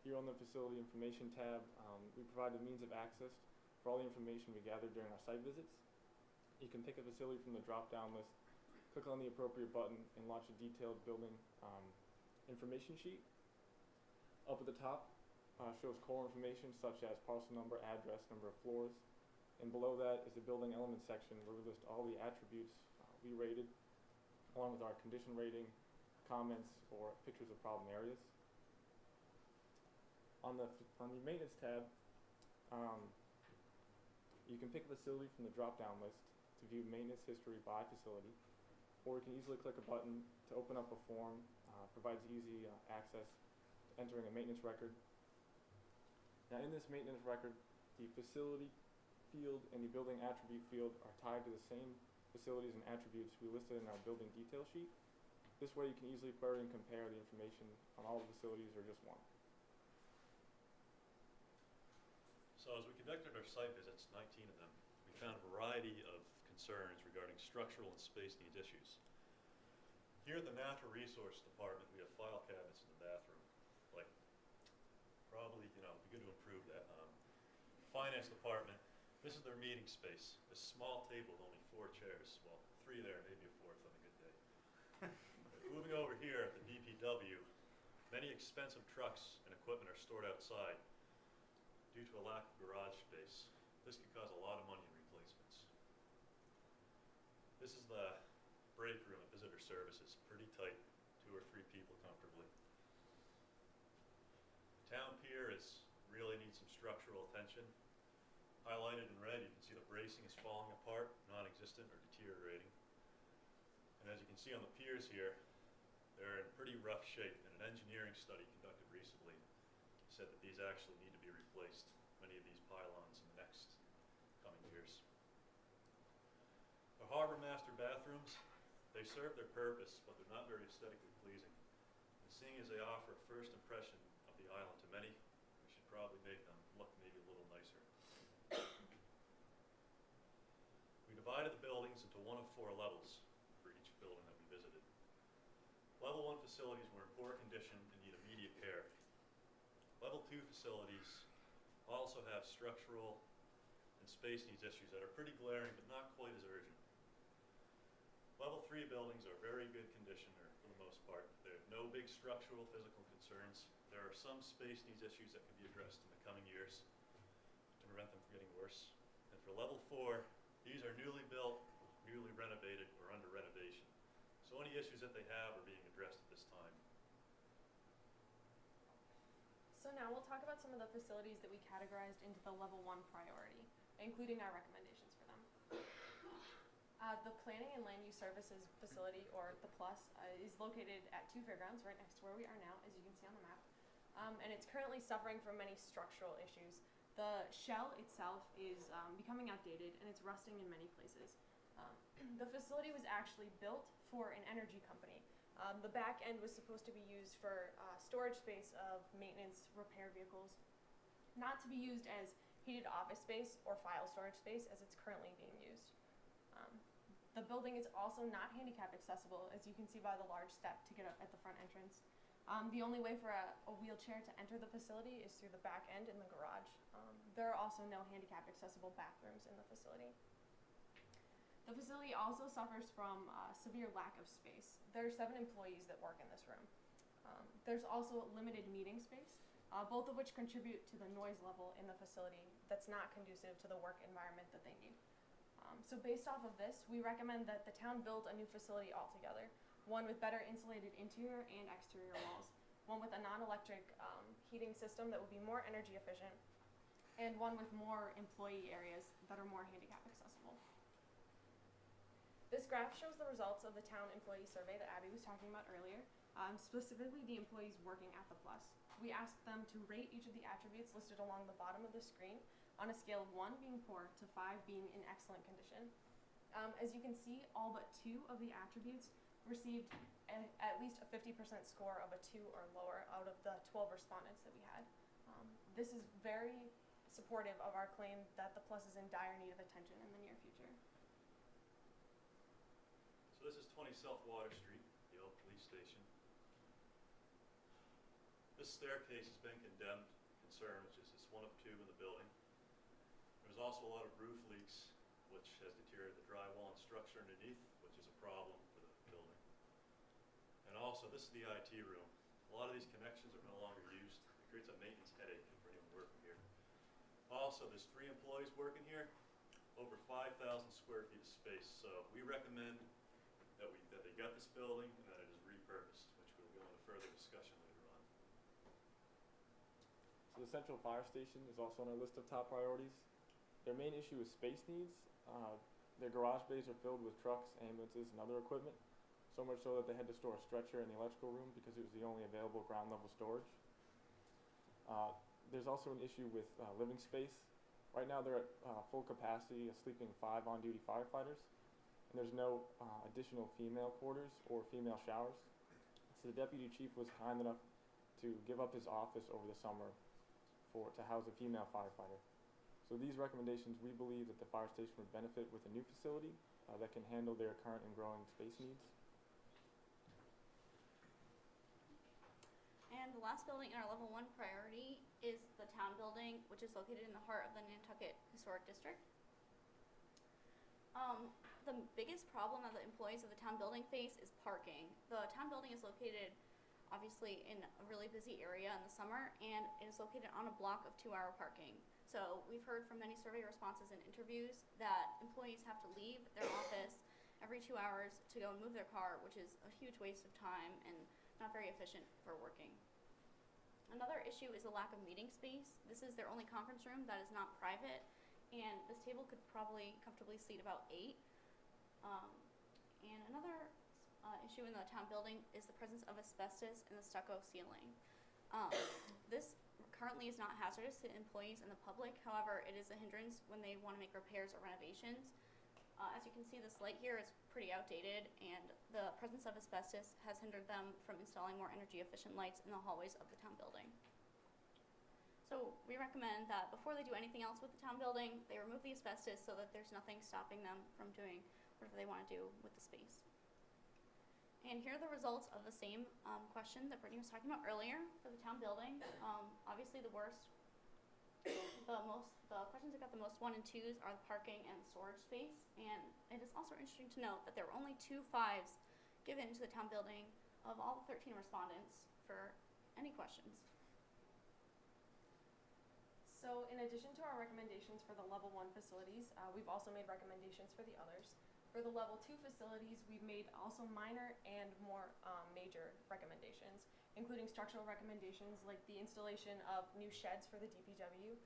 Here on the Facility Information tab, we provide the means of access for all the information we gathered during our site visits. You can pick a facility from the drop-down list, click on the appropriate button, and launch a detailed building information sheet. Up at the top shows core information such as parcel number, address, number of floors. And below that is the building elements section where we list all the attributes we rated, along with our condition rating, comments, or pictures of problem areas. On the maintenance tab, you can pick a facility from the drop-down list to view maintenance history by facility, or you can easily click a button to open up a form, provides easy access to entering a maintenance record. Now in this maintenance record, the facility field and the building attribute field are tied to the same facilities and attributes we listed in our building detail sheet. This way you can easily query and compare the information on all the facilities or just one. So as we conducted our site visits, 19 of them, we found a variety of concerns regarding structural and space needs issues. Here at the Natural Resource Department, we have file cabinets in the bathroom. Like, probably, it'd be good to improve that. Finance Department, this is their meeting space. A small table with only 4 chairs. Well, 3 there, maybe a 4th on a good day. Moving over here at the DPW, many expensive trucks and equipment are stored outside due to a lack of garage space. This could cause a lot of money in replacements. This is the break room at Visitor Services. Pretty tight, 2 or 3 people comfortably. town pier really needs some structural attention. Highlighted in red, you can see the bracing is falling apart, non-existent or deteriorating. And as you can see on the piers here, they're in pretty rough shape, and an engineering study conducted recently said that these actually need to be replaced, many of these pylons, in the next coming years. The harbor master bathrooms, they serve their purpose, but they're not very aesthetically pleasing. And seeing as they offer a first impression of the island to many, we should probably make them look maybe a little nicer. We divided the buildings into one of 4 levels for each building that we visited. Level 1 facilities were in poor condition and need immediate care. Level 2 facilities also have structural and space needs issues that are pretty glaring but not quite as urgent. Level 3 buildings are very good condition, or for the most part. They have no big structural physical concerns. There are some space needs issues that can be addressed in the coming years to prevent them from getting worse. And for level 4, these are newly built, newly renovated, or under renovation. So any issues that they have are being addressed at this time. So now we'll talk about some of the facilities that we categorized into the level 1 priority, including our recommendations for them. The Planning and Land Use Services facility, or the PLUS, is located at 2 fairgrounds, right next to where we are now, as you can see on the map. And it's currently suffering from many structural issues. The shell itself is becoming outdated, and it's rusting in many places. The facility was actually built for an energy company. The back end was supposed to be used for storage space of maintenance, repair vehicles, not to be used as heated office space or file storage space as it's currently being used. The building is also not handicap accessible, as you can see by the large step to get up at the front entrance. The only way for a wheelchair to enter the facility is through the back end in the garage. There are also no handicap accessible bathrooms in the facility. The facility also suffers from severe lack of space. There are 7 employees that work in this room. There's also limited meeting space, both of which contribute to the noise level in the facility that's not conducive to the work environment that they need. So based off of this, we recommend that the town build a new facility altogether, one with better insulated interior and exterior walls, one with a non-electric heating system that would be more energy efficient, and one with more employee areas that are more handicap accessible. This graph shows the results of the town employee survey that Abby was talking about earlier, specifically the employees working at the PLUS. We asked them to rate each of the attributes listed along the bottom of the screen on a scale of 1 being poor to 5 being in excellent condition. As you can see, all but 2 of the attributes received at least a 50% score of a 2 or lower out of the 12 respondents that we had. This is very supportive of our claim that the PLUS is in dire need of attention in the near future. So this is 20 South Water Street, the old police station. This staircase has been condemned, concern, which is it's one of 2 in the building. There's also a lot of roof leaks, which has deteriorated the drywall and structure underneath, which is a problem for the building. And also, this is the IT room. A lot of these connections are no longer used. It creates a maintenance headache for anyone working here. Also, there's 3 employees working here, over 5,000 square feet of space. So we recommend that they gut this building and that it is repurposed, which we'll go into further discussion later on. So the central fire station is also on our list of top priorities. Their main issue is space needs. Their garage bays are filled with trucks, ambulances, and other equipment, so much so that they had to store a stretcher in the electrical room because it was the only available ground level storage. There's also an issue with living space. Right now they're at full capacity, sleeping 5 on-duty firefighters, and there's no additional female quarters or female showers. So the deputy chief was kind enough to give up his office over the summer to house a female firefighter. So these recommendations, we believe that the fire station would benefit with a new facility that can handle their current and growing space needs. And the last building in our level 1 priority is the town building, which is located in the heart of the Nantucket Historic District. The biggest problem that the employees of the town building face is parking. The town building is located obviously in a really busy area in the summer, and it is located on a block of 2-hour parking. So we've heard from many survey responses and interviews that employees have to leave their office every 2 hours to go and move their car, which is a huge waste of time and not very efficient for working. Another issue is the lack of meeting space. This is their only conference room that is not private, and this table could probably comfortably seat about 8. And another issue in the town building is the presence of asbestos in the stucco ceiling. This currently is not hazardous to employees and the public. However, it is a hindrance when they want to make repairs or renovations. As you can see, this light here is pretty outdated, and the presence of asbestos has hindered them from installing more energy efficient lights in the hallways of the town building. So we recommend that before they do anything else with the town building, they remove the asbestos so that there's nothing stopping them from doing whatever they want to do with the space. And here are the results of the same question that Brittany was talking about earlier for the town building. Obviously the worst, the questions that got the most 1 and 2s are the parking and storage space. And it is also interesting to note that there were only 2 5s given to the town building of all 13 respondents for any questions. So in addition to our recommendations for the level 1 facilities, we've also made recommendations for the others. For the level 2 facilities, we've made also minor and more major recommendations, including structural recommendations like the installation of new sheds for the DPW,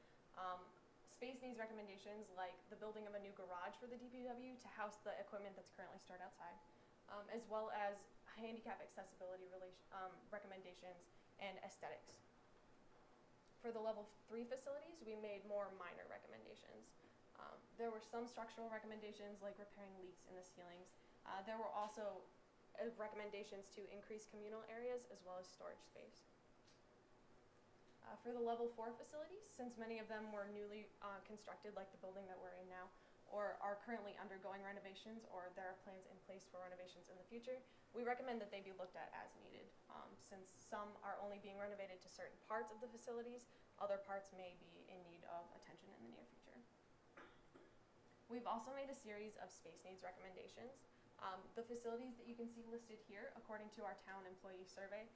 space needs recommendations like the building of a new garage for the DPW to house the equipment that's currently stored outside, as well as handicap accessibility recommendations and aesthetics. For the level 3 facilities, we made more minor recommendations. There were some structural recommendations like repairing leaks in the ceilings. There were also recommendations to increase communal areas as well as storage space. For the level 4 facilities, since many of them were newly constructed, like the building that we're in now, or are currently undergoing renovations, or there are plans in place for renovations in the future, we recommend that they be looked at as needed. Since some are only being renovated to certain parts of the facilities, other parts may be in need of attention in the near future. We've also made a series of space needs recommendations. The facilities that you can see listed here, according to our town employee survey,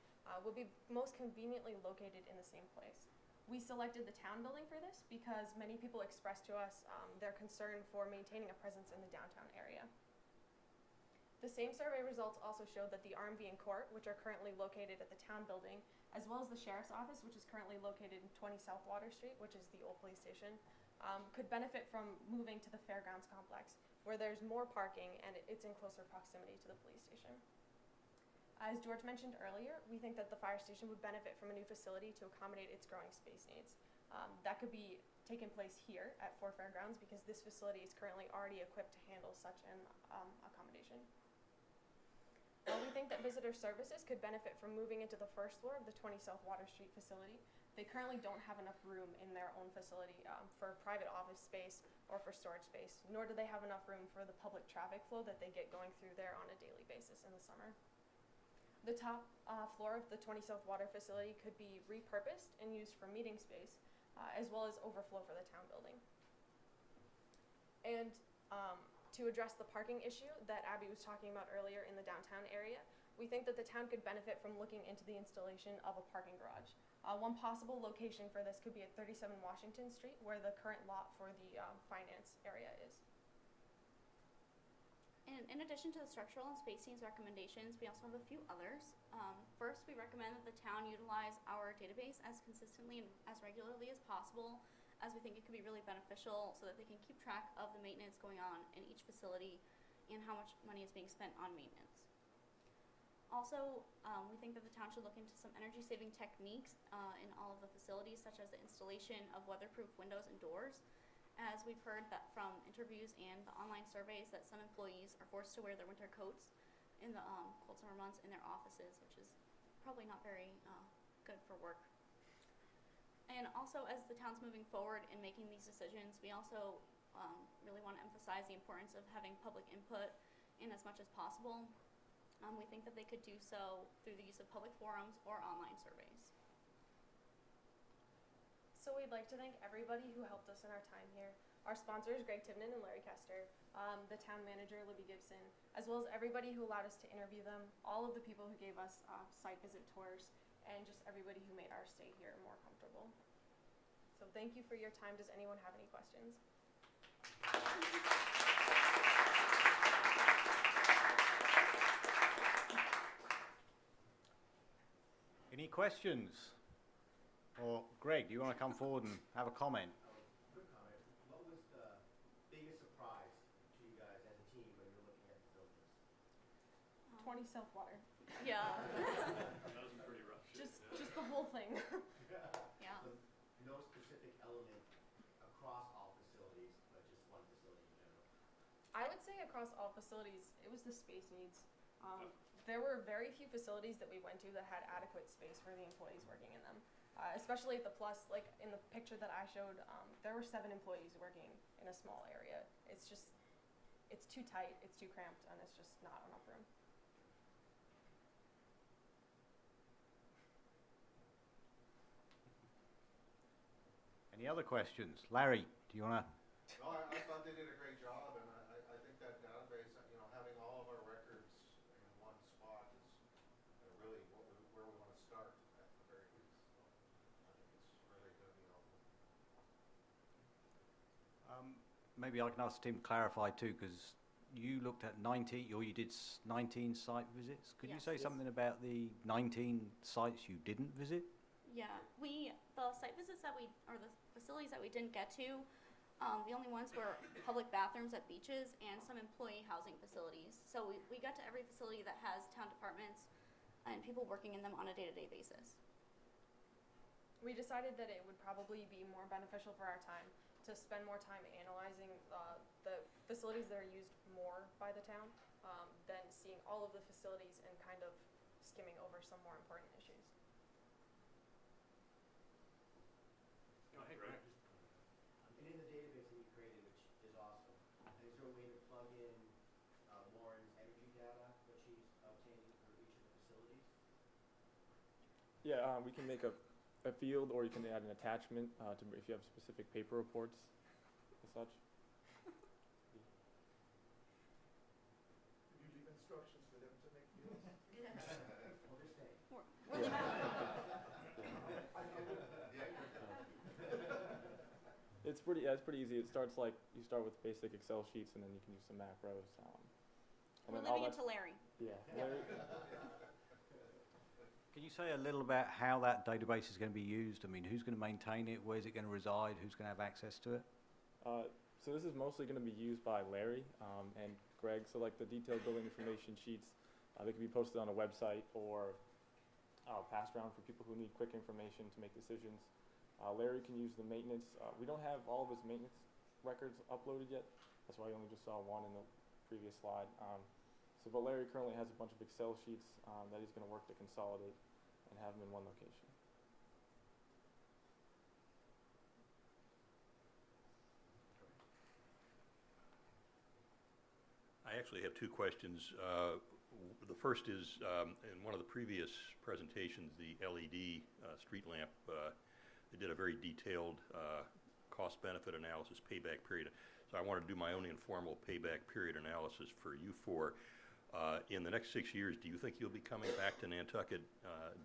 will be most conveniently located in the same place. We selected the town building for this because many people expressed to us their concern for maintaining a presence in the downtown area. The same survey results also showed that the RMV and court, which are currently located at the town building, as well as the sheriff's office, which is currently located in 20 South Water Street, which is the old police station, could benefit from moving to the fairgrounds complex, where there's more parking and it's in closer proximity to the police station. As George mentioned earlier, we think that the fire station would benefit from a new facility to accommodate its growing space needs. That could be taken place here at Fort Fairgrounds because this facility is currently already equipped to handle such an accommodation. We think that visitor services could benefit from moving into the first floor of the 20 South Water Street facility. They currently don't have enough room in their own facility for private office space or for storage space, nor do they have enough room for the public traffic flow that they get going through there on a daily basis in the summer. The top floor of the 20 South Water facility could be repurposed and used for meeting space, as well as overflow for the town building. And to address the parking issue that Abby was talking about earlier in the downtown area, we think that the town could benefit from looking into the installation of a parking garage. One possible location for this could be at 37 Washington Street, where the current lot for the finance area is. And in addition to the structural and space needs recommendations, we also have a few others. First, we recommend that the town utilize our database as consistently and as regularly as possible, as we think it could be really beneficial so that they can keep track of the maintenance going on in each facility and how much money is being spent on maintenance. Also, we think that the town should look into some energy-saving techniques in all of the facilities, such as the installation of weatherproof windows and doors, as we've heard that from interviews and the online surveys that some employees are forced to wear their winter coats in the cold summer months in their offices, which is probably not very good for work. And also, as the town's moving forward in making these decisions, we also really want to emphasize the importance of having public input in as much as possible. We think that they could do so through the use of public forums or online surveys. So we'd like to thank everybody who helped us in our time here. Our sponsors, Greg Tivnan and Larry Kester, the town manager, Libby Gibson, as well as everybody who allowed us to interview them, all of the people who gave us site visit tours, and just everybody who made our stay here more comfortable. So thank you for your time. Does anyone have any questions? Any questions? Or Greg, do you want to come forward and have a comment? Quick comment. What was the biggest surprise to you guys as a team when you're looking at the buildings? 20 self-water. Yeah. That was a pretty rough shape. Just the whole thing. Yeah. So no specific element across all facilities, but just one facility in general. I would say across all facilities, it was the space needs. There were very few facilities that we went to that had adequate space for the employees working in them. Especially at the Plus, like in the picture that I showed, there were 7 employees working in a small area. It's too tight, it's too cramped, and it's just not enough room. Any other questions? Larry, do you want to? No, I thought they did a great job, and I think that database, having all of our records in one spot is really where we want to start at the very least. So I think it's really going to be helpful. Maybe I can ask Tim to clarify too, because you looked at 19, or you did 19 site visits. Could you say something about the 19 sites you didn't visit? Yeah, the site visits or the facilities that we didn't get to, the only ones were public bathrooms at beaches and some employee housing facilities. So we got to every facility that has town departments and people working in them on a day-to-day basis. We decided that it would probably be more beneficial for our time to spend more time analyzing the facilities that are used more by the town than seeing all of the facilities and kind of skimming over some more important issues. Hey, Greg. And in the database that you created, which is awesome, is there a way to plug in Lauren's energy data, what she's obtaining for each of the facilities? Yeah, we can make a field, or you can add an attachment to if you have specific paper reports and such. Did you leave instructions for them to make fields? Well, just saying. It's pretty easy. It starts you start with basic Excel sheets, and then you can use some macros. And We're then all leaving it that's- to Larry. Yeah, Larry. Can you say a little about how that database is going to be used? I mean, who's going to maintain it? Where's it going to reside? Who's going to have access to it? So this is mostly going to be used by Larry and Greg. So like the detailed building information sheets, they can be posted on a website or passed around for people who need quick information to make decisions. Larry can use the maintenance. We don't have all of his maintenance records uploaded yet. That's why you only just saw one in the previous slide. But Larry currently has a bunch of Excel sheets that he's going to work to consolidate and have them in one location. I actually have 2 questions. The first is, in one of the previous presentations, the LED street lamp, they did a very detailed cost-benefit analysis, payback period. So I want to do my own informal payback period analysis for you 4. In the next 6 years, do you think you'll be coming back to Nantucket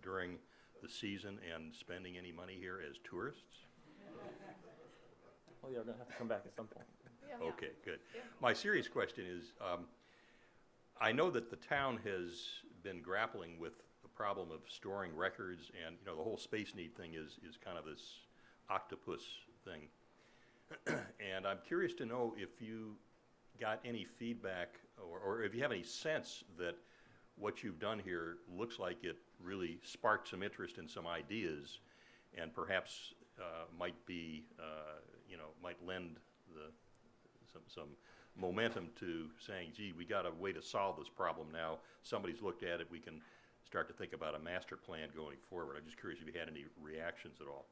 during the season and spending any money here as tourists? Well, yeah, we're going to have to come back at some point. Yeah. Okay, good. Yeah. My serious question is, I know that the town has been grappling with the problem of storing records, and the whole space need thing is kind of this octopus thing. And I'm curious to know if you got any feedback or if you have any sense that what you've done here looks like it really sparked some interest in some ideas and perhaps might be, might lend some momentum to saying, gee, we got a way to solve this problem now. Somebody's looked at it. We can start to think about a master plan going forward. I'm just curious if you had any reactions at all.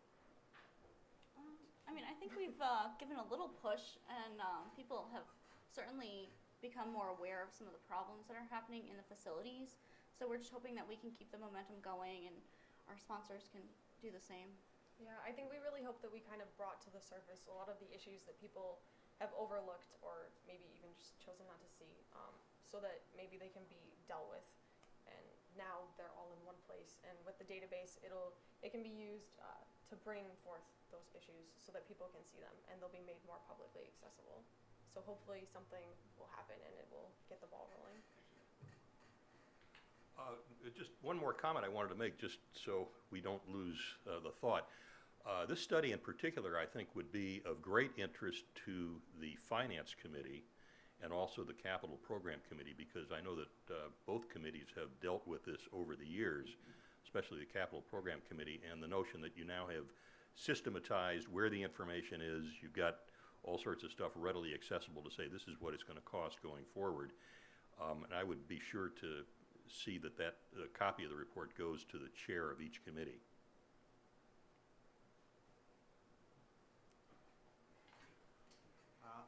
I think we've given a little push, and people have certainly become more aware of some of the problems that are happening in the facilities. So we're just hoping that we can keep the momentum going, and our sponsors can do the same. Yeah, I think we really hope that we kind of brought to the surface a lot of the issues that people have overlooked or maybe even just chosen not to see, so that maybe they can be dealt with. And now they're all in one place, and with the database, it can be used to bring forth those issues so that people can see them, and they'll be made more publicly accessible. So hopefully something will happen and it will get the ball rolling. Just one more comment I wanted to make, just so we don't lose the thought. This study in particular, I think, would be of great interest to the Finance Committee and also the Capital Program Committee, because I know that both committees have dealt with this over the years, especially the Capital Program Committee, and the notion that you now have systematized where the information is. You've got all sorts of stuff readily accessible to say this is what it's going to cost going forward. And I would be sure to see that copy of the report goes to the chair of each committee.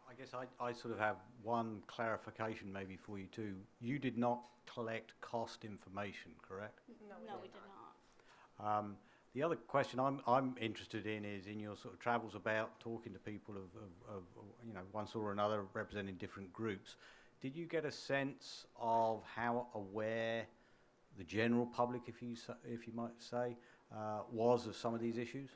I guess I sort of have one clarification maybe for you too. You did not collect cost information, correct? No, we did not. The other question I'm interested in is in your sort of travels about talking to people of one sort or another representing different groups. Did you get a sense of how aware the general public, if you might say, was of some of these issues?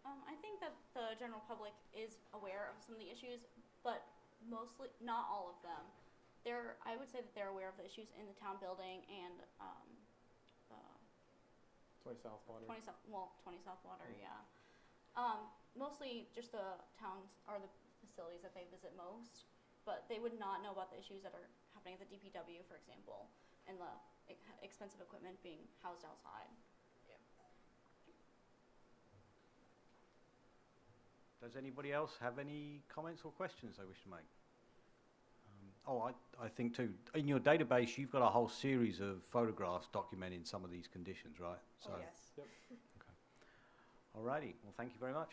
I think that the general public is aware of some of the issues, but mostly, not all of them. I would say that they're aware of the issues in the town building and 20 South Water. 20 South Water, yeah. Mostly just the towns or the facilities that they visit most, but they would not know about the issues that are happening at the DPW, for example, and the expensive equipment being housed outside. Does anybody else have any comments or questions they wish to make? I think too, in your database you've got a whole series of photographs documenting some of these conditions, right? So, yes. Yep. Okay. Alrighty, well thank you very much.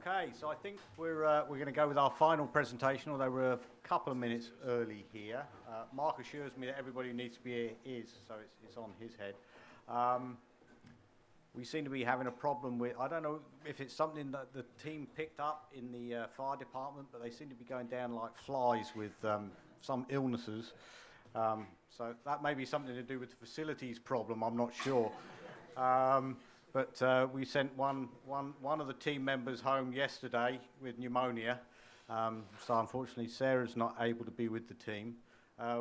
Okay, so I think we're going to go with our final presentation, although we're a couple of minutes early here. Mark assures me that everybody who needs to be here is, so it's on his head. We seem to be having a problem with, I don't know if it's something that the team picked up in the fire department, but they seem to be going down like flies with some illnesses. So that may be something to do with the facilities problem, I'm not sure. But we sent one of the team members home yesterday with pneumonia. So unfortunately, Sarah's not able to be with the team.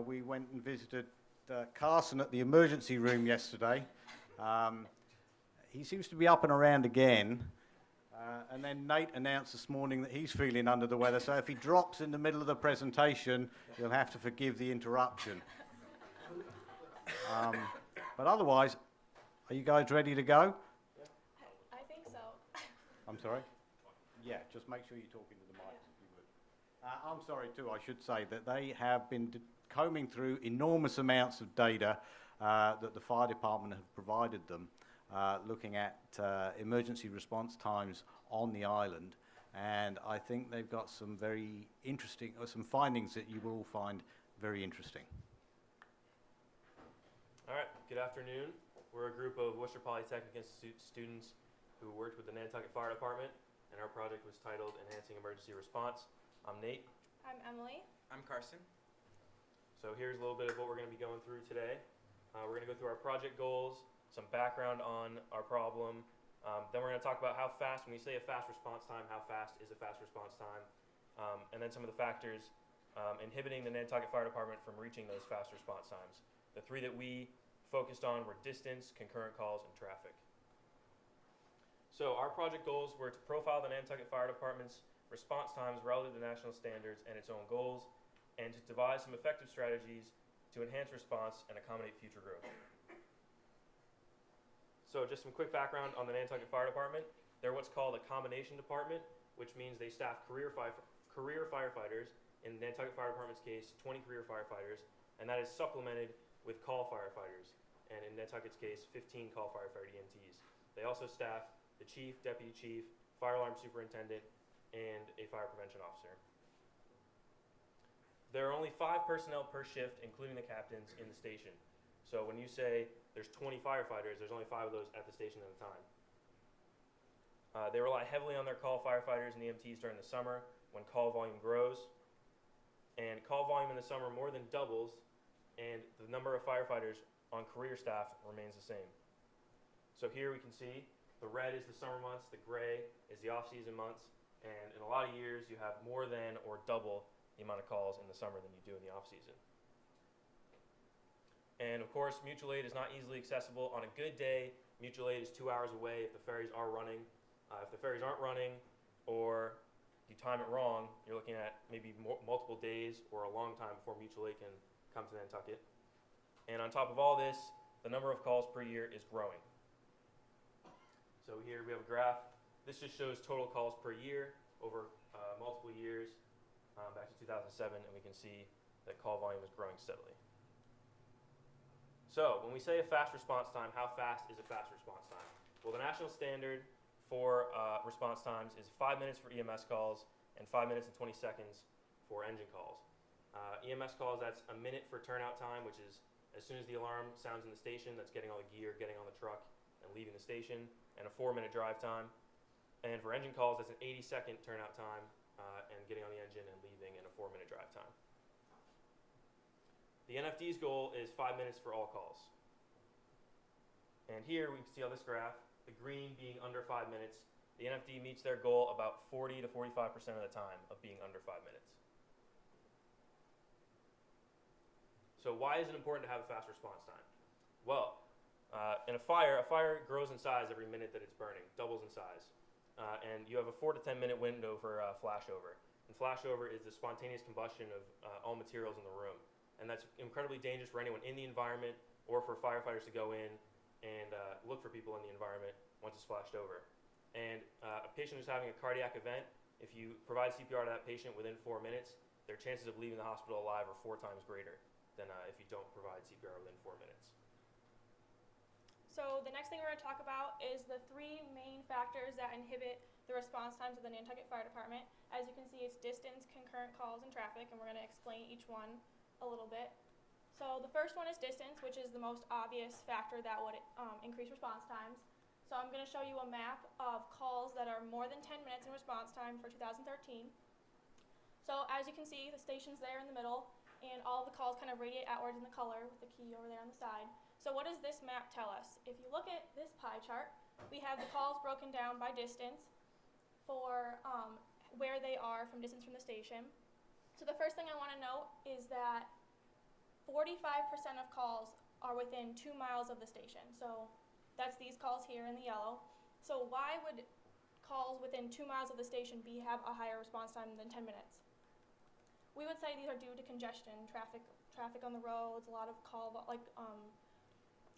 We went and visited Carson at the emergency room yesterday. He seems to be up and around again. And then Nate announced this morning that he's feeling under the weather. So if he drops in the middle of the presentation, you'll have to forgive the interruption. But otherwise, are you guys ready to go? I think so. I'm sorry? Yeah, just make sure you're talking to the mic if you would. I'm sorry too, I should say that they have been combing through enormous amounts of data that the fire department have provided them, looking at emergency response times on the island. And I think they've got some very interesting, or some findings that you will all find very interesting. All right, good afternoon. We're a group of Worcester Polytechnic Institute students who worked with the Nantucket Fire Department, and our project was titled Enhancing Emergency Response. I'm Nate. I'm Emily. I'm Carson. So here's a little bit of what we're going to be going through today. We're going to go through our project goals, some background on our problem. Then we're going to talk about how fast, when we say a fast response time, how fast is a fast response time? And then some of the factors inhibiting the Nantucket Fire Department from reaching those fast response times. The three that we focused on were distance, concurrent calls, and traffic. So our project goals were to profile the Nantucket Fire Department's response times relative to national standards and its own goals, and to devise some effective strategies to enhance response and accommodate future growth. So just some quick background on the Nantucket Fire Department. They're what's called a combination department, which means they staff career firefighters. In Nantucket Fire Department's case, 20 career firefighters, and that is supplemented with call firefighters, and in Nantucket's case, 15 call firefighter EMTs. They also staff the chief, deputy chief, fire alarm superintendent, and a fire prevention officer. There are only 5 personnel per shift, including the captains, in the station. So when you say there's 20 firefighters, there's only 5 of those at the station at a time. They rely heavily on their call firefighters and EMTs during the summer when call volume grows. And call volume in the summer more than doubles, and the the number of firefighters on career staff remains the same. So here we can see the red is the summer months, the gray is the off-season months, and in a lot of years you have more than or double the amount of calls in the summer than you do in the off-season. And of course, mutual aid is not easily accessible. On a good day, mutual aid is 2 hours away if the ferries are running. If the ferries aren't running, or you time it wrong, you're looking at maybe multiple days or a long time before mutual aid can come to Nantucket. And on top of all this, the number of calls per year is growing. So here we have a graph. This just shows total calls per year over multiple years back to 2007, and we can see that call volume is growing steadily. So when we say a fast response time, how fast is a fast response time? Well, the national standard for response times is 5 minutes for EMS calls and 5 minutes and 20 seconds for engine calls. EMS calls, that's a minute for turnout time, which is as soon as the alarm sounds in the station, that's getting all the gear, getting on the truck, and leaving the station, and a 4-minute drive time. And for engine calls, that's an 80-second turnout time and getting on the engine and leaving, and a 4-minute drive time. The NFD's goal is 5 minutes for all calls. And here we can see on this graph, the green being under 5 minutes, the NFD meets their goal about 40 to 45% of the time of being under 5 minutes. So why is it important to have a fast response time? Well, in a fire grows in size every minute that it's burning, doubles in size. And you have a 4 to 10 minute window for flashover. And flashover is the spontaneous combustion of all materials in the room. And that's incredibly dangerous for anyone in the environment or for firefighters to go in and look for people in the environment once it's flashed over. And a patient who's having a cardiac event, if you provide CPR to that patient within 4 minutes, their chances of leaving the hospital alive are 4 times greater than if you don't provide CPR within 4 minutes. So the next thing we're going to talk about is the 3 main factors that inhibit the response times of the Nantucket Fire Department. As you can see, it's distance, concurrent calls, and traffic, and we're going to explain each one a little bit. So the first one is distance, which is the most obvious factor that would increase response times. So I'm going to show you a map of calls that are more than 10 minutes in response time for 2013. So as you can see, the station's there in the middle, and all of the calls kind of radiate outwards in the color with the key over there on the side. So what does this map tell us? If you look at this pie chart, we have the calls broken down by distance for where they are from distance from the station. So the first thing I want to note is that 45% of calls are within 2 miles of the station. So that's these calls here in the yellow. So why would calls within 2 miles of the station have a higher response time than 10 minutes? We would say these are due to congestion, traffic on the roads, a lot of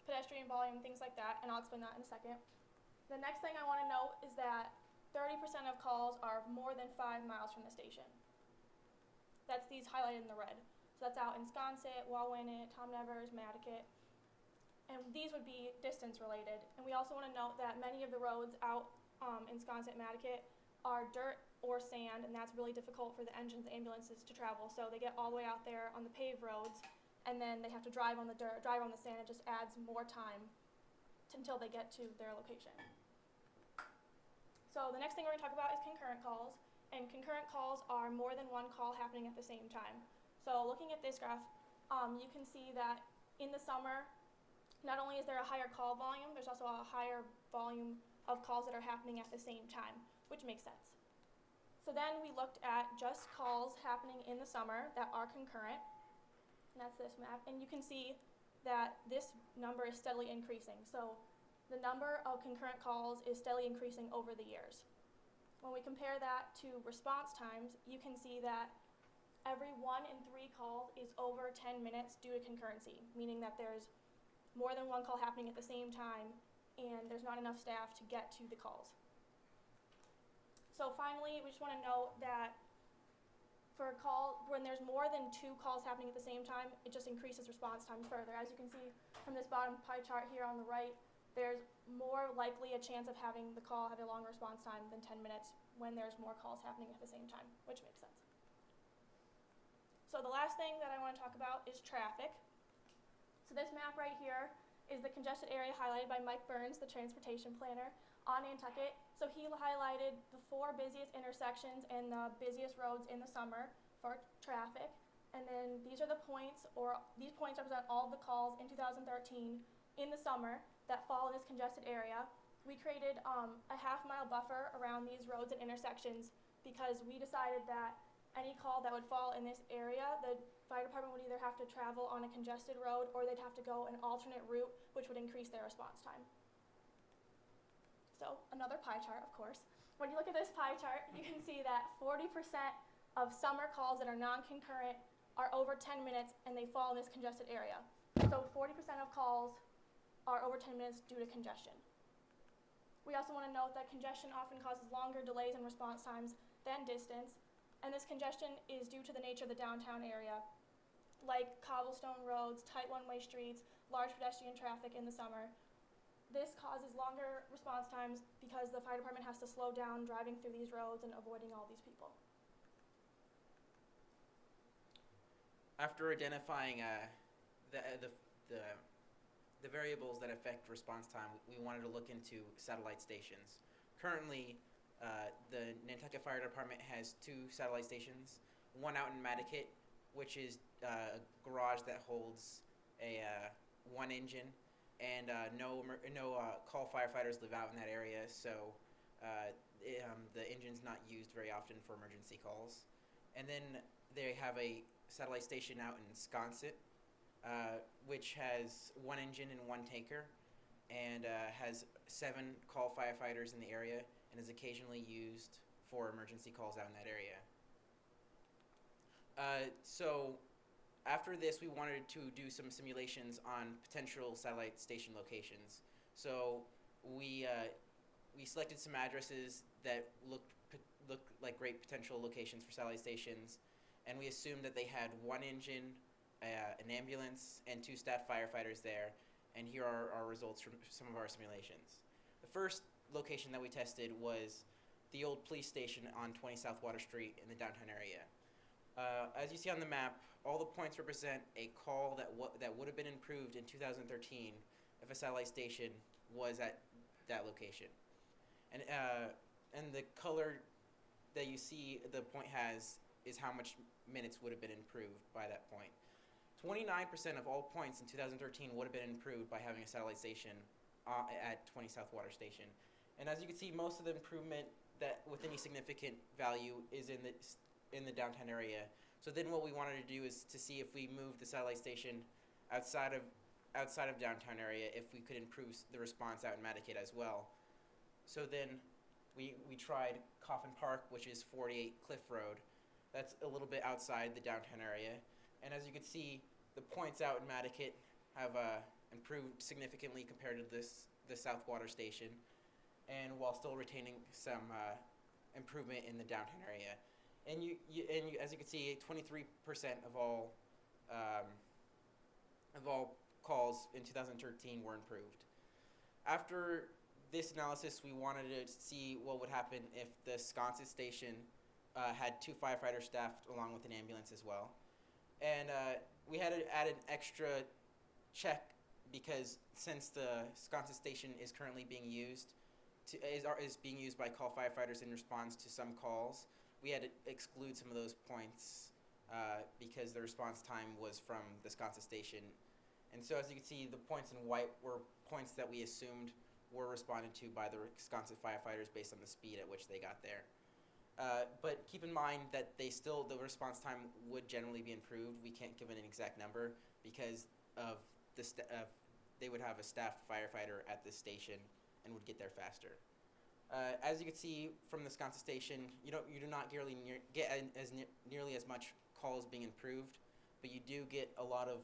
pedestrian volume, things like that, and I'll explain that in a second. The next thing I want to note is that 30% of calls are more than 5 miles from the station. That's these highlighted in the red. So that's out in Sconset, Wawinet, Tom Nevers, Nantucket. And these would be distance related. And we also want to note that many of the roads out in Sconset, Nantucket are dirt or sand, and that's really difficult for the engines and ambulances to travel. So they get all the way out there on the paved roads, and then they have to drive on the dirt, drive on the sand. It just adds more time until they get to their location. So the next thing we're going to talk about is concurrent calls. And concurrent calls are more than one call happening at the same time. So looking at this graph, you can see that in the summer, not only is there a higher call volume, there's also a higher volume of calls that are happening at the same time, which makes sense. So then we looked at just calls happening in the summer that are concurrent, and that's this map. And you can see that this number is steadily increasing. So the number of concurrent calls is steadily increasing over the years. When we compare that to response times, you can see that every 1 in 3 calls is over 10 minutes due to concurrency, meaning that there's more than one call happening at the same time, and there's not enough staff to get to the calls. So finally, we just want to note that for a call, when there's more than 2 calls happening at the same time, it just increases response time further. As you can see from this bottom pie chart here on the right, there's more likely a chance of having the call have a longer response time than 10 minutes when there's more calls happening at the same time, which makes sense. So the last thing that I want to talk about is traffic. So this map right here is the congested area highlighted by Mike Burns, the transportation planner on Nantucket. So he highlighted the 4 busiest intersections and the busiest roads in the summer for traffic. And then these are the points, or these points represent all of the calls in 2013 in the summer that fall in this congested area. We created a half-mile buffer around these roads and intersections because we decided that any call that would fall in this area, the fire department would either have to travel on a congested road or they'd have to go an alternate route, which would increase their response time. So another pie chart, of course. When you look at this pie chart, you can see that 40% of summer calls that are non-concurrent are over 10 minutes and they fall in this congested area. So 40% of calls are over 10 minutes due to congestion. We also want to note that congestion often causes longer delays in response times than distance, and this congestion is due to the nature of the downtown area, like cobblestone roads, tight one-way streets, large pedestrian traffic in the summer. This causes longer response times because the fire department has to slow down driving through these roads and avoiding all these people. After identifying the variables that affect response time, we wanted to look into satellite stations. Currently, the Nantucket Fire Department has 2 satellite stations, one out in Nantucket, which is a garage that holds a one engine, and no call firefighters live out in that area, so the engine's not used very often for emergency calls. And then they have a satellite station out in Sconset, which has one engine and one tanker, and has 7 call firefighters in the area, and is occasionally used for emergency calls out in that area. So after this, we wanted to do some simulations on potential satellite station locations. So we selected some addresses that looked like great potential locations for satellite stations, and we assumed that they had one engine, an ambulance, and 2 staff firefighters there. And here are our results from some of our simulations. The first location that we tested was the old police station on 20 South Water Street in the downtown area. As you see on the map, all the points represent a call that would have been improved in 2013 if a satellite station was at that location. And the color that you see the point has is how much minutes would have been improved by that point. 29% of all points in 2013 would have been improved by having a satellite station at 20 South Water Station. And as you can see, most of the improvement that with any significant value is in the downtown area. So then what we wanted to do is to see if we moved the satellite station outside of downtown area, if we could improve the response out in Nantucket as well. So then we tried Coffin Park, which is 48 Cliff Road. That's a little bit outside the downtown area. And as you can see, the points out in Nantucket have improved significantly compared to the South Water Station, and while still retaining some improvement in the downtown area. And as you can see, 23% of all calls in 2013 were improved. After this analysis, we wanted to see what would happen if the Sconset Station had 2 firefighters staffed along with an ambulance as well. And we had to add an extra check because since the Sconset Station is currently being used is being used by call firefighters in response to some calls, we had to exclude some of those points because the response time was from the Sconset Station. And so as you can see, the points in white were points that we assumed were responded to by the Sconset firefighters based on the speed at which they got there. But keep in mind that the response time would generally be improved. We can't give it an exact number because of they would have a staffed firefighter at this station and would get there faster. As you can see from the Sconset Station, you do not get nearly as much calls being improved, but you do get a lot of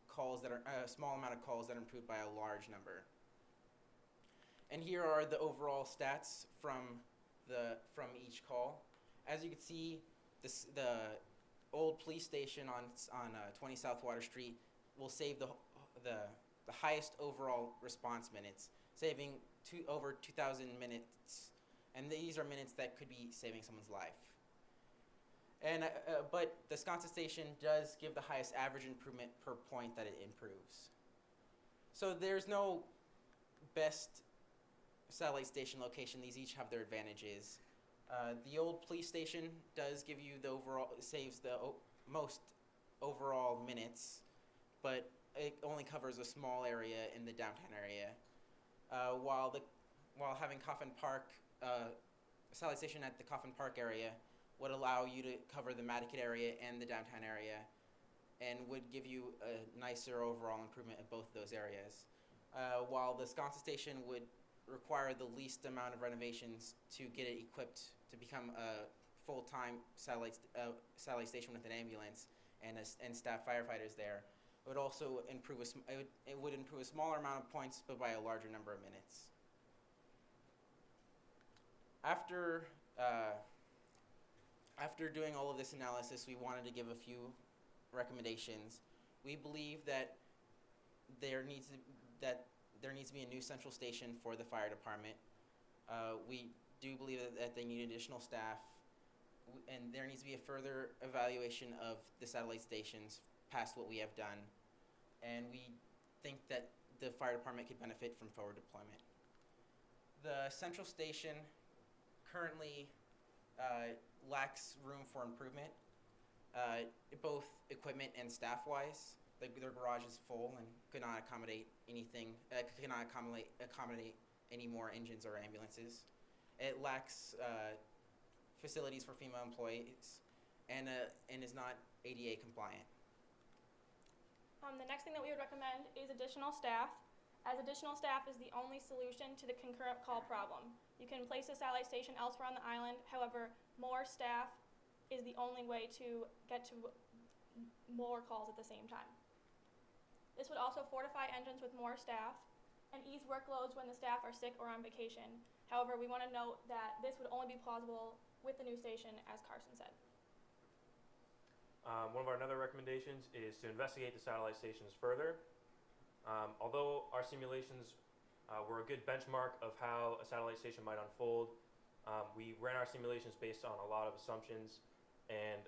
calls that are a small amount of calls that are improved by a large number. And here are the overall stats from each call. As you can see, the old police station on 20 South Water Street will save the highest overall response minutes, saving over 2,000 minutes, and these are minutes that could be saving someone's life. And but the Sconset Station does give the highest average improvement per point that it improves. So there's no best satellite station location. These each have their advantages. The old police station does give you the overall, saves the most overall minutes, but it only covers a small area in the downtown area. While having Coffin Park, satellite station at the Coffin Park area would allow you to cover the Nantucket area and the downtown area, and would give you a nicer overall improvement in both of those areas. While the Wisconsin station would require the least amount of renovations to get it equipped to become a full-time satellite station with an ambulance and staff firefighters there, it would also improve it would improve a smaller amount of points, but by a larger number of minutes. After doing all of this analysis, we wanted to give a few recommendations. We believe that there needs to be a new central station for the fire department. We do believe that they need additional staff, and there needs to be a further evaluation of the satellite stations past what we have done. And we think that the fire department could benefit from forward deployment. The central station currently lacks room for improvement, both equipment and staff-wise. Their garage is full and could not accommodate anything. Could not accommodate any more engines or ambulances. It lacks facilities for female employees, and is not ADA compliant. The next thing that we would recommend is additional staff, as additional staff is the only solution to the concurrent call problem. You can place a satellite station elsewhere on the island, however, more staff is the only way to get to more calls at the same time. This would also fortify engines with more staff and ease workloads when the staff are sick or on vacation. However, we want to note that this would only be plausible with the new station, as Carson said. One of our other recommendations is to investigate the satellite stations further. Although our simulations were a good benchmark of how a satellite station might unfold, we ran our simulations based on a lot of assumptions, and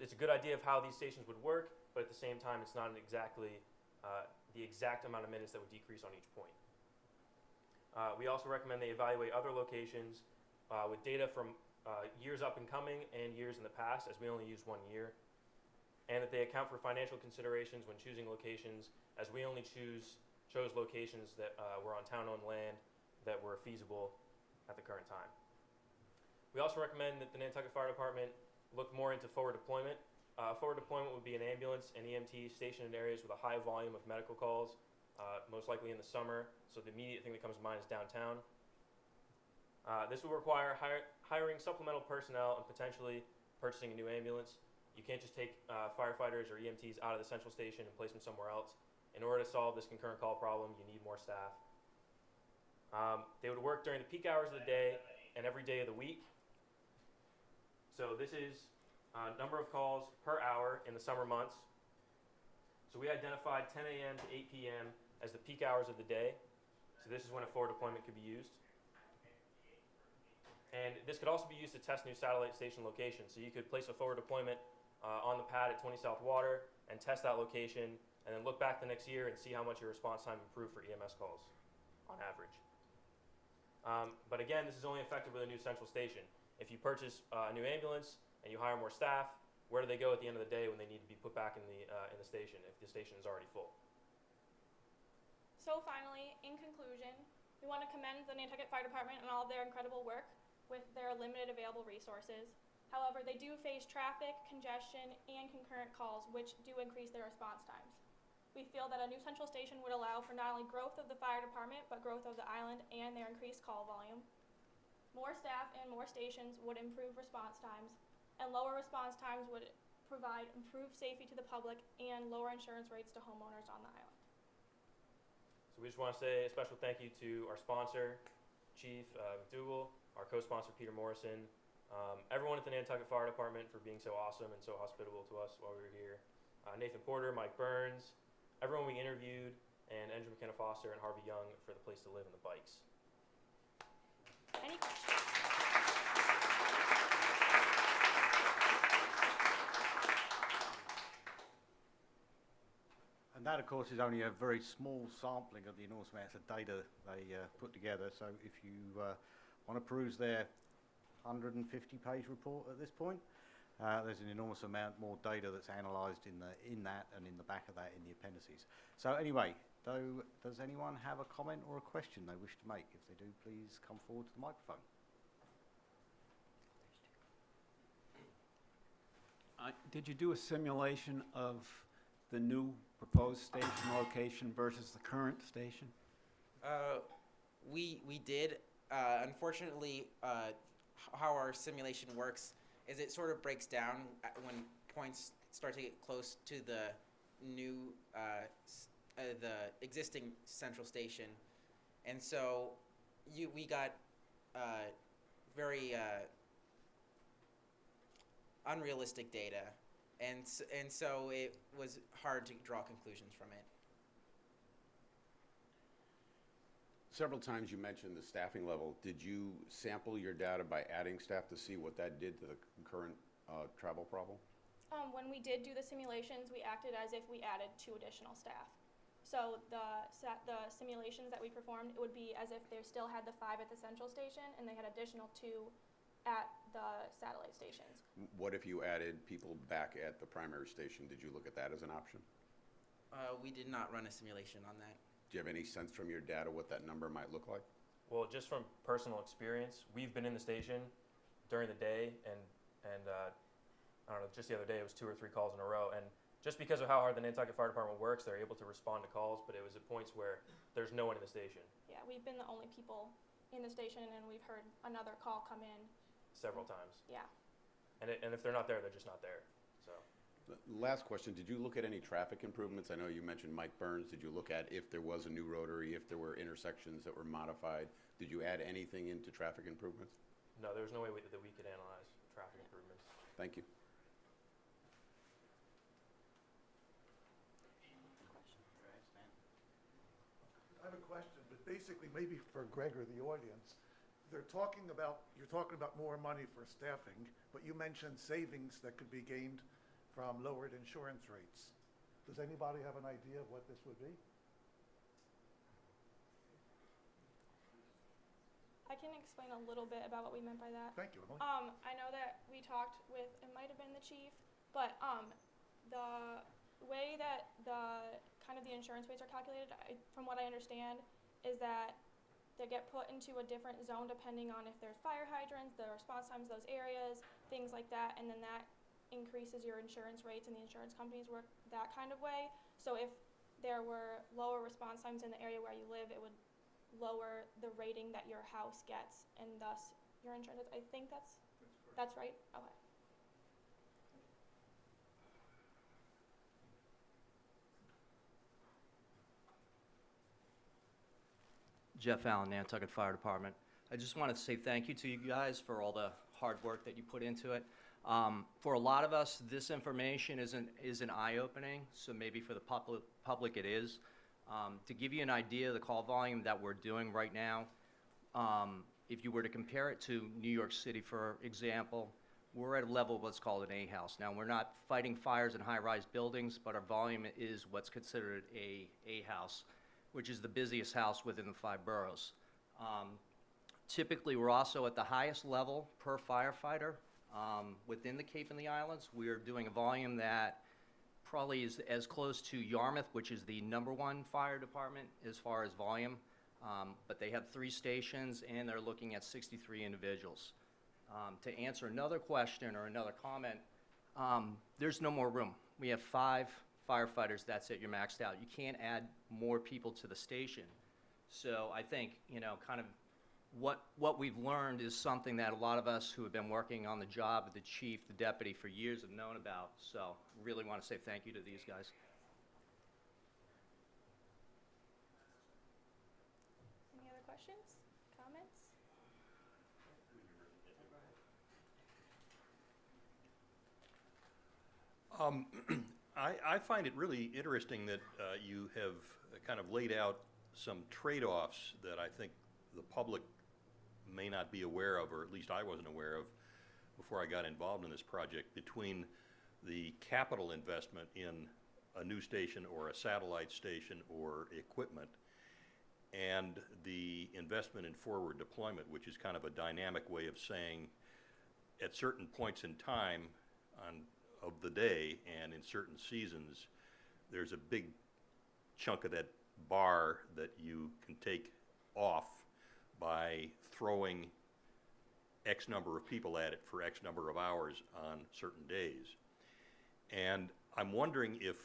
it's a good idea of how these stations would work, but at the same time it's not exactly the exact amount of minutes that would decrease on each point. We also recommend they evaluate other locations with data from years up and coming and years in the past, as we only use 1 year, and that they account for financial considerations when choosing locations, as we only chose locations that were on town-owned land that were feasible at the current time. We also recommend that the Nantucket Fire Department look more into forward deployment. Forward deployment would be an ambulance and EMT stationed in areas with a high volume of medical calls, most likely in the summer, so the immediate thing that comes to mind is downtown. This will require hiring supplemental personnel and potentially purchasing a new ambulance. You can't just take firefighters or EMTs out of the central station and place them somewhere else. In order to solve this concurrent call problem, you need more staff. They would work during the peak hours of the day and every day of the week. So this is number of calls per hour in the summer months. So we identified 10 a.m. to 8 p.m. as the peak hours of the day. So this is when a forward deployment could be used. And this could also be used to test new satellite station locations. So you could place a forward deployment on the pad at 20 South Water and test that location, and then look back the next year and see how much your response time improved for EMS calls on average. But again, this is only effective with a new central station. If you purchase a new ambulance and you hire more staff, where do they go at the end of the day when they need to be put back in the station if the station is already full? So finally, in conclusion, we want to commend the Nantucket Fire Department and all of their incredible work with their limited available resources. However, they do face traffic, congestion, and concurrent calls, which do increase their response times. We feel that a new central station would allow for not only growth of the fire department, but growth of the island and their increased call volume. More staff and more stations would improve response times, and lower response times would provide improved safety to the public and lower insurance rates to homeowners on the island. So we just want to say a special thank you to our sponsor, Chief McDougall, our co-sponsor Peter Morrison, everyone at the Nantucket Fire Department for being so awesome and so hospitable to us while we were here, Nathan Porter, Mike Burns, everyone we interviewed, and Andrew McKenna Foster and Harvey Young for the place to live and the bikes. Any questions? And that, of course, is only a very small sampling of the enormous amounts of data they put together. So if you want to peruse their 150-page report at this point, there's an enormous amount more data that's analysed in that and in the back of that in the appendices. So anyway, though, does anyone have a comment or a question they wish to make? If they do, please come forward to the microphone. Did you do a simulation of the new proposed station location versus the current station? We did. Unfortunately, how our simulation works is it sort of breaks down when points start to get close to the new, the existing central station, and so we got very unrealistic data, and so it was hard to draw conclusions from it. Several times you mentioned the staffing level. Did you sample your data by adding staff to see what that did to the current travel problem? When we did do the simulations, we acted as if we added 2 additional staff. So the simulations that we performed, it would be as if they still had the 5 at the central station and they had additional 2 at the satellite stations. What if you added people back at the primary station? Did you look at that as an option? We did not run a simulation on that. Do you have any sense from your data what that number might look like? Well, just from personal experience, we've been in the station during the day, and I don't know, just the other day it was 2 or 3 calls in a row, and just because of how hard the Nantucket Fire Department works, they're able to respond to calls, but it was at points where there's no one in the station. Yeah, we've been the only people in the station, and we've heard another call come in. Several times. Yeah. And if they're not there, they're just not there. So. Last question, did you look at any traffic improvements? I know you mentioned Mike Burns. Did you look at if there was a new rotary, if there were intersections that were modified? Did you add anything into traffic improvements? No, there was no way that we could analyze traffic improvements. Thank you. I have a question, but basically maybe for Greg or the audience. You're talking about more money for staffing, but you mentioned savings that could be gained from lowered insurance rates. Does anybody have an idea of what this would be? I can explain a little bit about what we meant by that. Thank you, Emily. I know that we talked with, it might have been the chief, but the way that the insurance rates are calculated, from what I understand, is that they get put into a different zone depending on if there's fire hydrants, the response times of those areas, things like that, and then that increases your insurance rates, and the insurance companies work that kind of way. So if there were lower response times in the area where you live, it would lower the rating that your house gets, and thus your insurance. I think that's right. Okay. Jeff Allen, Nantucket Fire Department. I just wanted to say thank you to you guys for all the hard work that you put into it. For a lot of us, this information isn't eye-opening, so maybe for the public it is. To give you an idea of the call volume that we're doing right now, if you were to compare it to New York City, for example, we're at a level of what's called an A house. Now, we're not fighting fires in high-rise buildings, but our volume is what's considered a house, which is the busiest house within the 5 boroughs. Typically, we're also at the highest level per firefighter within the Cape and the Islands. We are doing a volume that probably is as close to Yarmouth, which is the #1 fire department as far as volume, but they have 3 stations and they're looking at 63 individuals. To answer another question or another comment, there's no more room. We have 5 firefighters, that's it, you're maxed out. You can't add more people to the station. So I think, kind of what we've learned is something that a lot of us who have been working on the job with the chief, the deputy for years have known about. So really want to say thank you to these guys. Any other questions, comments? I find it really interesting that you have kind of laid out some trade-offs that I think the public may not be aware of, or at least I wasn't aware of before I got involved in this project, between the capital investment in a new station or a satellite station or equipment and the investment in forward deployment, which is kind of a dynamic way of saying at certain points in time of the day, and in certain seasons, there's a big chunk of that bar that you can take off by throwing X number of people at it for X number of hours on certain days. And I'm wondering if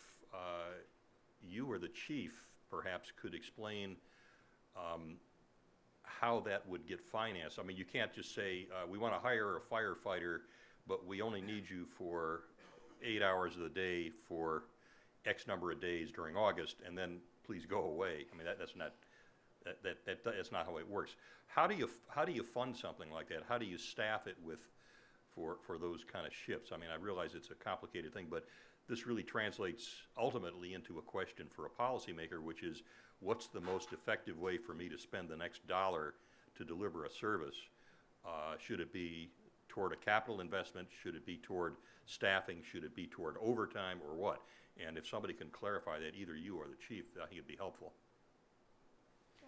you or the chief perhaps could explain how that would get financed. I mean, you can't just say, we want to hire a firefighter, but we only need you for 8 hours of the day for X number of days during August, and then please go away. I mean, that's not how it works. How do you fund something like that? How do you staff it for those kind of shifts? I mean, I realize it's a complicated thing, but this really translates ultimately into a question for a policymaker, which is, what's the most effective way for me to spend the next dollar to deliver a service? Should it be toward a capital investment? Should it be toward staffing? Should it be toward overtime, or what? And if somebody can clarify that, either you or the chief, I think it'd be helpful. Do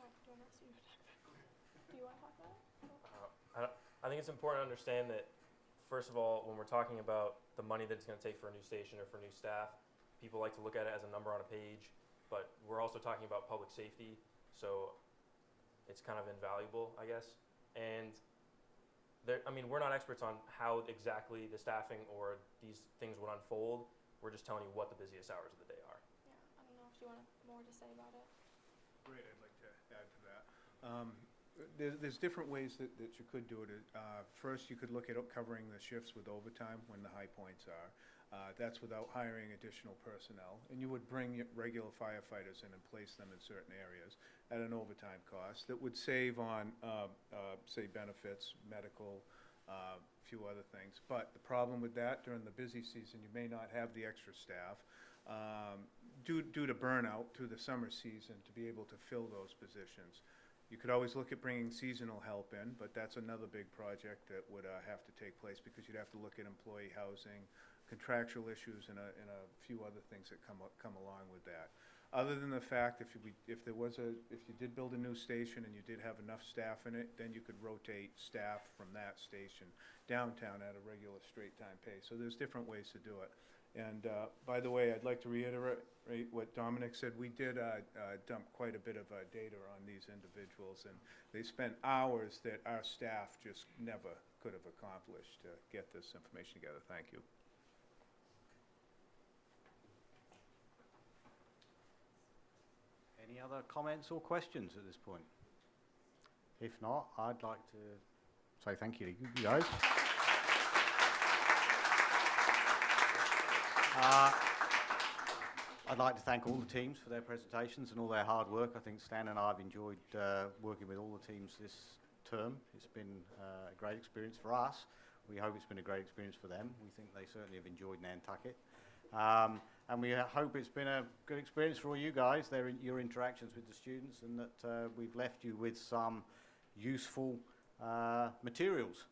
you want to talk about it? I think it's important to understand that, first of all, when we're talking about the money that it's going to take for a new station or for new staff, people like to look at it as a number on a page, but we're also talking about public safety, so it's kind of invaluable, I guess. And we're not experts on how exactly the staffing or these things would unfold. We're just telling you what the busiest hours of the day are. Yeah, I don't know if you want more to say about it. Great, I'd like to add to that. There's different ways that you could do it. First, you could look at covering the shifts with overtime when the high points are. That's without hiring additional personnel. And you would bring regular firefighters in and place them in certain areas at an overtime cost that would save on, say, benefits, medical, a few other things. But the problem with that, during the busy season, you may not have the extra staff due to burnout through the summer season to be able to fill those positions. You could always look at bringing seasonal help in, but that's another big project that would have to take place, because you'd have to look at employee housing, contractual issues, and a few other things that come along with that. Other than the fact, if you did build a new station and you did have enough staff in it, then you could rotate staff from that station downtown at a regular straight time pay. So there's different ways to do it. And by the way, I'd like to reiterate what Dominic said. We did dump quite a bit of data on these individuals, and they spent hours that our staff just never could have accomplished to get this information together. Thank you. Any other comments or questions at this point? If not, I'd like to say thank you to you guys. I'd like to thank all the teams for their presentations and all their hard work. I think Stan and I have enjoyed working with all the teams this term. It's been a great experience for us. We hope it's been a great experience for them. We think they certainly have enjoyed Nantucket. And we hope it's been a good experience for all you guys, your interactions with the students, and that we've left you with some useful materials.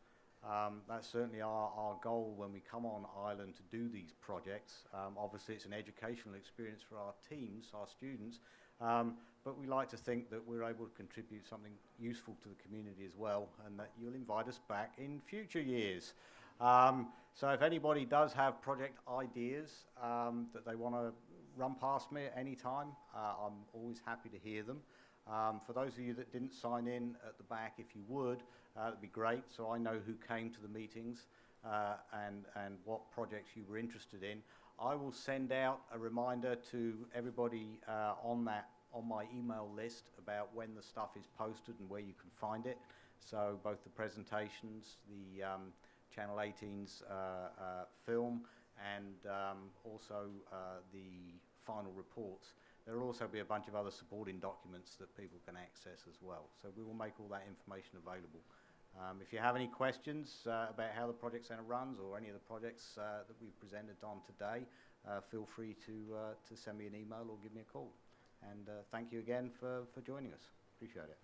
That's certainly our goal when we come on island to do these projects. Obviously, it's an educational experience for our teams, our students, but we like to think that we're able to contribute something useful to the community as well, and that you'll invite us back in future years. So if anybody does have project ideas that they want to run past me at any time, I'm always happy to hear them. For those of you that didn't sign in at the back, if you would, that'd be great, so I know who came to the meetings and what projects you were interested in. I will send out a reminder to everybody on my email list about when the stuff is posted and where you can find it. So both the presentations, the Channel 18's film, and also the final reports. There will also be a bunch of other supporting documents that people can access as well. So we will make all that information available. If you have any questions about how the project centre runs, or any of the projects that we've presented on today, feel free to send me an email or give me a call. And thank you again for joining us. Appreciate it.